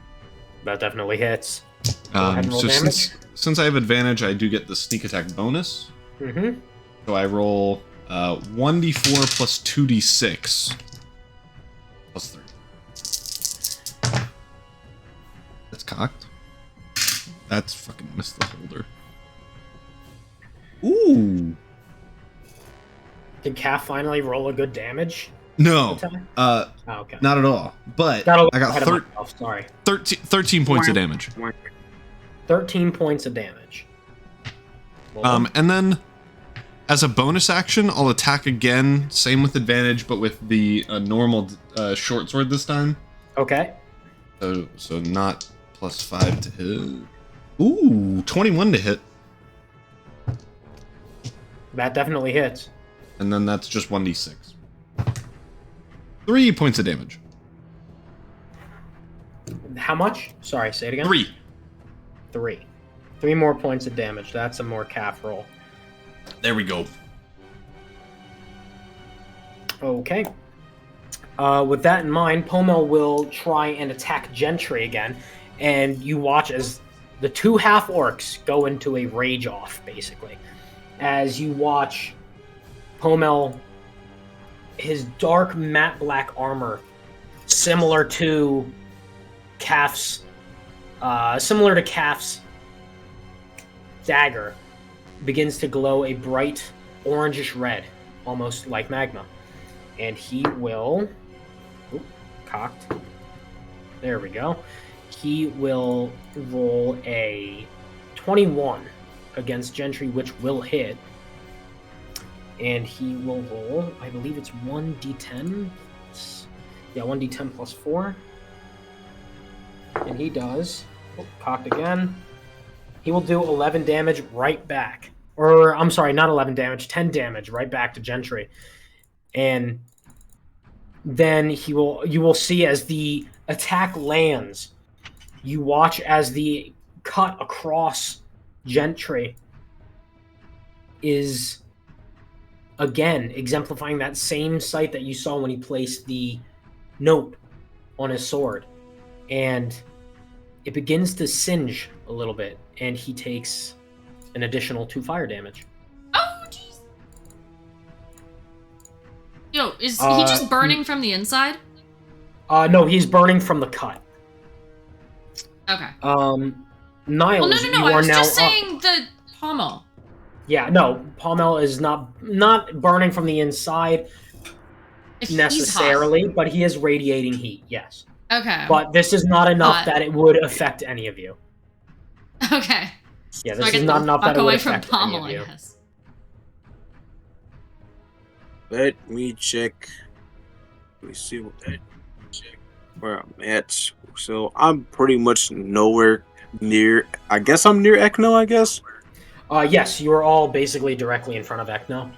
That definitely hits. Go ahead and roll So damage. since I have advantage, I do get the sneak attack bonus. Mm-hmm. So I roll 1d4 plus 2d6 plus 3. That's cocked. That's fucking missed the holder. Ooh. Did Calf finally roll a good damage? No. attack? Oh, okay. not at all. But Got a I got ahead of myself, sorry. 13 points of damage. 13 points of damage. Roll. And then as a bonus action, I'll attack again, same with advantage, but with the normal short sword this time. Okay. So not +5 to hit. Ooh, 21 to hit. That definitely hits. And then that's just 1d6. 3 points of damage. How much? Sorry, say it again. 3. 3. 3 more points of damage. That's a more Calf roll. There we go. Okay. With that in mind, Pomel will try and attack Gentry again, and you watch as the 2 half-orcs go into a rage-off, basically. As you watch Pomel, his dark matte black armor, similar to Calf's dagger, begins to glow a bright orangish red, almost like magma. And he will... Oop, cocked. There we go. He will roll a 21 against Gentry, which will hit. And he will roll, I believe it's 1d10. Yeah, 1d10 plus 4. And he does. Oh, cocked again. He will do 11 damage right back. Or, I'm sorry, not 11 damage, 10 damage right back to Gentry. And then you will see as the attack lands, you watch as the cut across Gentry is again exemplifying that same sight that you saw when he placed the note on his sword. And it begins to singe a little bit, and he takes an additional 2 fire damage. Oh, jeez. Yo, is he just burning from the inside? No, he's burning from the cut. Okay. Niles, Well, no. you I are was now just up. saying the pommel. Yeah, no, Pommel is not burning from the inside If he's necessarily, but he is radiating heat, yes. hot. Okay. But this is not enough Hot. that it would affect any of you. Okay. Yeah, So I this get is not the enough fuck that it would away from affect any pommel, of I you. guess. Let me check. Let me see where I'm at. So I'm pretty much nowhere near. I guess I'm near Ekno. I guess. Yes, you are all basically directly in front of Ekno.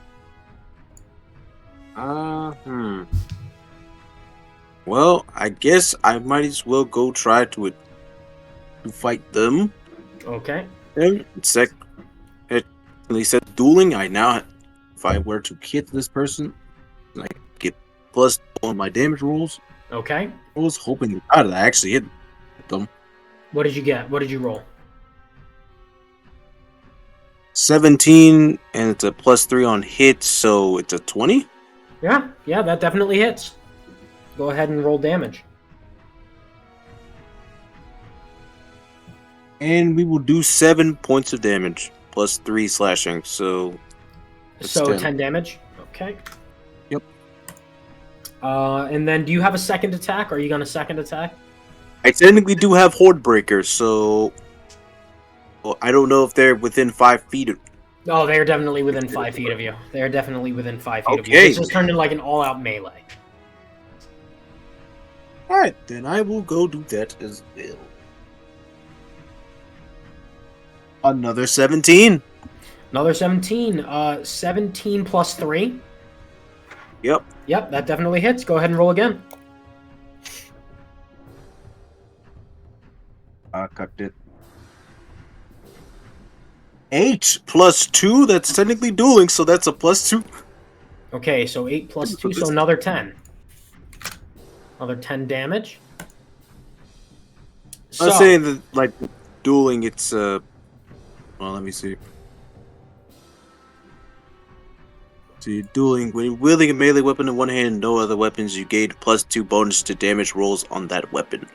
Well, I guess I might as well go try to fight them. Okay. And he said dueling. I now, if I were to hit this person, I get plus on my damage rolls. Okay. I was hoping that I actually hit them. What did you get? What did you roll? 17, and it's a +3 on hit, so it's a 20. Yeah, that definitely hits. Go ahead and roll damage. And we will do 7 points of damage, +3 slashing, so... it's 10 damage. Okay. Yep. And then do you have a second attack? Are you going to second attack? I technically do have Horde Breaker, so... Well, I don't know if they're within 5 feet of... Oh, they are definitely within 5 feet of you. They are definitely within 5 feet of you. Okay. This has turned into like an all-out melee. Alright, then I will go do that as well. Another 17. Another 17. 17 plus 3. Yep. Yep, that definitely hits. Go ahead and roll again. I cut it. 8 plus 2, that's technically dueling, so that's a +2. Okay, so 8 plus 2, so another 10. Another 10 damage. I'm saying that, like, dueling, it's, well, let me see. See, dueling, when you're wielding a melee weapon in one hand and no other weapons, you gain +2 bonus to damage rolls on that weapon.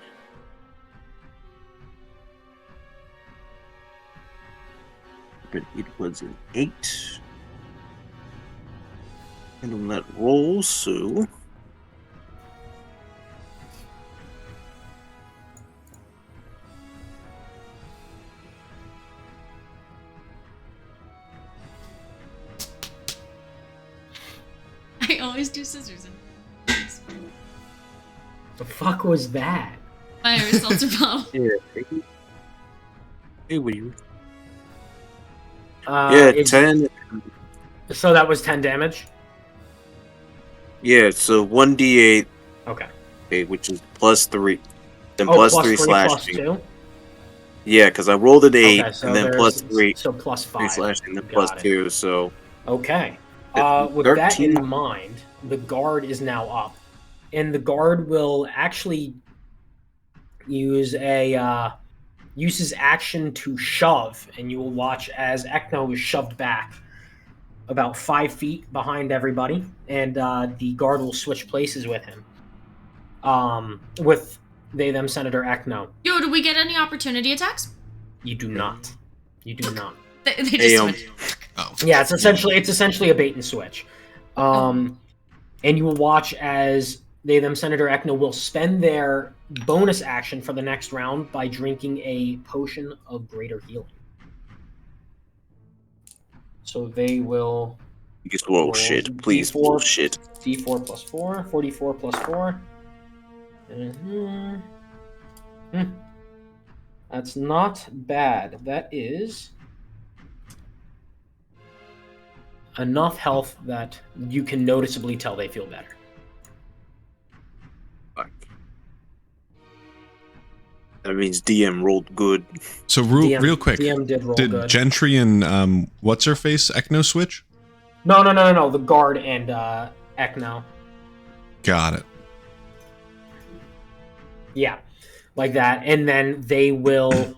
But it was an 8. And on that roll, so... I always do scissors. The fuck was that? Fire seltzer bottle. Yeah. Hey, what are you? Yeah, 10. So that was 10 damage? Yeah, so 1d8, Okay. which is +3. Then plus +3 3 slashing. plus 2? Yeah, because I rolled an 8, Okay, so and then there's- +3. So plus 3 5. slashing, then Got it. +2, so... Okay. It- With that 13. in mind, the guard is now up. And the guard will actually use uses action to shove, and you will watch as Ekno is shoved back about 5 feet behind everybody, and the guard will switch places with him. With them Senator Ekno. Yo, do we get any opportunity attacks? You do not. You do not. They just Hey, switch. Oh. Yeah, it's essentially a bait and switch. And you will watch as them Senator Ekno will spend their bonus action for the next round by drinking a potion of greater healing. So they will You can roll shit. Please D4. bullshit. D4 plus 4. 44 plus 4. That's not bad. That is enough health that you can noticeably tell they feel better. Fuck. That means DM rolled good. So real quick, DM did roll did good. Gentry and what's her face Ecno switch? No. The guard and Ekno. Got it. Yeah, like that, and then they will.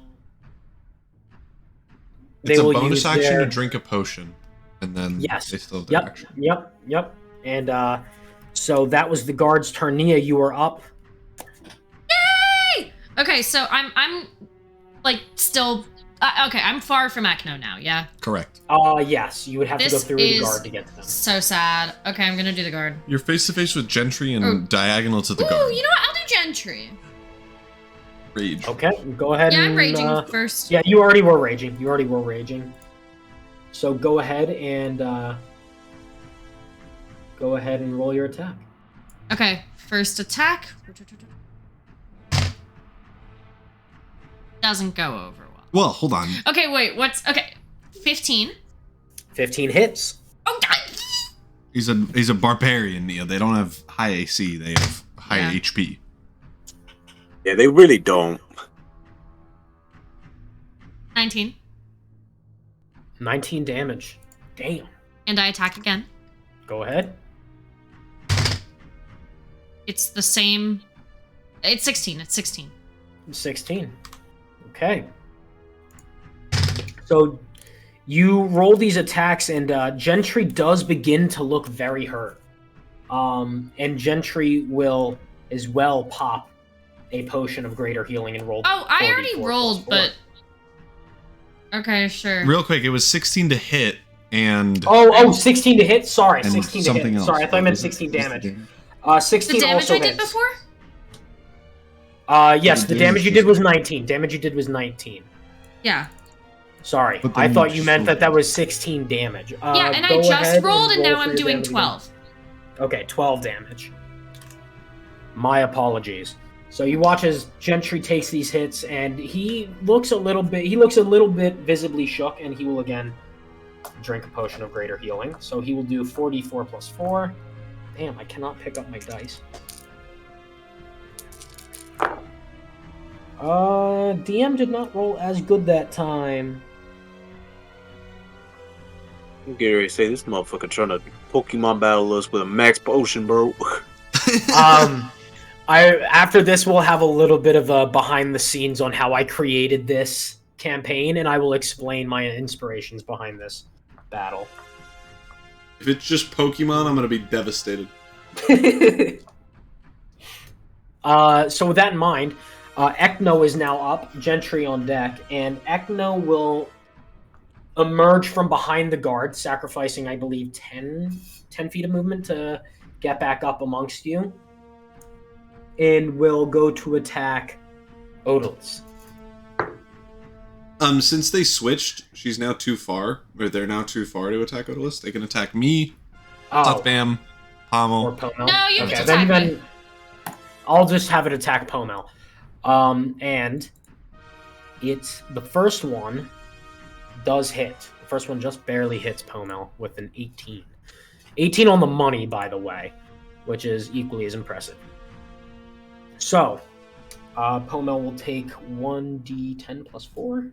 It's a bonus use action their... to drink a potion, and then Yes. they still have their action. Yep. And so that was the guard's turn. Nia, you are up. Yay! Okay, so I'm like still okay. I'm far from Ekno now. Yeah. Correct. Yes, you would have to go through the guard to get to them. So sad. Okay, I'm gonna do the guard. You're face to face with Gentry and diagonal to the Ooh, guard. you know what? I'll do Gentry. Rage. Okay, go ahead. Yeah, and, I'm raging first. Yeah, you already were raging. So go ahead and roll your attack. Okay, first attack. Doesn't go over well. Well, hold on. Okay, wait, what's... Okay, 15. 15 hits. Oh, God! He's a barbarian, Nia. They don't have high AC. They have high HP. Yeah, they really don't. 19. 19 damage. Damn. And I attack again. Go ahead. It's the same... It's 16. 16. Okay. So you roll these attacks, and Gentry does begin to look very hurt. And Gentry will as well pop a potion of greater healing and roll. Oh, I already rolled, but... Okay, sure. Real quick, it was 16 to hit, and... Oh, 16 to hit? Sorry, and 16 to something hit. else. Sorry, I thought I meant 16 damage. 16 The damage also I did hits. before? Yes, the damage you did was 19. Yeah. Sorry, But I then thought you you meant still- that was 16 damage. Yeah, and I go just ahead rolled, and roll now for I'm your doing damage 12. again. Okay, 12 damage. My apologies. So you watch as Gentry takes these hits, and he looks a little bit visibly shook, and he will again drink a potion of greater healing. So he will do 44 plus 4. Damn, I cannot pick up my dice. DM did not roll as good that time. I'm getting ready to say this motherfucker trying to Pokemon battle us with a max potion, bro. After this, we'll have a little bit of a behind the scenes on how I created this campaign, and I will explain my inspirations behind this battle. If it's just Pokemon, I'm gonna be devastated. So with that in mind, Ekno is now up, Gentry on deck, and Ekno will emerge from behind the guard, sacrificing, I believe, 10 feet of movement to get back up amongst you, and will go to attack Odalus. Since they switched, she's now too far, or they're now too far to attack Odalus. They can attack me, Bam, Pommel. Or Pomel. No, you okay, can then, attack me. then I'll just have it attack Pomel. And it's the first one does hit. The first one just barely hits Pomel with an 18. 18 on the money, by the way, which is equally as impressive. So, Pomel will take 1d10 plus 4.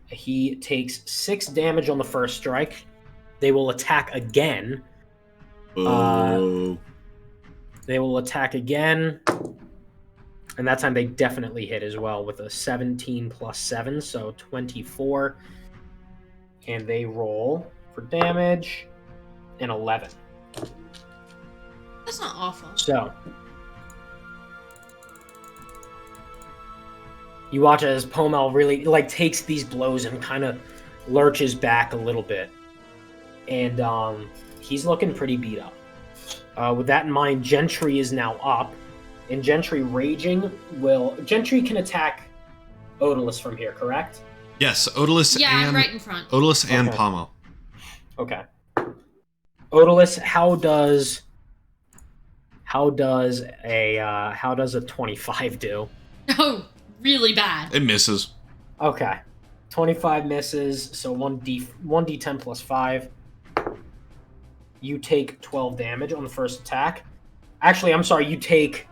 He takes 6 damage on the first strike. They will attack again. Oh. They will attack again. And that time they definitely hit as well with a 17 plus 7, so 24. And they roll for damage an 11. That's not awful. So you watch as Pomel really takes these blows and kind of lurches back a little bit. And he's looking pretty beat up. With that in mind, Gentry is now up. And Gentry raging Gentry can attack Odalus from here, correct? Yes, Odalus Yeah, and I'm right in front. Odalus and Okay. Pommel. Okay. Odalus, how does a 25 do? Oh, really bad. It misses. Okay. 25 misses, so 1d10 plus 5. You take 12 damage on the first attack. Actually, I'm sorry, you take,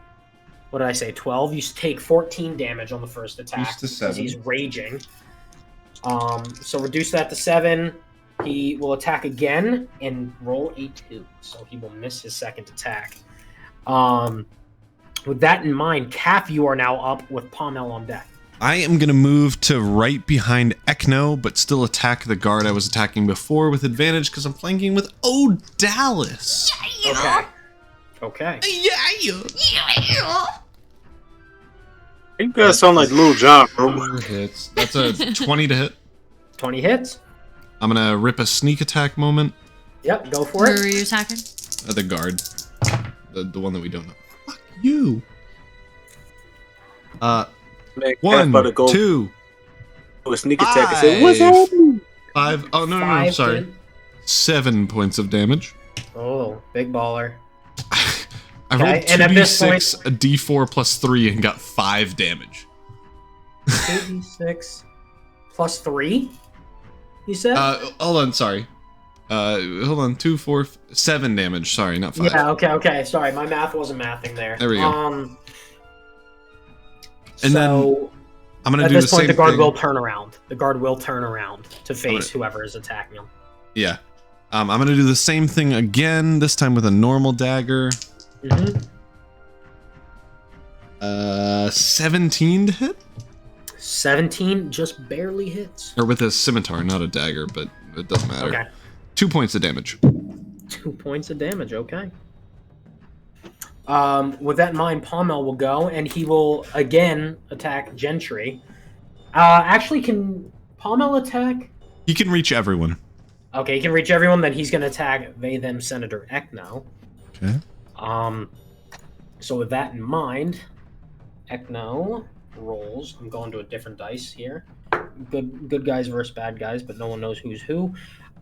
what did I say, 12? You take 14 damage on the first attack to because 7. he's raging. So reduce that to 7. He will attack again and roll a 2, so he will miss his second attack. With that in mind, Calf, you are now up with Pommel on deck. I am going to move to right behind Ekno, but still attack the guard I was attacking before with advantage because I'm flanking with Dallas. Okay. Okay. Yeah. You guys sound like Lil Jon, bro. 4 hits. That's a 20 to hit. 20 hits. I'm going to rip a sneak attack moment. Yep, go for Who it. are you attacking? The guard. The one that we don't know. Fuck you. Man, Calf 1, about to go 2, do a sneak attack and say, "What's 5. happening?" 5. Oh, no, 5 sorry. hit. 7 points of damage. Oh, big baller. I rolled Okay, and at this 2d6, a d4 plus 3, and got 5 damage. 2d6 plus 3, you said? Hold on, sorry. Hold on, 2, 4, 7 damage. Sorry, not 5. Yeah, okay. Sorry, my math wasn't mathing there. There we go. And then I'm gonna at do this the point, same the guard thing. will turn around. The guard will turn around to face whoever is attacking him. Yeah. I'm gonna do the same thing again, this time with a normal dagger. Mm-hmm. 17 to hit? 17 just barely hits. Or with a scimitar, not a dagger, but it doesn't matter. Okay. 2 points of damage. 2 points of damage, okay. With that in mind, Pommel will go, and he will again attack Gentry. Actually, can Pommel attack? He can reach everyone. Okay, he can reach everyone, then he's going to attack they-them Senator Ekno. Okay. So with that in mind, Ekno rolls. I'm going to a different dice here. Good guys versus bad guys, but no one knows who's who.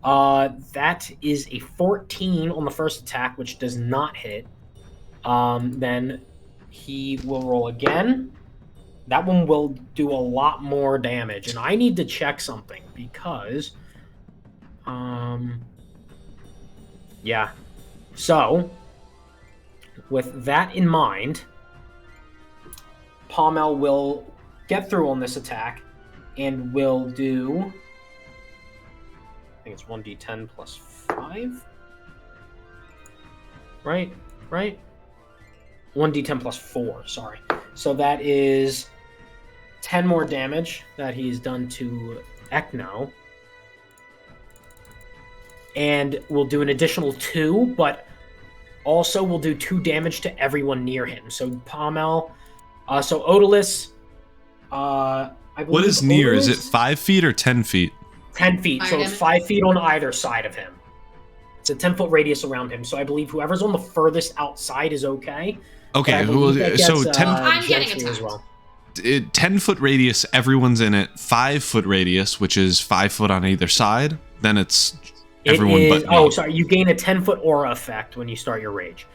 That is a 14 on the first attack, which does not hit. Then he will roll again. That one will do a lot more damage, and I need to check something because, yeah. So, with that in mind, Pommel will get through on this attack and will do, I think it's 1d10 plus 5? Right? 1d10 plus 4, sorry. So that is 10 more damage that he's done to Ekno. And we'll do an additional 2, but also we'll do 2 damage to everyone near him. So Pommel, so Odalus, I believe What is near? Is it Odalus- 5 feet or 10 feet? 10 feet, Fire so it's damage? 5 feet on either side of him. It's a 10-foot radius around him, so I believe whoever's on the furthest outside is okay. Okay, But I believe that so gets, 10, I'm getting Gentry attacked. as well. 10-foot radius, everyone's in it. 5-foot radius, which is 5 foot on either side, then it's everyone but me. Oh, sorry. You gain a 10-foot aura effect when you start your rage.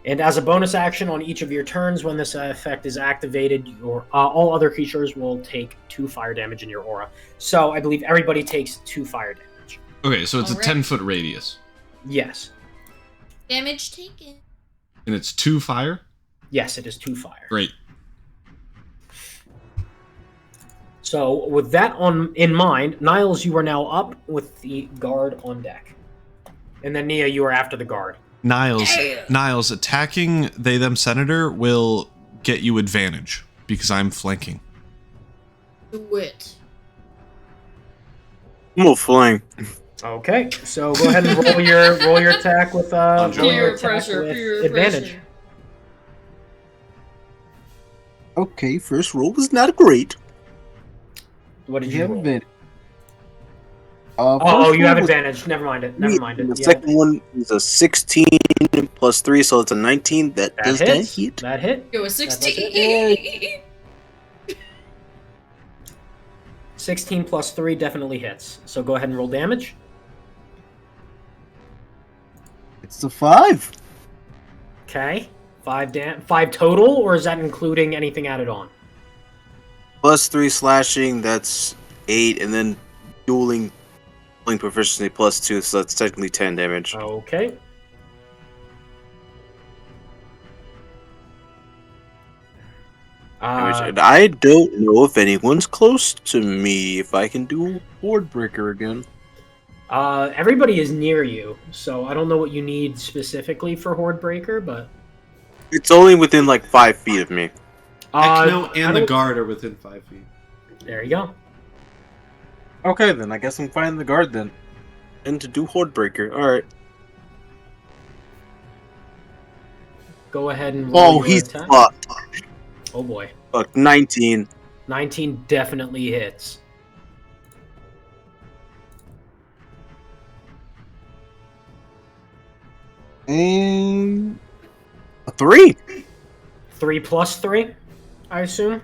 And as a bonus action on each of your turns, when this effect is activated, your all other creatures will take 2 fire damage in your aura. So I believe everybody takes 2 fire damage. Okay, so it's a Alright. 10-foot radius. Yes. Damage taken. And it's 2 fire? Yes, it is 2 fire. Great. So with that in mind, Niles, you are now up with the guard on deck. And then Nia, you are after the guard. Niles, attacking they-them senator will get you advantage because I'm flanking. Do it. I'm gonna flank. Okay, so go ahead and roll your attack with roll your Peer attack pressure, with peer advantage. pressure. Okay, first roll was not great. What did You you have roll? advantage. Oh, you have was advantage. Never mind it. Never mind it. The Yeah. second one is a 16 plus 3, so it's a 19. That That does hits. that hit? That hit. Go a That's 16. 16 plus 3 definitely hits. So go ahead and roll damage. It's a 5. Okay. 5 total, or is that including anything added on? Plus 3 slashing, that's 8, and then dueling proficiency plus 2, so that's technically 10 damage. Okay. And I don't know if anyone's close to me, if I can do Board Breaker again. Everybody is near you, so I don't know what you need specifically for Horde Breaker, but It's only within like 5 feet of me. Ekno I and the don't- guard are within 5 feet. There you go. Okay, then I guess I'm finding the guard then. And to do Horde Breaker, alright. Go ahead and roll Oh, your he's attack. fucked. Oh boy. Fuck, 19. 19 definitely hits. And a 3. 3 plus 3, I assume.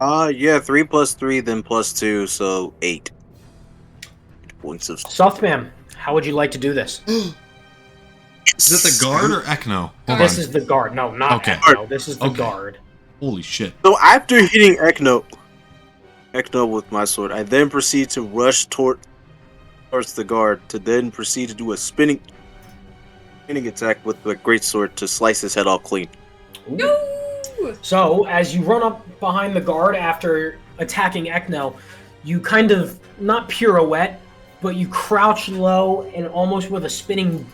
Yeah, 3 plus 3, then plus 2, so 8. 8 points of Softman, how would you like to do this? Is that the guard or Ekno? Hold This on. is the guard. No, not Okay. Echo. This is the Okay. guard. Holy shit. So after hitting Ekno with my sword, I then proceed to rush towards the guard to then proceed to do a spinning attack with the greatsword to slice his head off clean. No! So, as you run up behind the guard after attacking Ekno, you kind of, not pirouette, but you crouch low and almost with a spinning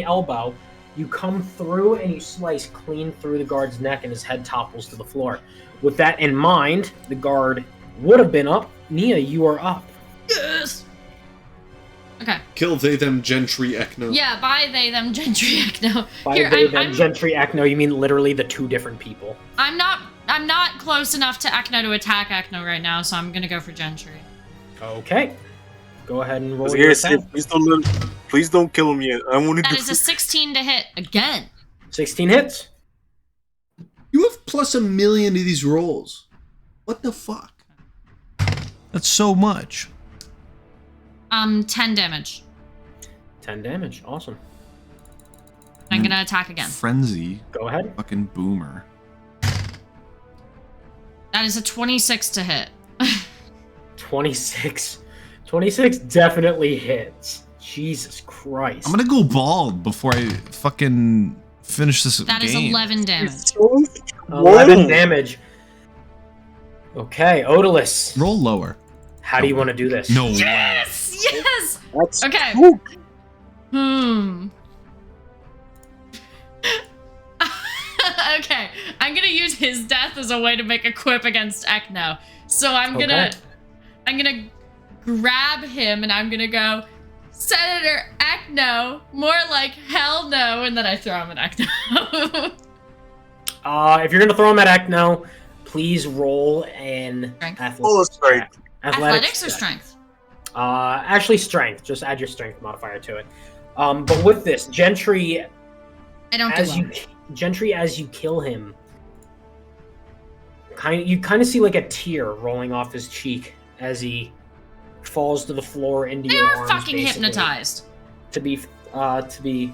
elbow, you come through and you slice clean through the guard's neck and his head topples to the floor. With that in mind, the guard would have been up. Nia, you are up. Yes! Okay. Kill they them gentry Ekno. Yeah, by they, them, gentry, no. By Here, they, I'm, them, I'm, Gentry Ekno, you mean literally the two different people. I'm not close enough to Ekno to attack Ekno right now, so I'm gonna go for gentry. Okay. Go ahead and I roll was your gonna say, attack. please don't kill him yet. I want to That do is a 16 to hit again. 16 hits. You have plus a million of these rolls. What the fuck? That's so much. 10 damage. 10 damage. Awesome. I'm gonna attack again. Frenzy. Go ahead. Fucking boomer. That is a 26 to hit. 26. 26 definitely hits. Jesus Christ. I'm gonna go bald before I fucking finish this That is game. 11 damage. 11 damage. Okay, Odalus. Roll lower. How do you want to do this? No. Yes! Yes! That's Okay. cool. Okay, I'm gonna use his death as a way to make a quip against Ekno. So I'm gonna grab him and I'm gonna go, Senator Ekno, more like hell no, and then I throw him an Ekno. If you're going to throw him at Ekno, please roll an Strength. Oh, strength. Athletics or strength? Actually, strength. Just add your strength modifier to it. But with this, Gentry, I don't do well. Gentry, as you kill him, you kind of see like a tear rolling off his cheek as he falls to the floor into They your are arms. fucking basically, hypnotized. to be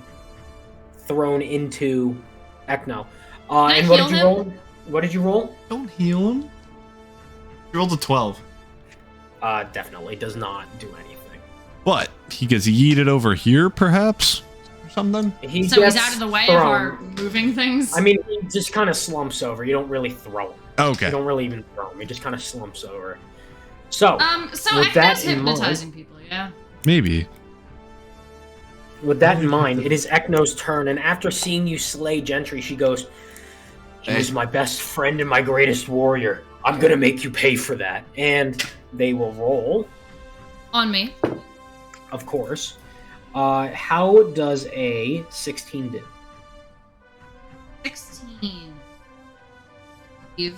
thrown into Ekno. I And what heal did you him? roll? What did you roll? Don't heal him. You rolled a 12. Definitely does not do anything. What? He gets yeeted over here, perhaps? Or something? So he's gets out of the way thrown. of our moving things. I mean, he just kind of slumps over. You don't really throw him. Okay. You don't really even throw him. He just kind of slumps over. So, So with that Ekno's in mind- hypnotizing people, yeah. Maybe. with that in mind, it is Ekno's turn, and after seeing you slay Gentry, she goes, "He was my best friend and my greatest warrior. I'm gonna make you pay for that." And they will roll, On me. of course. How does a 16 do? 16. Give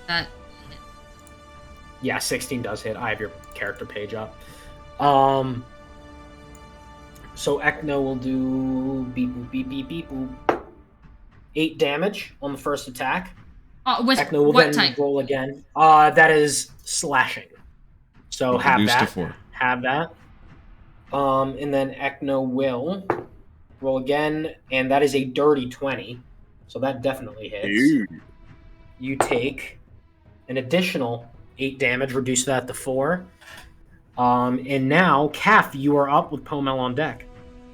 that hit. Yeah, 16 does hit. I have your character page up. So Ekno will do beep boop beep beep beep boop. 8 damage on the first attack. With Ekno will what then type? roll again. That is slashing. So have Reduced to that. 4. Have that. And then Ekno will roll again, and that is a dirty 20. So that definitely hits. Dude. You take an additional 8 damage, reduce that to 4. And now, Calf, you are up with Pomel on deck.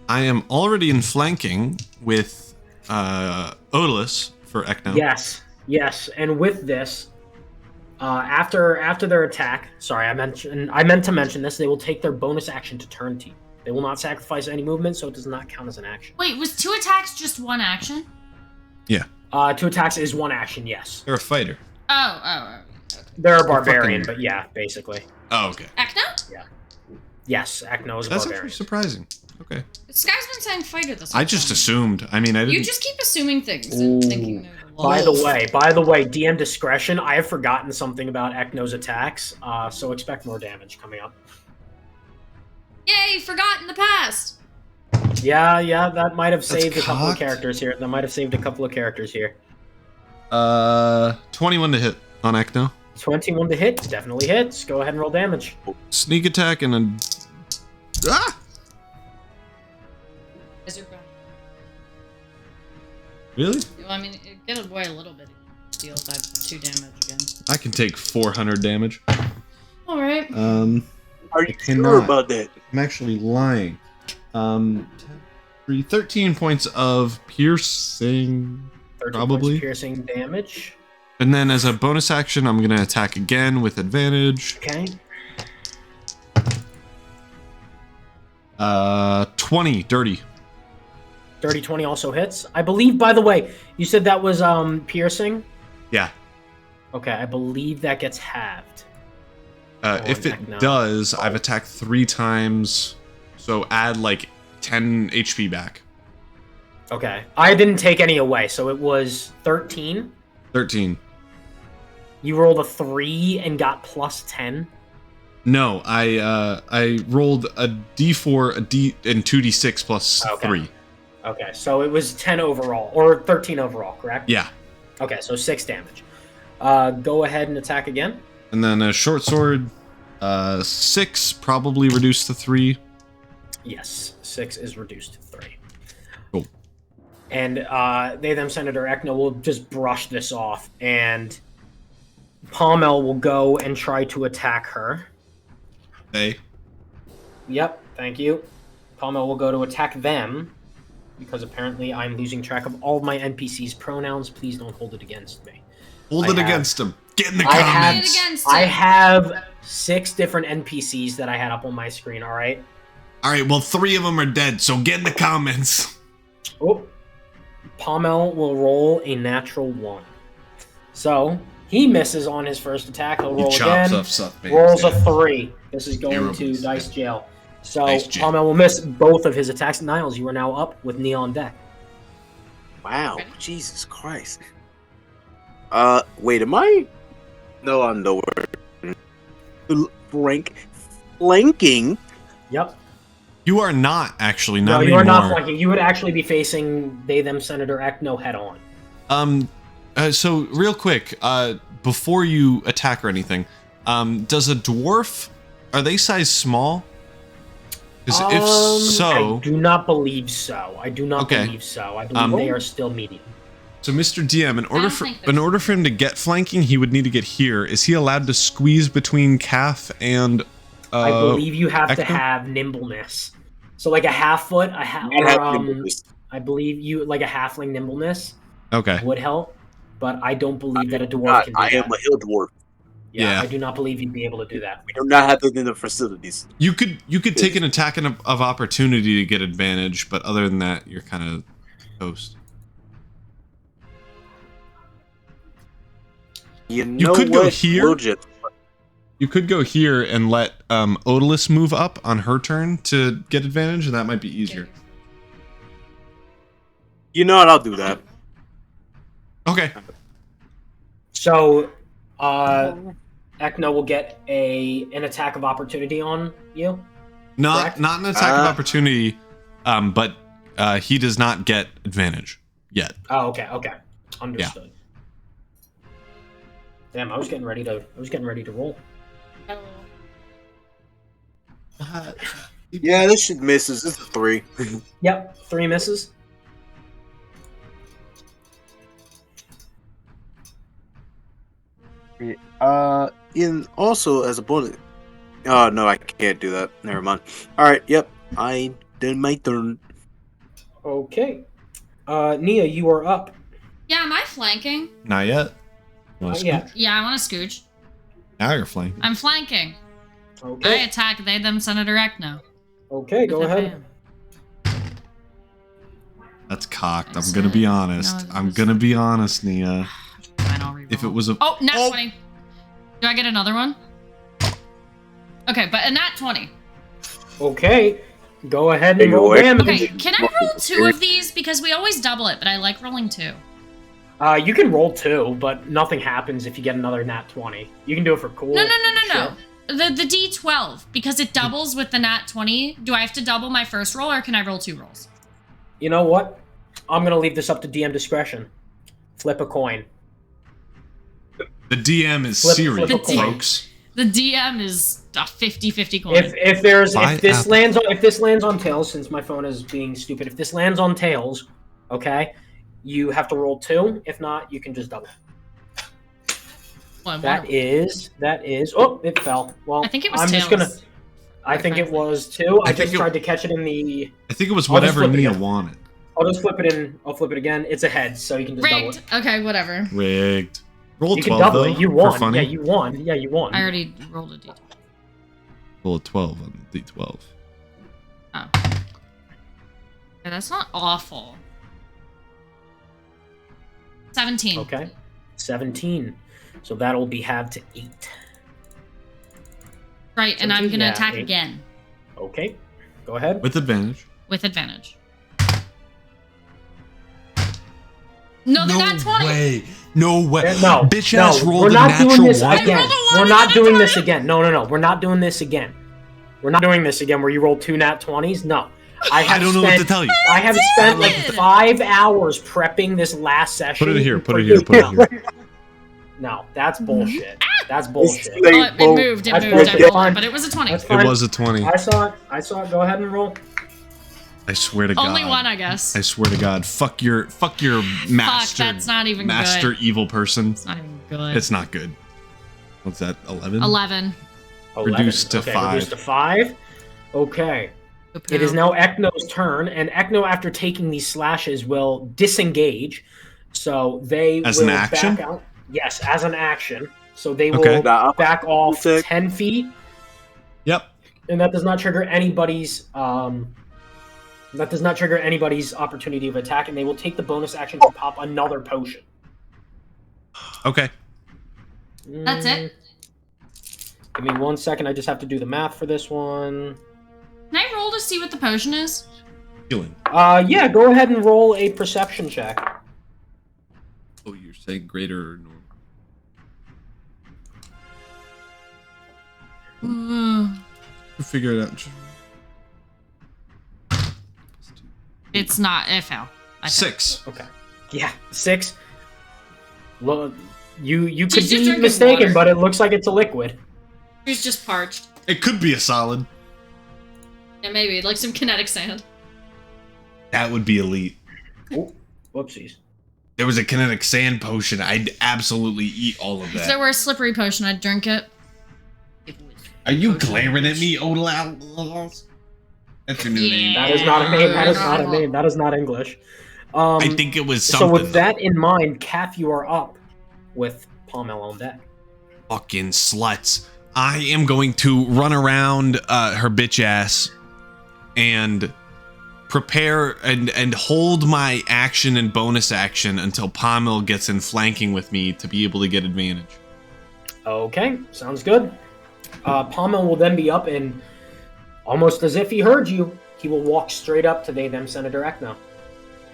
I am already in flanking with Odalus for Ekno. Yes. And with this, after their attack, sorry, I meant to mention this. They will take their bonus action to turn to you. They will not sacrifice any movement, so it does not count as an action. Wait, was 2 attacks just 1 action? Yeah. 2 attacks is 1 action. Yes. They're a fighter. Oh. Okay. They're a barbarian, fucking- but yeah, basically. Oh, okay. Ekno? Yes, Ekno is a That's barbarian. actually surprising. Okay. This guy's been saying fighter this whole I just time. assumed. I mean, I didn't. You just keep assuming things and thinking they're the By law. the way, DM discretion. I have forgotten something about Ekno's attacks, so expect more damage coming up. Yay, forgot in the past. Yeah, that might have saved a couple of cocked. characters here. 21 to hit on Ekno. 21 to hit, definitely hits. Go ahead and roll damage. Sneak attack and a. Ah! Is your bro- Really? Well, I mean, it get away a little bit. Deal 2 damage again. I can take 400 damage. All right. Are you I sure cannot. about that? I'm actually lying. 13 points of piercing. 13 Probably. points piercing damage. And then as a bonus action, I'm going to attack again with advantage. Okay. 20, dirty. Dirty 20 also hits. I believe, by the way, you said that was piercing? Yeah. Okay, I believe that gets halved. If it Ekno. does, I've attacked 3 times. So add like 10 HP back. Okay. I didn't take any away, so it was 13. 13. You rolled a 3 and got plus 10. No, I rolled a D4, a D, and 2D6 plus Okay. 3. Okay, so it was 10 overall, or 13 overall, correct? Yeah. Okay, so 6 damage. Go ahead and attack again. And then a short sword, 6, probably reduced to 3. Yes, 6 is reduced to 3. Cool. And they, them, Senator Ekno will just brush this off, and Pommel will go and try to attack her. Hey. Yep, thank you. Pommel will go to attack them, because apparently I'm losing track of all of my NPCs' pronouns. Please don't hold it against me. Hold I it have- against him. Get in the I have- Fight comments. against I it. have 6 different NPCs that I had up on my screen, alright? All right, well, 3 of them are dead, so get in the comments. Oh. Pommel will roll a natural 1. So, he misses on his first attack. He'll roll again. Rolls a 3. This is going to Terrible. dice jail. So, Dice jail. Pommel will miss both of his attacks. Niles, you are now up with Neon on deck. Wow, Ready? Jesus Christ. Wait, am I? No, I'm nowhere. Flanking? Yep. You are not, actually, No, not you anymore. are not flanking. You would actually be facing they, them, Senator Ekno head on. So real quick, before you attack or anything, does a dwarf, are they size small? Because if so, I do not believe so. I Okay. believe so. I believe they are still medium. so Mr. DM, don't think in there's- order for him to get flanking, he would need to get here. Is he allowed to squeeze between calf and? I believe you have to Ekno? have nimbleness. So like a half foot, I believe you like a halfling nimbleness Okay. would help, but I don't believe that a dwarf can do I that. am a hill dwarf. Yeah. I do not believe you'd be able to do that. We do not have that in the facilities. You could take an attack of opportunity to get advantage, but other than that, you're kind of toast. You know could go what? here. We'll just- You could go here and let Odalus move up on her turn to get advantage, and that might be easier. You know what? I'll do that. Okay. So, Ekno will get an attack of opportunity on you. Not Correct? an attack of opportunity, but he does not get advantage yet. Oh, okay, understood. Damn, I was getting ready to roll. Yeah, this shit misses. It's a 3. Yep, 3 misses. In also as a bonus. Oh no, I can't do that. Never mind. All right. Yep. I did my turn. Okay. Nia, you are up. Yeah, am I flanking? Not yet. You wanna Yeah. scoot? Yeah, I want to scooch. Now you're flanking. I'm flanking. I Okay. attack they, them, Senator Ekno. Okay, go With ahead. advantage. That's cocked. Is I'm gonna it? be honest. No, I'm it's- gonna be honest, Nia. Fine, I'll reroll. If it was a Oh, nat Oh! 20. Do I get another one? Okay, but a nat 20. Okay. Go ahead Hey, and roll go damage. Okay, can I roll 2 of these? Because we always double it, but I like rolling 2. You can roll 2, but nothing happens if you get another nat 20. You can do it for cool. No. Sure. The D12, because it doubles with the nat 20. Do I have to double my first roll, or can I roll 2 rolls? You know what? I'm gonna leave this up to DM discretion. Flip a coin. The DM is Flip Siri, a coin. folks. The DM is a 50-50 coin. If this lands on tails, since my phone is being stupid, if this lands on tails, okay, you have to roll 2. If not, you can just double. Well, That is. Oh, it fell. Well, I think it was I'm tails. just gonna. I think it was too. I just tried to catch it in the. I think it was I'll just whatever flip it Nia again. wanted. I'll just flip it in. I'll flip it again. It's a head, so you can just double Rigged. it. Okay, whatever. Rigged. Roll You 12 can double though. it. You for won. funny. Yeah, you won. Yeah, you won. I already rolled a D12. Roll a 12 on D12. Oh. Yeah, that's not awful. 17. Okay. 17. So that'll be halved to 8. Right, and I'm 17, gonna yeah, attack 8. again Okay. Go ahead. With advantage. with advantage. No, they're not 20. way. No way. No. Bitch ass no, rolled we're a not doing natural this one. again. I rolled a one We're and not then a doing 20. this again. No. We're not doing this again. We're not doing this again where you roll 2 nat 20s. No. I don't know what to tell you. I have spent like did. 5 hours prepping this last session. Put it here. Put for it here. you. Put it here. No, that's bullshit. That's bullshit. Like, Oh, it well, moved. It that's moved. I fine. rolled it, but it was a 20. That's It fine. was a 20. I saw it. Go ahead and roll. I swear to God. Only one, I guess. I swear to God. Fuck your master. that's not even master good. evil person. It's not even good. It's not good. What's that? 11? 11. 11. Reduced to Okay, 5. Reduced to 5. Okay. It is now Ekno's turn, and Ekno, after taking these slashes, will disengage. So they As will an action? back out. Yes, as an action. So they Okay. will Nah, back off Sick. 10 feet, Yep. and that does not trigger anybody's opportunity of attack, and they will take the bonus action to pop another potion. Okay. That's it? Give me 1 second. I just have to do the math for this one. Can I roll to see what the potion is? Healing. Yeah, go ahead and roll a perception check. Oh, you're saying greater or normal? Figure it out. It's not. It fell. I fell. 6. Okay. Yeah, 6. Well, you could She's just be drinking mistaken, water. but it looks like it's a liquid. She's just parched. It could be a solid. Yeah, maybe. Like some kinetic sand. That would be elite. Oh, whoopsies. There was a kinetic sand potion. I'd absolutely eat all of If that. there were a slippery potion, I'd drink it. Are you glaring at me, Olal? That's your new name. That is not a name. That is not a name. That is not English. I think it was So something. with that in mind, Kath, you are up with Pommel on deck. Fucking sluts. I am going to run around her bitch ass and prepare and hold my action and bonus action until Pommel gets in flanking with me to be able to get advantage. Okay, sounds good. Pommel will then be up, and almost as if he heard you, he will walk straight up to them Senator Ekno.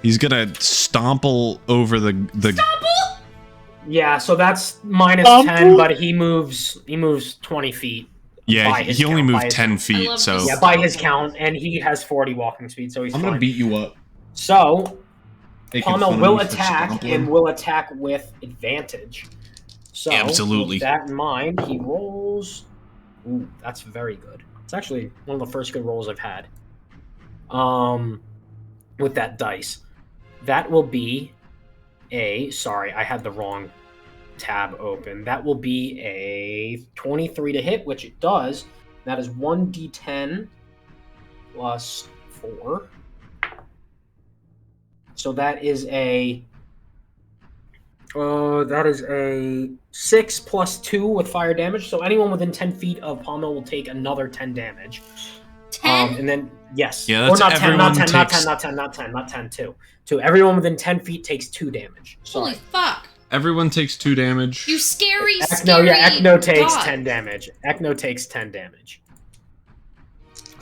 He's gonna stomple over the Yeah, so that's minus 10, but he moves 20 feet. Yeah, by his he only count, by moved his 10 count. feet, I love so this. Yeah, by his count, and he has 40 walking speed, so he's I'm fine. gonna beat you up. So Making Pommel fun of will me for attack stompling. and will attack with advantage. So, Absolutely. with that in mind, he rolls. Ooh, that's very good. It's actually one of the first good rolls I've had. With that dice, that will be a. Sorry, I had the wrong tab open. That will be a 23 to hit, which it does. That is 1d10 plus 4. So that is a 6 plus 2 with fire damage. So anyone within 10 feet of Pommel will take another 10 damage. 10? And then yes, Yeah, or that's not 10, everyone not 10, not takes- 10, not 10, not 10, not 10, 2. 2. Everyone within 10 feet takes 2 damage. Holy Sorry. fuck. Everyone takes 2 damage. You scary, Ekno takes god. 10 damage. Ekno takes 10 damage.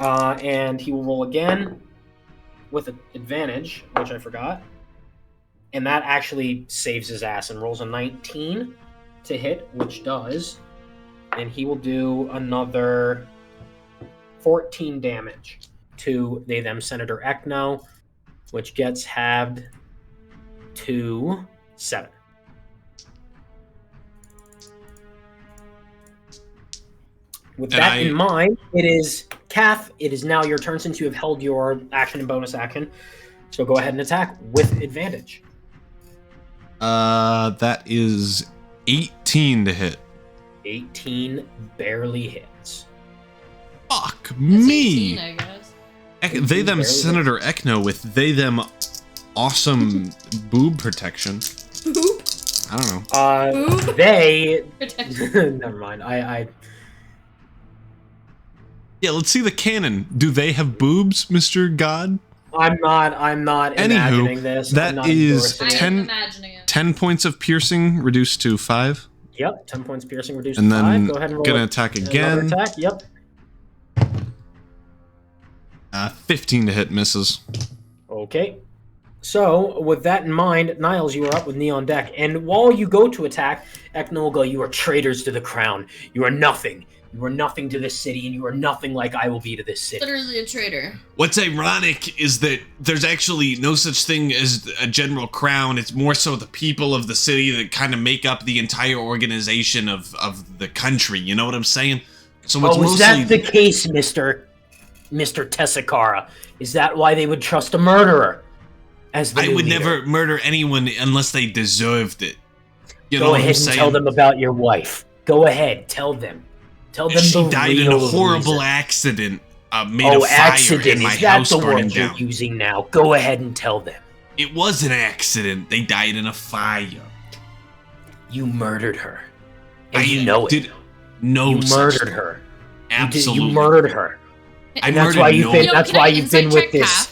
And he will roll again with an advantage, which I forgot. And that actually saves his ass and rolls a 19 to hit, which does. And he will do another 14 damage to they them Senator Ekno, which gets halved to 7. With And that in mind, it is Kath. It is now your turn since you have held your action and bonus action. So go ahead and attack with advantage. That is 18 to hit. 18 barely hits. Fuck That's me. 18, I guess. They them Barely Senator Ekno with they them awesome boob protection. Boop. I don't know. Boob. They. Protection. Never mind. I. Yeah, let's see the cannon. Do they have boobs, Mr. God? I'm not imagining this. I'm that not is endorsing I it. 10 am imagining it. 10 points of piercing reduced to 5. Yep. 10 points piercing reduced And to then 5. Go ahead and roll gonna attack another again. attack. Yep. 15 to hit, misses. Okay. So, with that in mind, Niles, you are up with Knee on deck. And while you go to attack, Ekno will go, "You are traitors to the crown. You are nothing. You are nothing to this city, and you are nothing like I will be to this city." Literally a traitor. What's ironic is that there's actually no such thing as a general crown. It's more so the people of the city that kind of make up the entire organization of the country. You know what I'm saying? So it's Oh, is mostly that the case, Mr. Tessakara? Is that why they would trust a murderer? As the I new would leader? never murder anyone unless they deserved it. You know Go what I'm ahead and saying? tell them about your wife. Go ahead, tell them. Tell them She the died in real a horrible reason. accident made of fire accident. and my Is that house the burning word you're down. using now? Go ahead and tell them. It was an accident. They died in a fire. You murdered her. And I you know did it. no You such murdered thing. her. Absolutely. You murdered her. I And that's murdered why you've no been. Yo, That's can why I you've been insight with check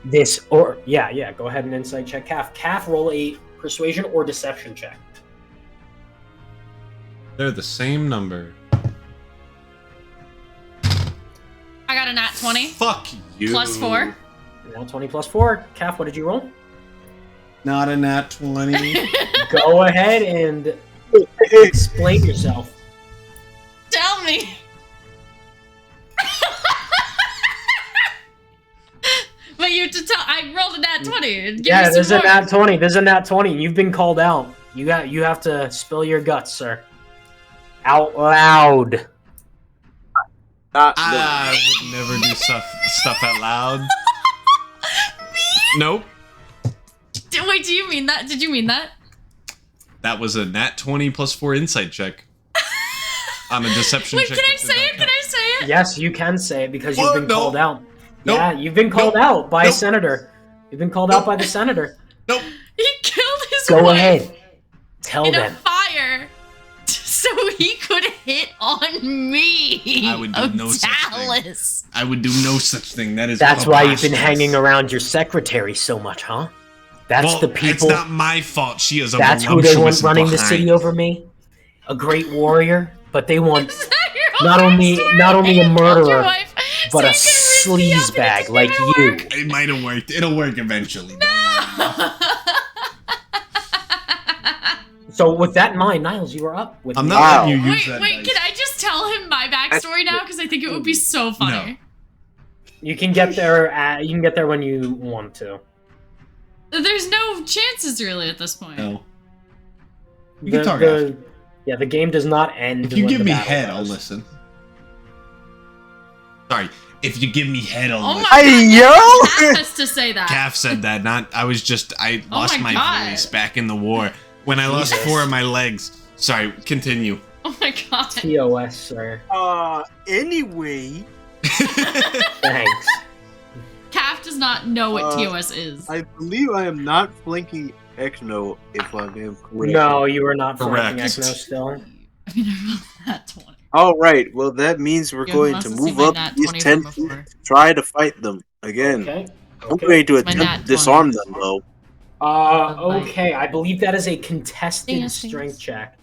this. Or yeah. Go ahead and insight check Calf. Calf, roll a persuasion or deception check. They're the same number. I got a nat 20. Fuck you. Plus 4. Now 20 plus 4. Calf, what did you roll? Not a nat 20. Go ahead and explain yourself. Tell me. But you to tell. I rolled a nat 20. Give Yeah, me there's some a more. nat 20. There's a nat 20. You've been called out. You have to spill your guts, sir. Out loud. I would never do stuff out loud. Nope. Wait, do you mean that? Did you mean that? That was a nat 20 plus 4 insight check. On a deception Wait, check. can I that did say not it? Can I say it? Yes, you can say it because you've What? been No. called out. Nope. Yeah, you've been called Nope. out by a Nope. senator. You've been called out by the senator. Nope. He killed his Go wife ahead. Tell in a them. fire so he could hit on me. I would do of no such thing. Dallas. I would do no such thing. That is That's why you've been preposterous. hanging around your secretary so much, huh? That's Well, the people. It's not my fault. She is a That's who they want voluptuous running the behind. city over me. A great warrior, but they want Is that your whole Not only- backstory? not only a And you killed your murderer, wife but so a you can rinse me up and it sleazebag just like never you. worked. It might have worked. It'll work eventually. Don't worry. So with that in mind, Niles, you are up. With I'm me. not Wow. letting you use Wait, that wait, dice. can I just tell him my backstory now? Because I think it would be so funny. You can get there. You can get there when you want to. There's no chances really at this point. No. You can talk after. Yeah, the game does not end. If you when give the me battle head, I'll does. listen. Sorry, if you give me head, I'll Oh listen. my Hey, god, yo! Calf has to say that. Calf said that, not I Oh lost my my God. voice back in the war when I lost Jesus. 4 of my legs. Sorry, continue. Oh my god. TOS, sir. Anyway, Thanks. Calf does not know what Uh, TOS is. I believe I am not flanking Ekno if I am correct. No, you are not flanking Correct. Ekno still. I mean, I rolled that 20. All right, well, that means we're Yeah, going who to wants to see move my up nat these 20 10 from feet before? to try to fight them again. Okay. I'm going to My attempt nat to disarm 20. them, though. Okay. I believe that is a contested Yes, strength yes. check.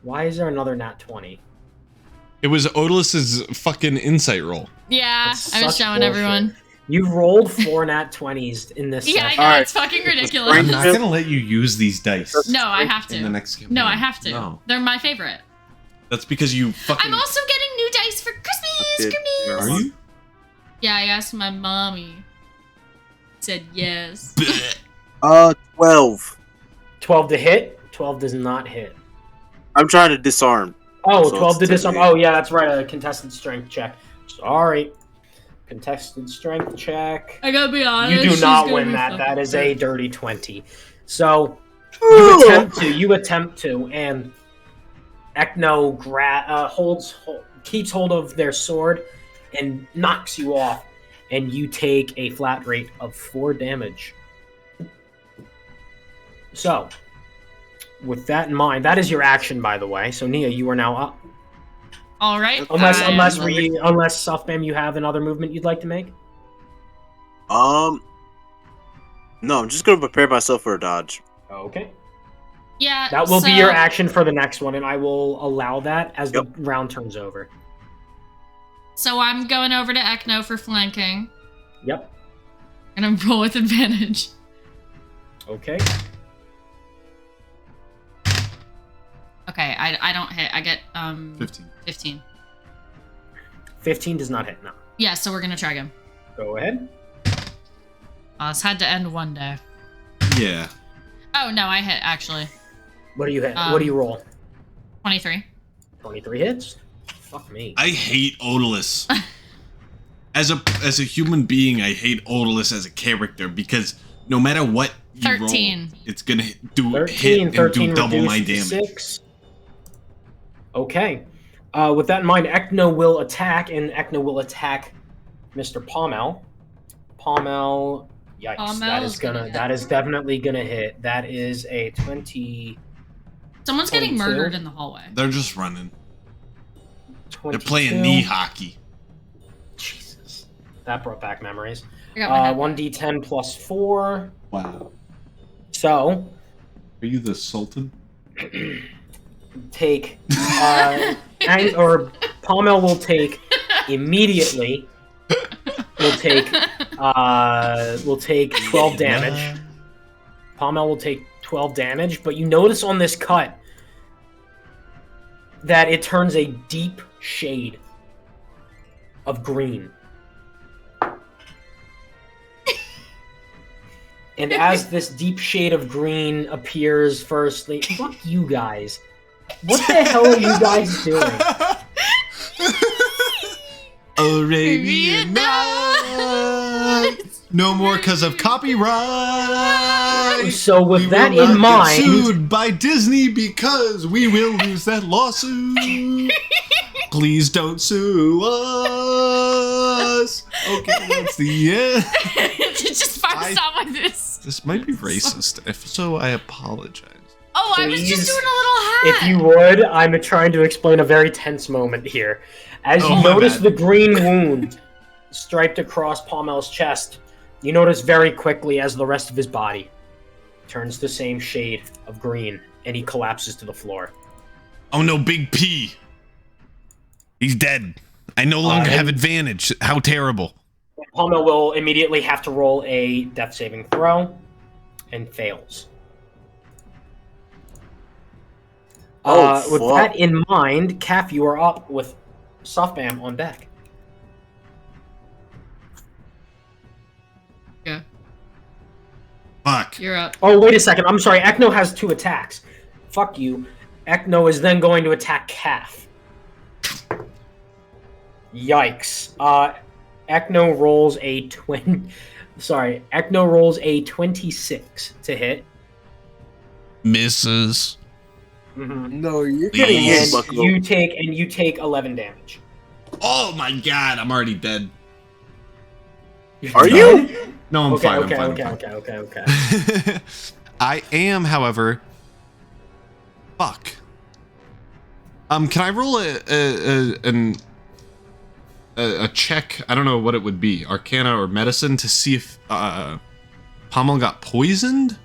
Why is there another nat 20? It was Otilus's fucking insight roll. Yeah, That's I was such showing bullshit. everyone. You rolled 4 nat 20s in this Yeah, I session. know, Alright. it's fucking I'm ridiculous. not gonna let you use these dice No, I have in the to. next campaign. No, I have to. No, They're my favorite. that's because you fucking. I'm also getting new dice for Christmas! Are you? Yeah, I asked my mommy. Said yes. 12. 12 to hit? 12 does not hit. I'm trying to disarm. Oh, So 12 to it's disarm. 10. Oh, yeah, that's right. A contested strength check. Sorry. Contested strength check. I gotta be honest. You do she's not gonna win be that. fucking That is a pissed. dirty 20. So you attempt to, and Ekno keeps hold of their sword and knocks you off, and you take a flat rate of 4 damage. So, with that in mind, that is your action, by the way. So Nia, you are now up. All right. Unless I'm- unless Softbam, you have another movement you'd like to make. No, I'm just going to prepare myself for a dodge. Okay. Yeah. That will be your so- action for the next one, and I will allow that as Yep. the round turns over. So I'm going over to Ekno for flanking. Yep. And I'm roll with advantage. Okay. Okay, I don't hit. I get 15. 15. 15 does not hit. No. Yeah, so we're gonna try again. Go ahead. This had to end one day. Yeah. Oh no, I hit actually. What do you hit? What do you roll? 23. 23 hits. Fuck me. I hate Odalus. As a human being, I hate Odalus as a character because no matter what you 13. roll, it's gonna do 13. hit and 13 do double my reduced to damage. 6. Okay. With that in mind, Ekno will attack, and Ekno will attack Mr. Pommel. Pommel. Yikes. Pommel's gonna hit. That is definitely gonna hit. That is a 20. Someone's getting 22. murdered in the hallway. They're just running. 22. They're playing knee hockey. Jesus. That brought back memories. I got my head. 1d10 plus 4. Wow. So, Are you the Sultan? take or Pommel will take immediately will take 12 damage. Pommel will take 12 damage, but you notice on this cut that it turns a deep shade of green. And as this deep shade of green appears firstly, fuck you guys. What the hell are you guys doing? Arabian Nights. No more because of copyright. So with We that will not in get mind, sued by Disney because we will lose that lawsuit. Please don't sue us. Okay, that's the end. Just stop with this. This might be racist. If so, I apologize. Oh, I was just Please, doing a little hat. if you would, I'm trying to explain a very tense moment here. As you Oh, my notice bad. the green wound striped across Pommel's chest, you notice very quickly as the rest of his body turns the same shade of green, and he collapses to the floor. Oh no, Big P. He's dead. I no longer have advantage. How terrible. Pommel will immediately have to roll a death saving throw, and fails. With fuck. that in mind, Calf, you are up with Softbam on deck. Yeah, Fuck. you're up. Oh, wait a second. I'm sorry. Ekno has 2 attacks. Fuck you. Ekno is then going to attack Calf. Yikes. Ekno rolls a Ekno rolls a 26 to hit. Misses. Mm-hmm. No, you're Please. getting hit, And Bucko. you take 11 damage. Oh my god, I'm already dead. Are you? No, I'm Okay, fine. okay, I'm okay, fine. okay, okay, okay. I am, however. Fuck. Can I roll a check? I don't know what it would be, Arcana or Medicine, to see if Pommel got poisoned,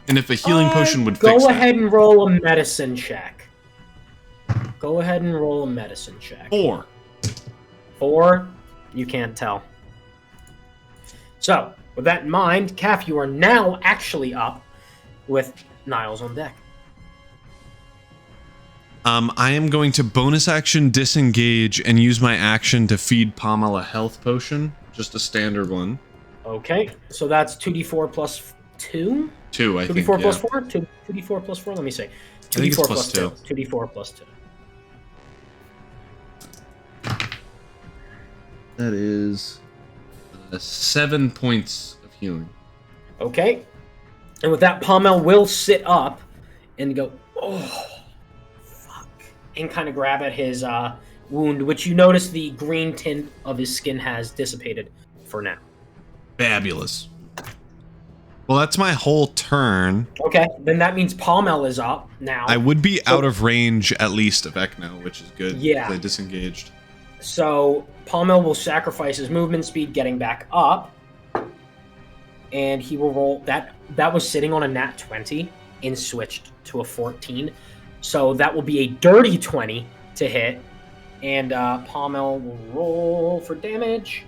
and if a healing potion would fix Go that. ahead and roll a medicine check. Go ahead and roll a medicine check. 4. 4, you can't tell. So, with that in mind, Calf, you are now actually up with Niles on deck. I am going to bonus action disengage and use my action to feed Pommel a health potion, just a standard one. Okay, so that's 2d4 plus 2? 2, I 2d4 think. plus Yeah. 4? 2d4 plus 4? Let me see. 2d4 think it's plus plus 2. 2d4 plus 2. That is 7 points of healing. Okay. And with that, Pommel will sit up and go, oh, fuck. And kind of grab at his wound, which you notice the green tint of his skin has dissipated for now. Fabulous. Well, that's my whole turn. Okay, then that means Pommel is up now. I would be out of range at least of Ekno, which is good. Yeah. 'Cause I disengaged. So Pommel will sacrifice his movement speed getting back up. And he will roll that was sitting on a nat 20 and switched to a 14. So that will be a dirty 20 to hit. And Pommel will roll for damage.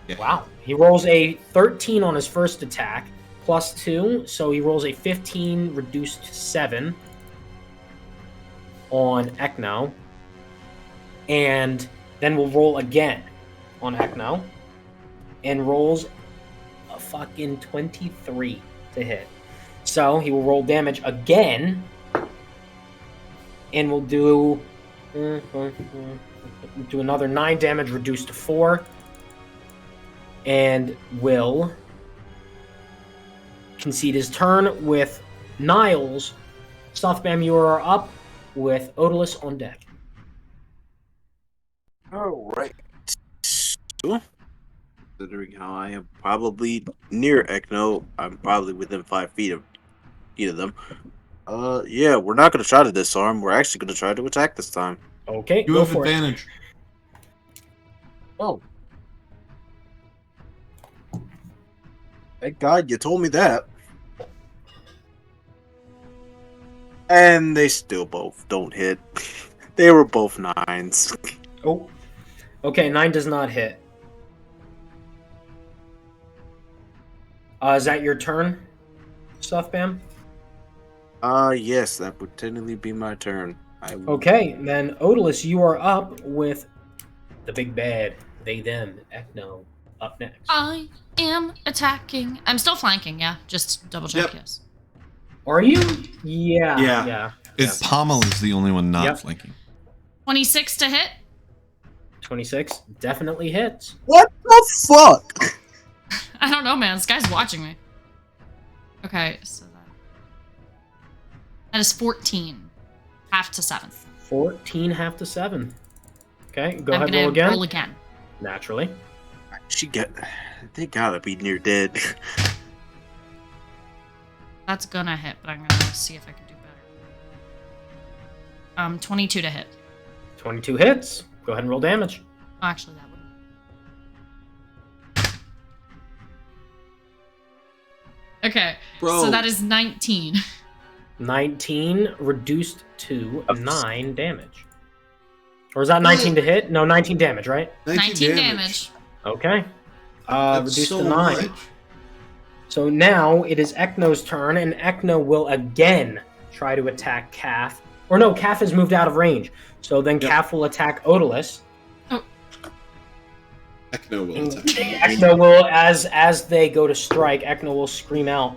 Yeah. Wow. He rolls a 13 on his first attack, plus 2. So he rolls a 15 reduced to 7 on Ekno. And then we'll roll again on Ekno. And rolls a fucking 23 to hit. So he will roll damage again. And we'll do another 9 damage reduced to 4. And will concede his turn with Niles. Stuffbam, you are up with Odalus on deck. All right. So, considering how I am probably near Ekno, I'm probably within 5 feet of either of them. Yeah, we're not going to try to disarm. We're actually going to try to attack this time. Okay, You go have for it. advantage. Oh. Thank God you told me that. And they still both don't hit. They were both 9s. Oh. Okay, 9 does not hit. Is that your turn, Stuffbam? Yes, that would technically be my turn. Okay, then Odalus, you are up with the big bad. They, them, Ekno, up next. I am attacking. I'm still flanking, yeah. Just double check, Yep. yes. Are you? Yeah. Yeah. Yeah. Pommel is the only one not Yep. flanking. 26 to hit. 26 definitely hits. What the fuck? I don't know, man. This guy's watching me. Okay, so that is 14. Half to 7. 14 half to 7. Okay, go I'm ahead, gonna roll again. roll again. Naturally. They gotta be near dead. That's gonna hit, but I'm gonna see if I can do better. 22 to hit. 22 hits. Go ahead and roll damage. Oh, actually, that would. Okay, Bro. so that is 19. 19 reduced to 9 damage. Or is that 19 to hit? No, 19 damage, right? 19 damage. Okay. That's Reduced so to 9. much. So now it is Ekno's turn, and Ekno will again try to attack Calf. Or no, Calf has moved out of range. So then Calf will attack Odalus. Ekno will And attack. Ekno will, as they go to strike, Ekno will scream out,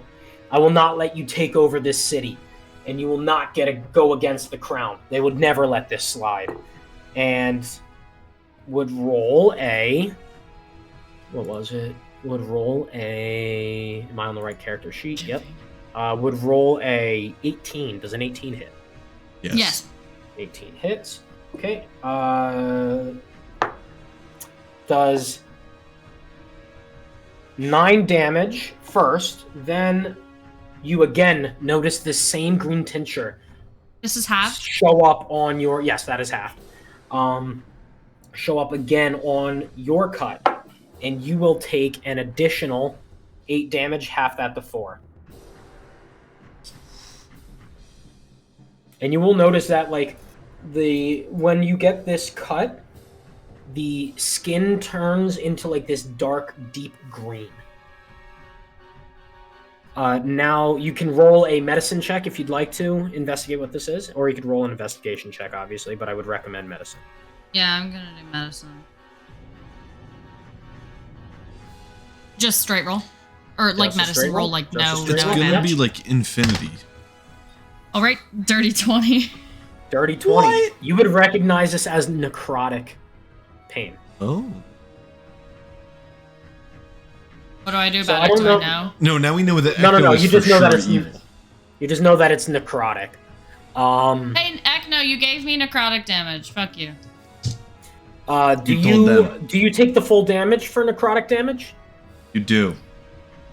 "I will not let you take over this city." and you will not get a go against the crown. They would never let this slide. And would roll a... What was it? Would roll a... Am I on the right character sheet? Yep. Would roll a 18. Does an 18 hit? Yes. 18 hits. Okay. Does 9 damage first, then you again notice the same green tincture. This is half? Show up on your... Yes, that is half. Show up again on your cut, and you will take an additional 8 damage, half that to 4. And you will notice that, like, when you get this cut, the skin turns into, like, this dark, deep green. Now, you can roll a medicine check if you'd like to investigate what this is, or you could roll an investigation check, obviously, but I would recommend medicine. Yeah, I'm gonna do medicine. Just straight roll? Or, like, Just a medicine straight roll, roll? like, Just a no, straight It's no roll? gonna advantage. be like infinity. Alright, dirty 20. Dirty 20. You would recognize this as necrotic pain. Oh. What do I do So about I it? don't Do know- I know? No, now we know that No, Echo is you for just know that sure it's evil. You just know that it's necrotic. Hey, Ekno, you gave me necrotic damage. Fuck you. Do You told you take the full damage for necrotic damage? You do.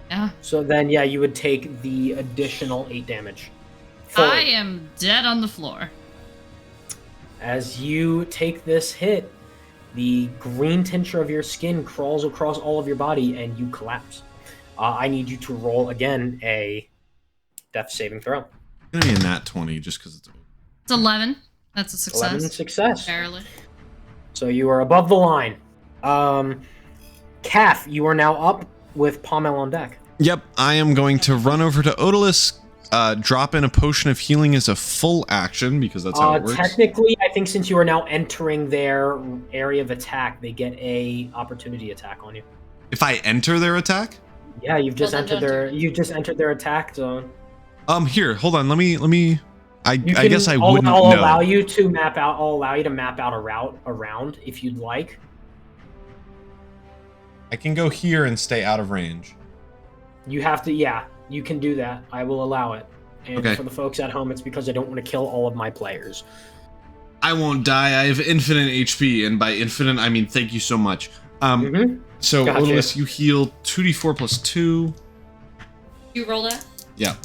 Yeah. So then, yeah, you would take the additional 8 damage. I Fully. am dead on the floor. As you take this hit, the green tincture of your skin crawls across all of your body, and you collapse. I need you to roll again a death saving throw. It's gonna be a nat 20 just because it's. It's 11. That's a success. 11 success. Barely. So you are above the line. Calf, you are now up with Pommel on deck. Yep, I am going to run over to Odalus, drop in a potion of healing as a full action because that's how it works. Technically, I think since you are now entering their area of attack, they get a opportunity attack on you. If I enter their attack, Yeah, you've just Well, then entered their attack zone. here, hold on. Let me. I You guess I I'll, wouldn't I'll know. allow you to map out. I'll allow you to map out a route around if you'd like. I can go here and stay out of range. You have to. Yeah, you can do that. I will allow it. And Okay. for the folks at home, it's because I don't want to kill all of my players. I won't die. I have infinite HP, and by infinite, I mean thank you so much. So Gotcha. Odalus, you heal 2d4 plus 2. You roll that? Yeah.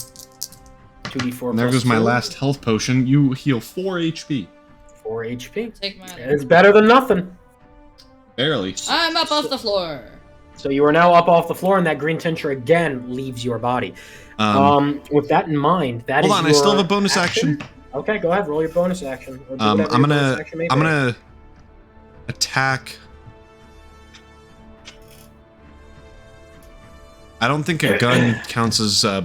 2d4. And there plus goes my 2, last health potion. You heal 4 HP. 4 HP. Take my. It's better than nothing. Barely. I'm up off the floor. So you are now up off the floor, and that green tincture again leaves your body. With that in mind, that is Hold on, I still your have a bonus action. Okay, go ahead. Roll your bonus action. Or do I'm whatever your bonus gonna action may I'm be. gonna attack. I don't think a gun counts as a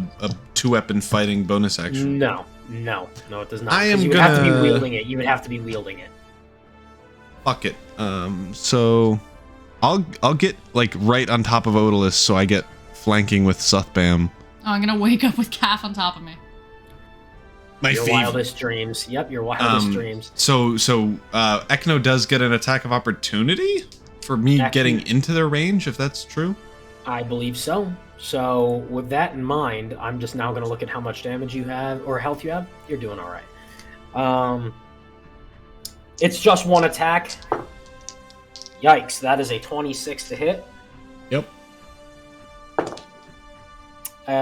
2-weapon fighting bonus action. No, it does not. I am 'Cause you would have to be gonna- wielding it. You would have to be wielding it. Fuck it. So I'll get like right on top of Odalus, so I get flanking with Suthbam. Oh, I'm gonna wake up with Calf on top of me. My Your favorite. wildest dreams. Yep, your wildest dreams. So Ekno does get an attack of opportunity for me Ekno- getting into their range, if that's true. I believe so. So with that in mind, I'm just now going to look at how much damage you have or health you have. You're doing all right. It's just one attack. Yikes! That is a 26 to hit. Yep.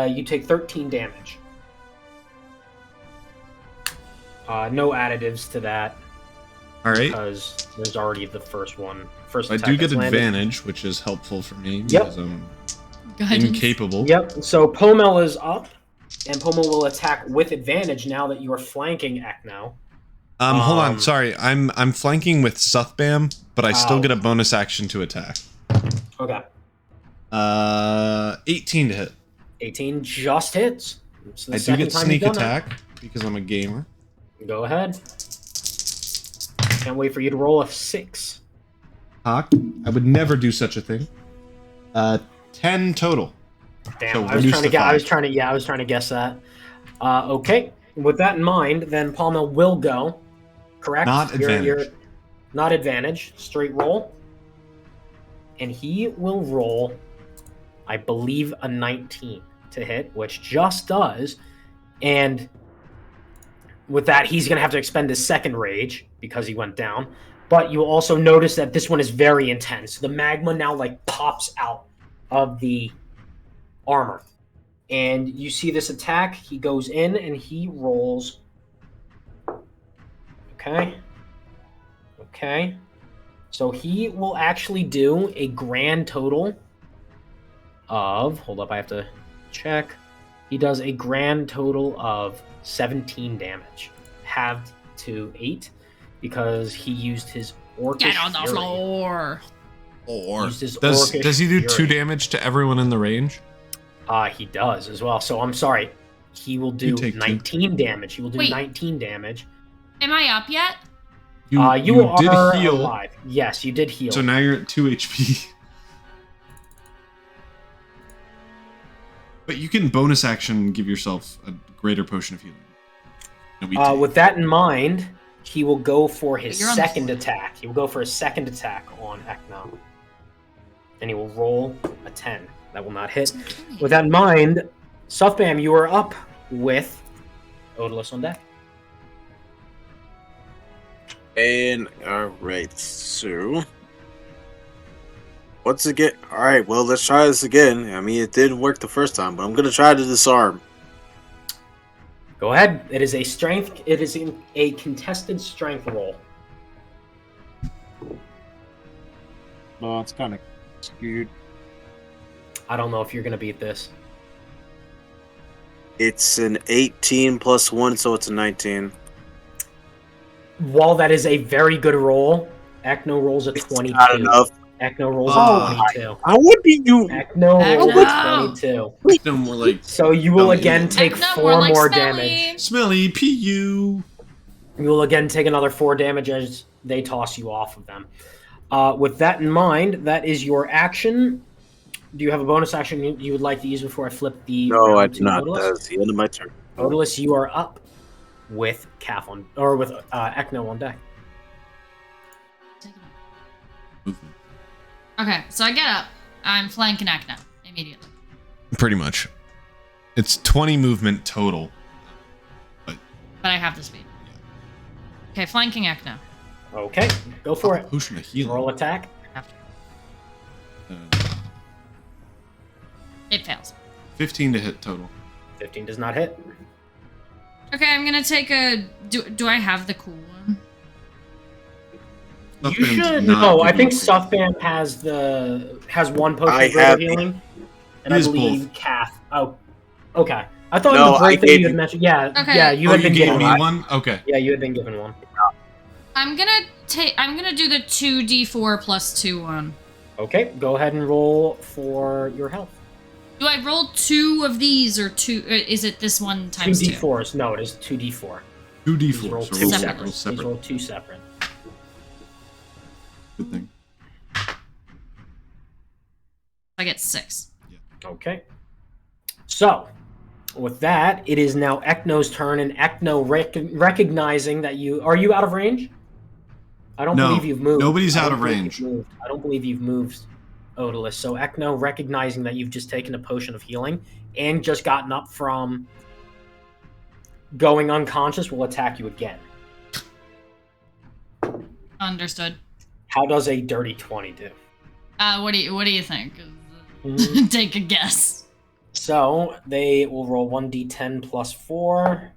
You take 13 damage. No additives to that All right. because there's already the first one. First I attack do get that's landed. advantage, which is helpful for me Yep. because I'm Guidance. incapable. Yep. So Pomel is up, and Pomel will attack with advantage now that you are flanking Ekno. Hold on. Sorry, I'm flanking with Suthbam, but I still Oh. get a bonus action to attack. Okay. 18 to hit. 18 just hits. It's the I do second get time sneak you've done attack because I'm a gamer. it. Go ahead. Can't wait for you to roll a 6. Hawk, I would never do such a thing. 10 total. Damn, So I was reduce trying to to get. I 5. was trying to. Yeah, I was trying to guess that. Okay. With that in mind, then Palma will go. Correct? Not advantage. Not advantage. Straight roll. And he will roll, I believe, a 19 to hit, which just does. And with that, he's going to have to expend his second rage because he went down. But you'll also notice that this one is very intense. The magma now like pops out of the armor. And you see this attack. He goes in and he rolls. Okay. Okay. So he will actually do a grand total of... Hold up, I have to check. He does a grand total of 17 damage. Halved to 8 because he used his Orcish Get on the Fury. floor. Or Used his Does Orcish he do 2 Fury. damage to everyone in the range? He does as well. So I'm sorry. He will do You take 19 damage. He will do Wait. 19 damage. Am I up yet? You did are heal, alive. Yes, you did heal. So now you're at 2 HP. But you can bonus action give yourself a greater potion of healing. And we take- With that in mind, he will go for his You're on the second floor. attack. He will go for his second attack on Ekno. And he will roll a 10. That will not hit. With that in mind, Suffbam, you are up with Odalus on deck. And alright, so once again, alright, well, let's try this again. I mean, it didn't work the first time, but I'm gonna try to disarm. Go ahead. It is a strength. It is a contested strength roll. Well, it's kind of skewed. I don't know if you're gonna beat this. It's an 18 plus 1, so it's a 19. While that is a very good roll, Ekno rolls a It's 22. not enough. Ekno rolls Oh, a 22. I would be you. Ekno Ekno! rolls a 22. No more like So you will Dummy. again take Ekno, 4 more like more smelly. damage. smelly PU. You will again take another 4 damage as they toss you off of them. With that in mind, that is your action. Do you have a bonus action you would like to use before I flip the No, I round do to not. Odalus? That's the end of my turn. Odalus, you are up with Calf on, or with Ekno on deck. Okay, so I get up. I'm flanking Ekno immediately. Pretty much. It's 20 movement total. But I have the speed. Okay, flanking Ekno. Okay, go for it. Potion of healing. Roll attack. Uh, It fails. 15 to hit total. 15 does not hit. Okay, I'm gonna take a. Do I have the cool one? You Suffband's should. not No, I giving think you- Suffband has one potion I of greater have- healing, and He I has believe both. Calf. Oh, okay. I thought No, in the I break that gave you had you- mentioned. Yeah, Okay. yeah, you Oh, had you been gave given me one. one? Okay. Yeah, you had been given one. I'm gonna take. I'm gonna do the 2d4 plus 2 one. Okay, go ahead and roll for your health. Do I roll 2 of these or 2? Is it this one Two times 2? d4s. No, it is 2d4. 2d4. These roll So two roll separate. roll These separate. roll 2 separate. Good thing. I get 6. Okay. So, with that, it is now Ekno's turn, and Ekno recognizing that you... Are you out of range? I don't No, believe you've moved. nobody's I out don't of believe range. you've moved. I don't believe you've moved, Odalus. So Ekno, recognizing that you've just taken a potion of healing and just gotten up from going unconscious, will attack you again. Understood. How does a dirty 20 do? What do you think? Mm, Take a guess. So they will roll 1d10 plus 4.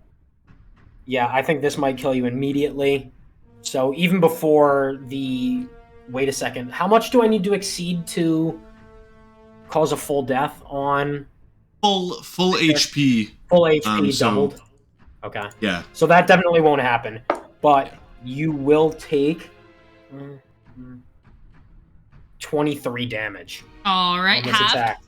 Yeah, I think this might kill you immediately. So even before the... Wait a second. How much do I need to exceed to cause a full death on... Full HP. Full HP So- doubled? Okay. Yeah. So that definitely won't happen. But you will take 23 damage All right, on this half. attack.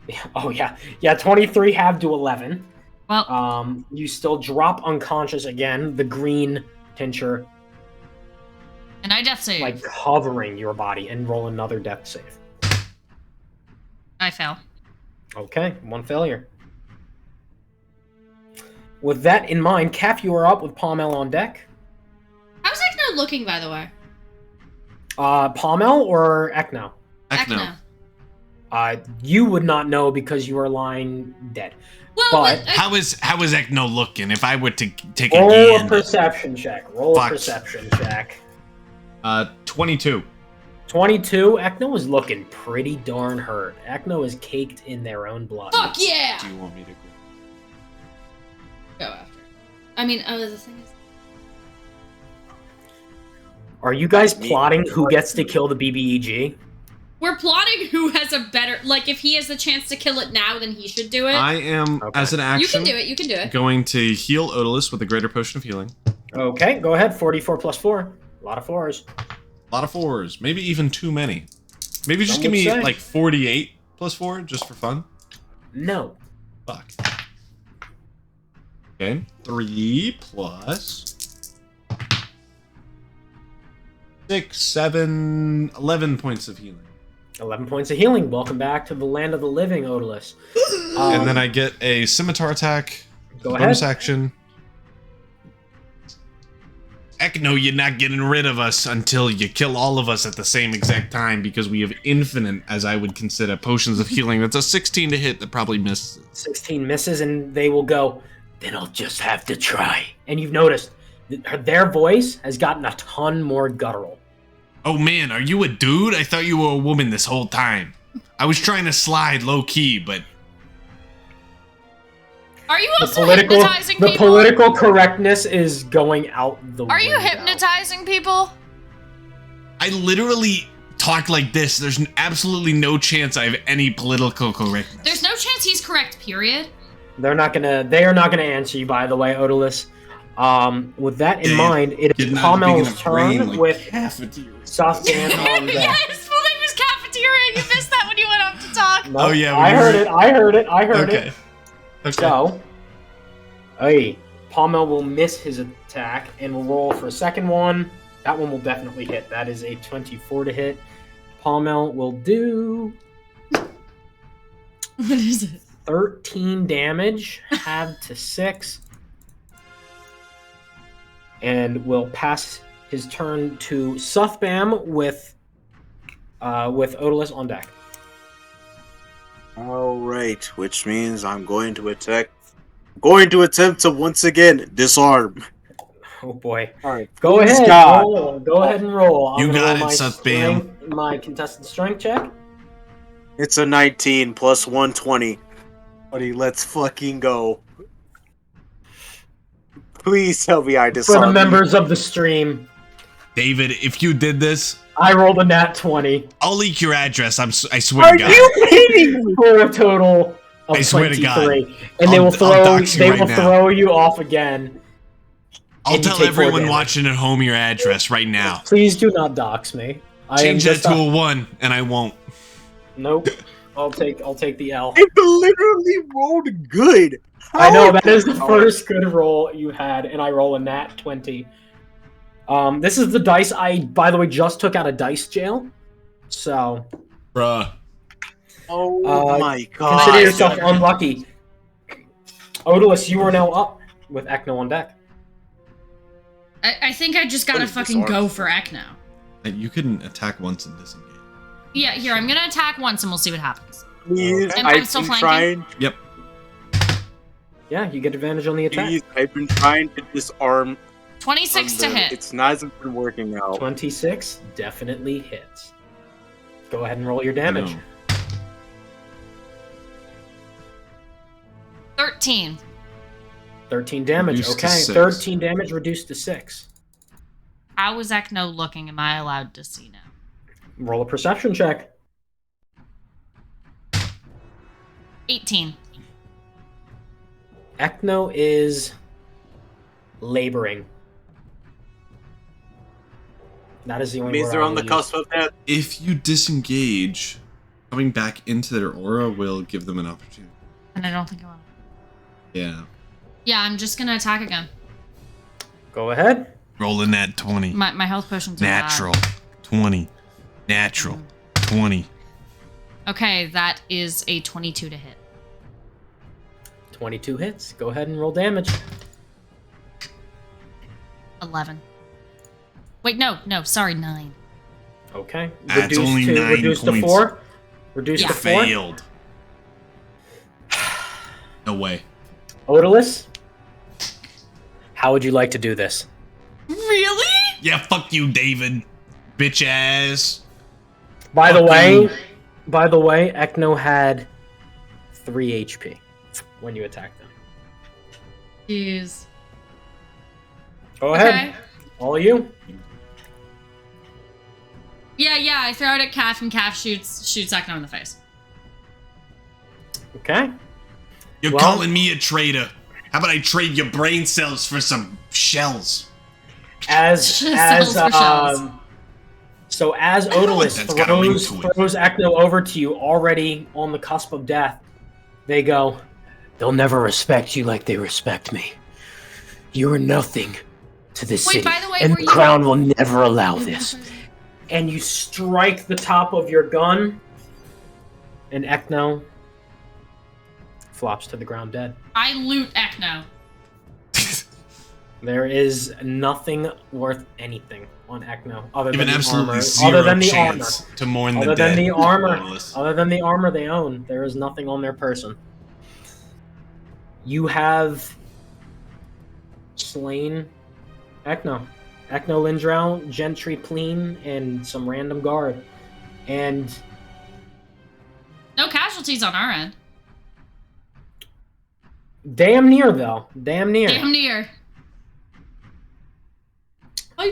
Yeah, oh yeah. Yeah, 23 half to 11. Well, You still drop unconscious again. The green tincture and I death save. like covering your body, and roll another death save. I fail. Okay, one failure. With that in mind, Cap, you are up with Palmel on deck. How's Ekno looking, by the way? Palmel or Ekno? Ekno. You would not know because you are lying dead. Well, But- How is Ekno looking? If I were to take Roll a a gander. perception check. Roll Fuck. a perception check. 22. 22. Ekno is looking pretty darn hurt. Ekno is caked in their own blood. fuck yeah! Do you want me to Go after. I mean, the thing is, Are you guys Me. plotting who gets to kill the BBEG? we're plotting who has a better. Like, if he has the chance to kill it now, then he should do it. I am, Okay. as an You action, can do it. You can do it. going to heal Odalus with a greater potion of healing. Okay, go ahead. 44 plus 4. A lot of 4s. A lot of 4s, maybe even too many. Maybe just Some give would me say. like 48 plus 4, just for fun. No. Fuck. Okay, 3 plus 6, 7, 11 points of healing. 11 points of healing. Welcome back to the land of the living, Odalus. And then I get a scimitar attack, Go bonus ahead. action. Ekno, you're not getting rid of us until you kill all of us at the same exact time because we have infinite, as I would consider, potions of healing. That's a 16 to hit that probably misses. 16 misses, and they will go, then I'll just have to try. And you've noticed their voice has gotten a ton more guttural. Oh man, are you a dude? I thought you were a woman this whole time. I was trying to slide low key, but Are you The also political, hypnotizing the people? political correctness is going out the Are you window. hypnotizing people? I literally talk like this. There's absolutely no chance I have any political correctness. There's no chance he's correct. Period. They are not gonna answer you, by the way, Odalus. With that in Yeah, mind, it is Palmel's turn with Sastan on Yeah, deck. his full name was Cafeteria. You missed that when you went up to talk. No, Oh, yeah, I we heard were- it. I heard it. I heard Okay. it. Okay. So, hey, Palmel will miss his attack and will roll for a second one. That one will definitely hit. That is a 24 to hit. Palmel will do What is it? 13 damage, halved to 6, and will pass his turn to Suthbam with Odalus on deck. All right, which means I'm going to attempt to once again disarm. Oh boy! All right, Go please, ahead, God. roll. Go ahead and roll. I'm You gonna got roll it, my Suthbam. strength- My contested strength check. It's a 19 plus 120. Buddy, let's fucking go. Please tell me I For disarm. the members of the stream, David, if you did this, I rolled a nat 20 I'll leak your address. I swear Are to God. you kidding me? for a total of I swear to 23. God. And they I'll will throw dox you right now. throw you off again. I'll and you tell take 4 everyone damage. watching at home your address right now. Please do not dox me. Change that to a 1, and I won't. Nope. I'll take the L. I literally rolled good. I How- know that is the Oh, first good roll you had, and I roll a nat 20. This is the dice I, by the way, just took out of dice jail. So Bruh. Oh my god. consider yourself unlucky. Odalus, you are now up with Ekno on deck. I think I just gotta What is this fucking arm? go for Ek now. You can attack once and disengage. Yeah, here, I'm gonna attack once and we'll see what happens. Please, And I'm I've still been flanking? trying. Yep. Yeah, you get advantage on the attack. Please, I've been trying to disarm. 26 to hit. It's not been working out. 26 definitely hits. Go ahead and roll your damage. No. 13. 13 damage. Reduced to Okay, 6. 13 damage reduced to 6. How is Ekno looking? Am I allowed to see now? Roll a perception check. 18. Ekno is laboring. That is the only Means word they're I on the will cusp of death. If you disengage, coming back into their aura will give them an opportunity. And I don't think I want to. Yeah. Yeah, I'm just gonna attack again. use. Go ahead. Rolling that 20. My health potions are bad. Natural. 20. Natural. 20. Okay, that is a 22 to hit. 22 hits. Go ahead and roll damage. 11. Wait, no, sorry, 9. Okay. That's only 9 reduce to points. 4. Reduce Yeah. to 4. Failed. No way. Odalus, how would you like to do this? Really? Yeah, fuck you, David. Bitch ass. By the Fucking- way, Ekno had 3 HP when you attacked them. Jeez. Go ahead. Okay. All of you. Yeah, I throw it at Calf, and Calf shoots Ekno in the face. Okay. You're Well- calling me a traitor. How about I trade your brain cells for some shells? As Cells for shells. So as know what Odalus that's got a link throws to it. Ekno over to you, already on the cusp of death, they go, "They'll never respect you like they respect me. You are nothing to this Wait, city, by the way, and were the you- crown will never allow this." And you strike the top of your gun, and Ekno flops to the ground dead. I loot Ekno. There is nothing worth anything on Ekno other You than have an the armor. absolutely zero Other than the armor. chance to mourn the Other dead. than the armor, Odalus. other than the armor they own, there is nothing on their person. You have slain Ekno, Lindrow, Gentry Pleen, and some random guard. And No casualties on our end. damn near though, damn near. Damn near.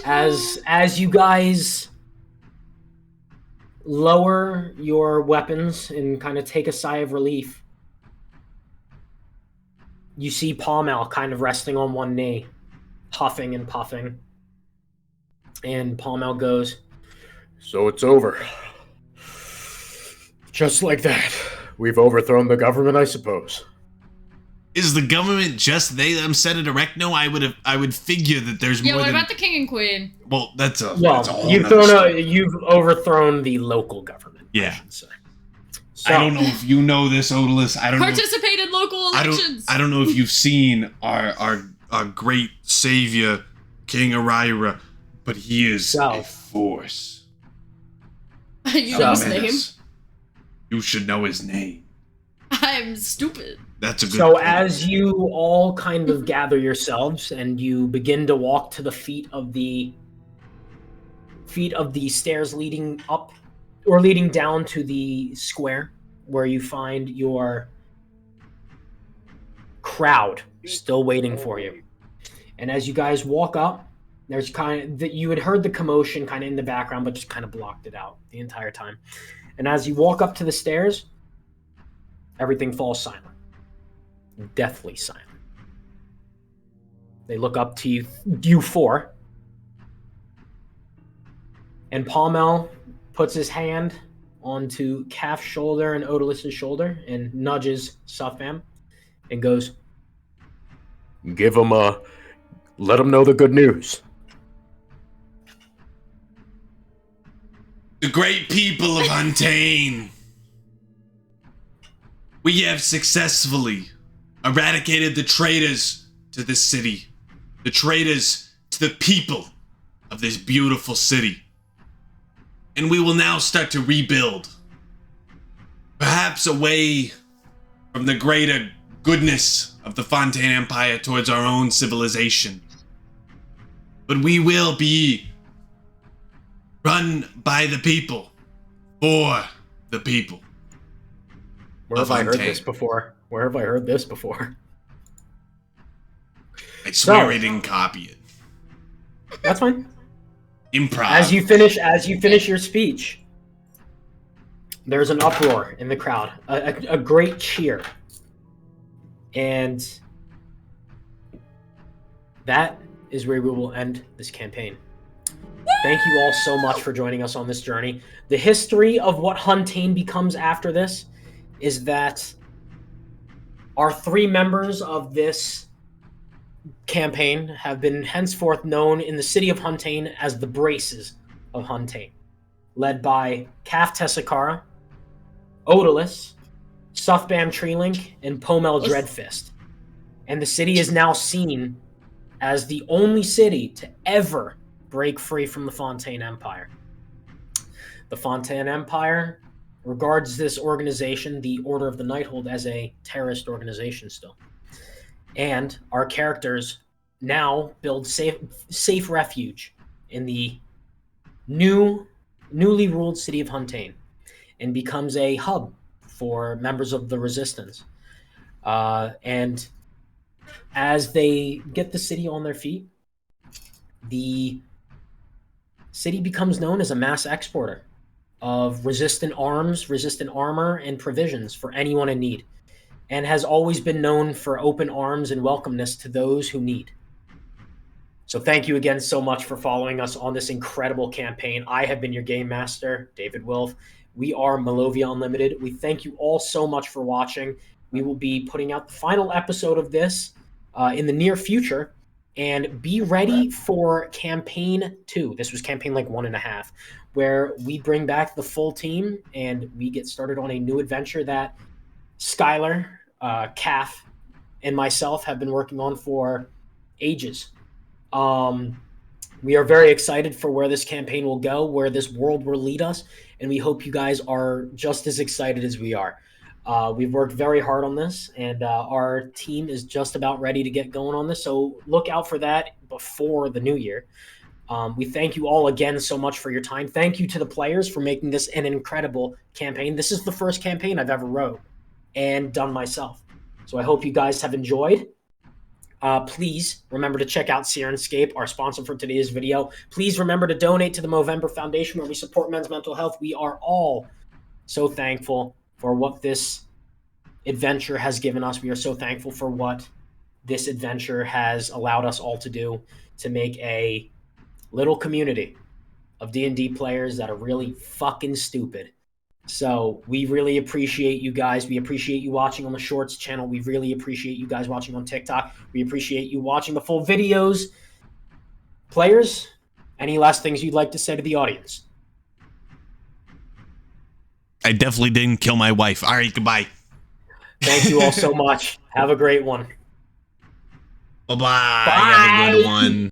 As you guys lower your weapons and kind of take a sigh of relief, you see Palmel kind of resting on one knee, huffing and puffing. And Palmel goes, "So it's over. Just like that. We've overthrown the government, I suppose." Is the government just they them set it erect? No, I would figure that there's Yeah, more what than. about the king and queen? Well, that's a. Well, that's a whole you've nother story. you've overthrown the local government. I Yeah. should say. So, I don't know if you know this, Odalus. I don't know. Participate in local elections. I don't know if you've seen our great savior, King Arira, but he is So. a force. You know his Menace. name? You should know his name. I'm stupid. That's a good. So point. as you all kind of gather yourselves and you begin to walk to the feet of the stairs leading up or leading down to the square where you find your crowd still waiting for you. And as you guys walk up, there's kind of that you had heard the commotion kind of in the background, but just kind of blocked it out the entire time. And as you walk up to the stairs, everything falls silent. Deathly silent. They look up to you four. And Palmel puts his hand onto Calf's shoulder and Odalus's shoulder and nudges Suffam and goes, let him know the good news. The great people of Huntain. We have successfully eradicated the traitors to this city. The traitors to the people of this beautiful city. And we will now start to rebuild. Perhaps away from the greater goodness of the Fontaine Empire towards our own civilization. But we will be run by the people, for the people. Where have I heard Fontaine. this before? Where have I heard this before? I swear So- I didn't copy it. That's fine. Improv. As you finish your speech, there's an uproar in the crowd, a great cheer, and that is where we will end this campaign. Thank you all so much for joining us on this journey. The history of what Huntain becomes after this is that our three members of this campaign have been henceforth known in the city of Huntain as the Braces of Huntain, led by Calf Tessakara, Odalus, Suffbam Treelink, and Pomel Dreadfist. And the city is now seen as the only city to ever break free from the Fontaine Empire. The Fontaine Empire regards this organization, the Order of the Nighthold, as a terrorist organization still. And our characters now build safe refuge in the newly ruled city of Fontaine and becomes a hub for members of the resistance. And as they get the city on their feet, the city becomes known as a mass exporter of resistant arms, resistant armor, and provisions for anyone in need, and has always been known for open arms and welcomeness to those who need. So thank you again so much for following us on this incredible campaign. I have been your game master, David Wilf. We are Malovia Unlimited. We thank you all so much for watching. We will be putting out the final episode of this in the near future. And be ready for campaign 2. This was campaign like 1.5, where we bring back the full team and we get started on a new adventure that Skylar, Calf, and myself have been working on for ages. We are very excited for where this campaign will go, where this world will lead us, and we hope you guys are just as excited as we are. We've worked very hard on this, and our team is just about ready to get going on this, so look out for that before the new year. We thank you all again so much for your time. Thank you to the players for making this an incredible campaign. This is the first campaign I've ever wrote and done myself, so I hope you guys have enjoyed. Please remember to check out Syrinscape, our sponsor for today's video. Please remember to donate to the Movember Foundation, where we support men's mental health. We are all so thankful for what this adventure has given us. We are so thankful for what this adventure has allowed us all to do, to make a little community of D&D players that are really fucking stupid. So we really appreciate you guys. We appreciate you watching on the Shorts channel. We really appreciate you guys watching on TikTok. We appreciate you watching the full videos. Players, any last things you'd like to say to the audience? I definitely didn't kill my wife. All right, goodbye. Thank you all so much. Have a great one. Bye-bye. Have a good one.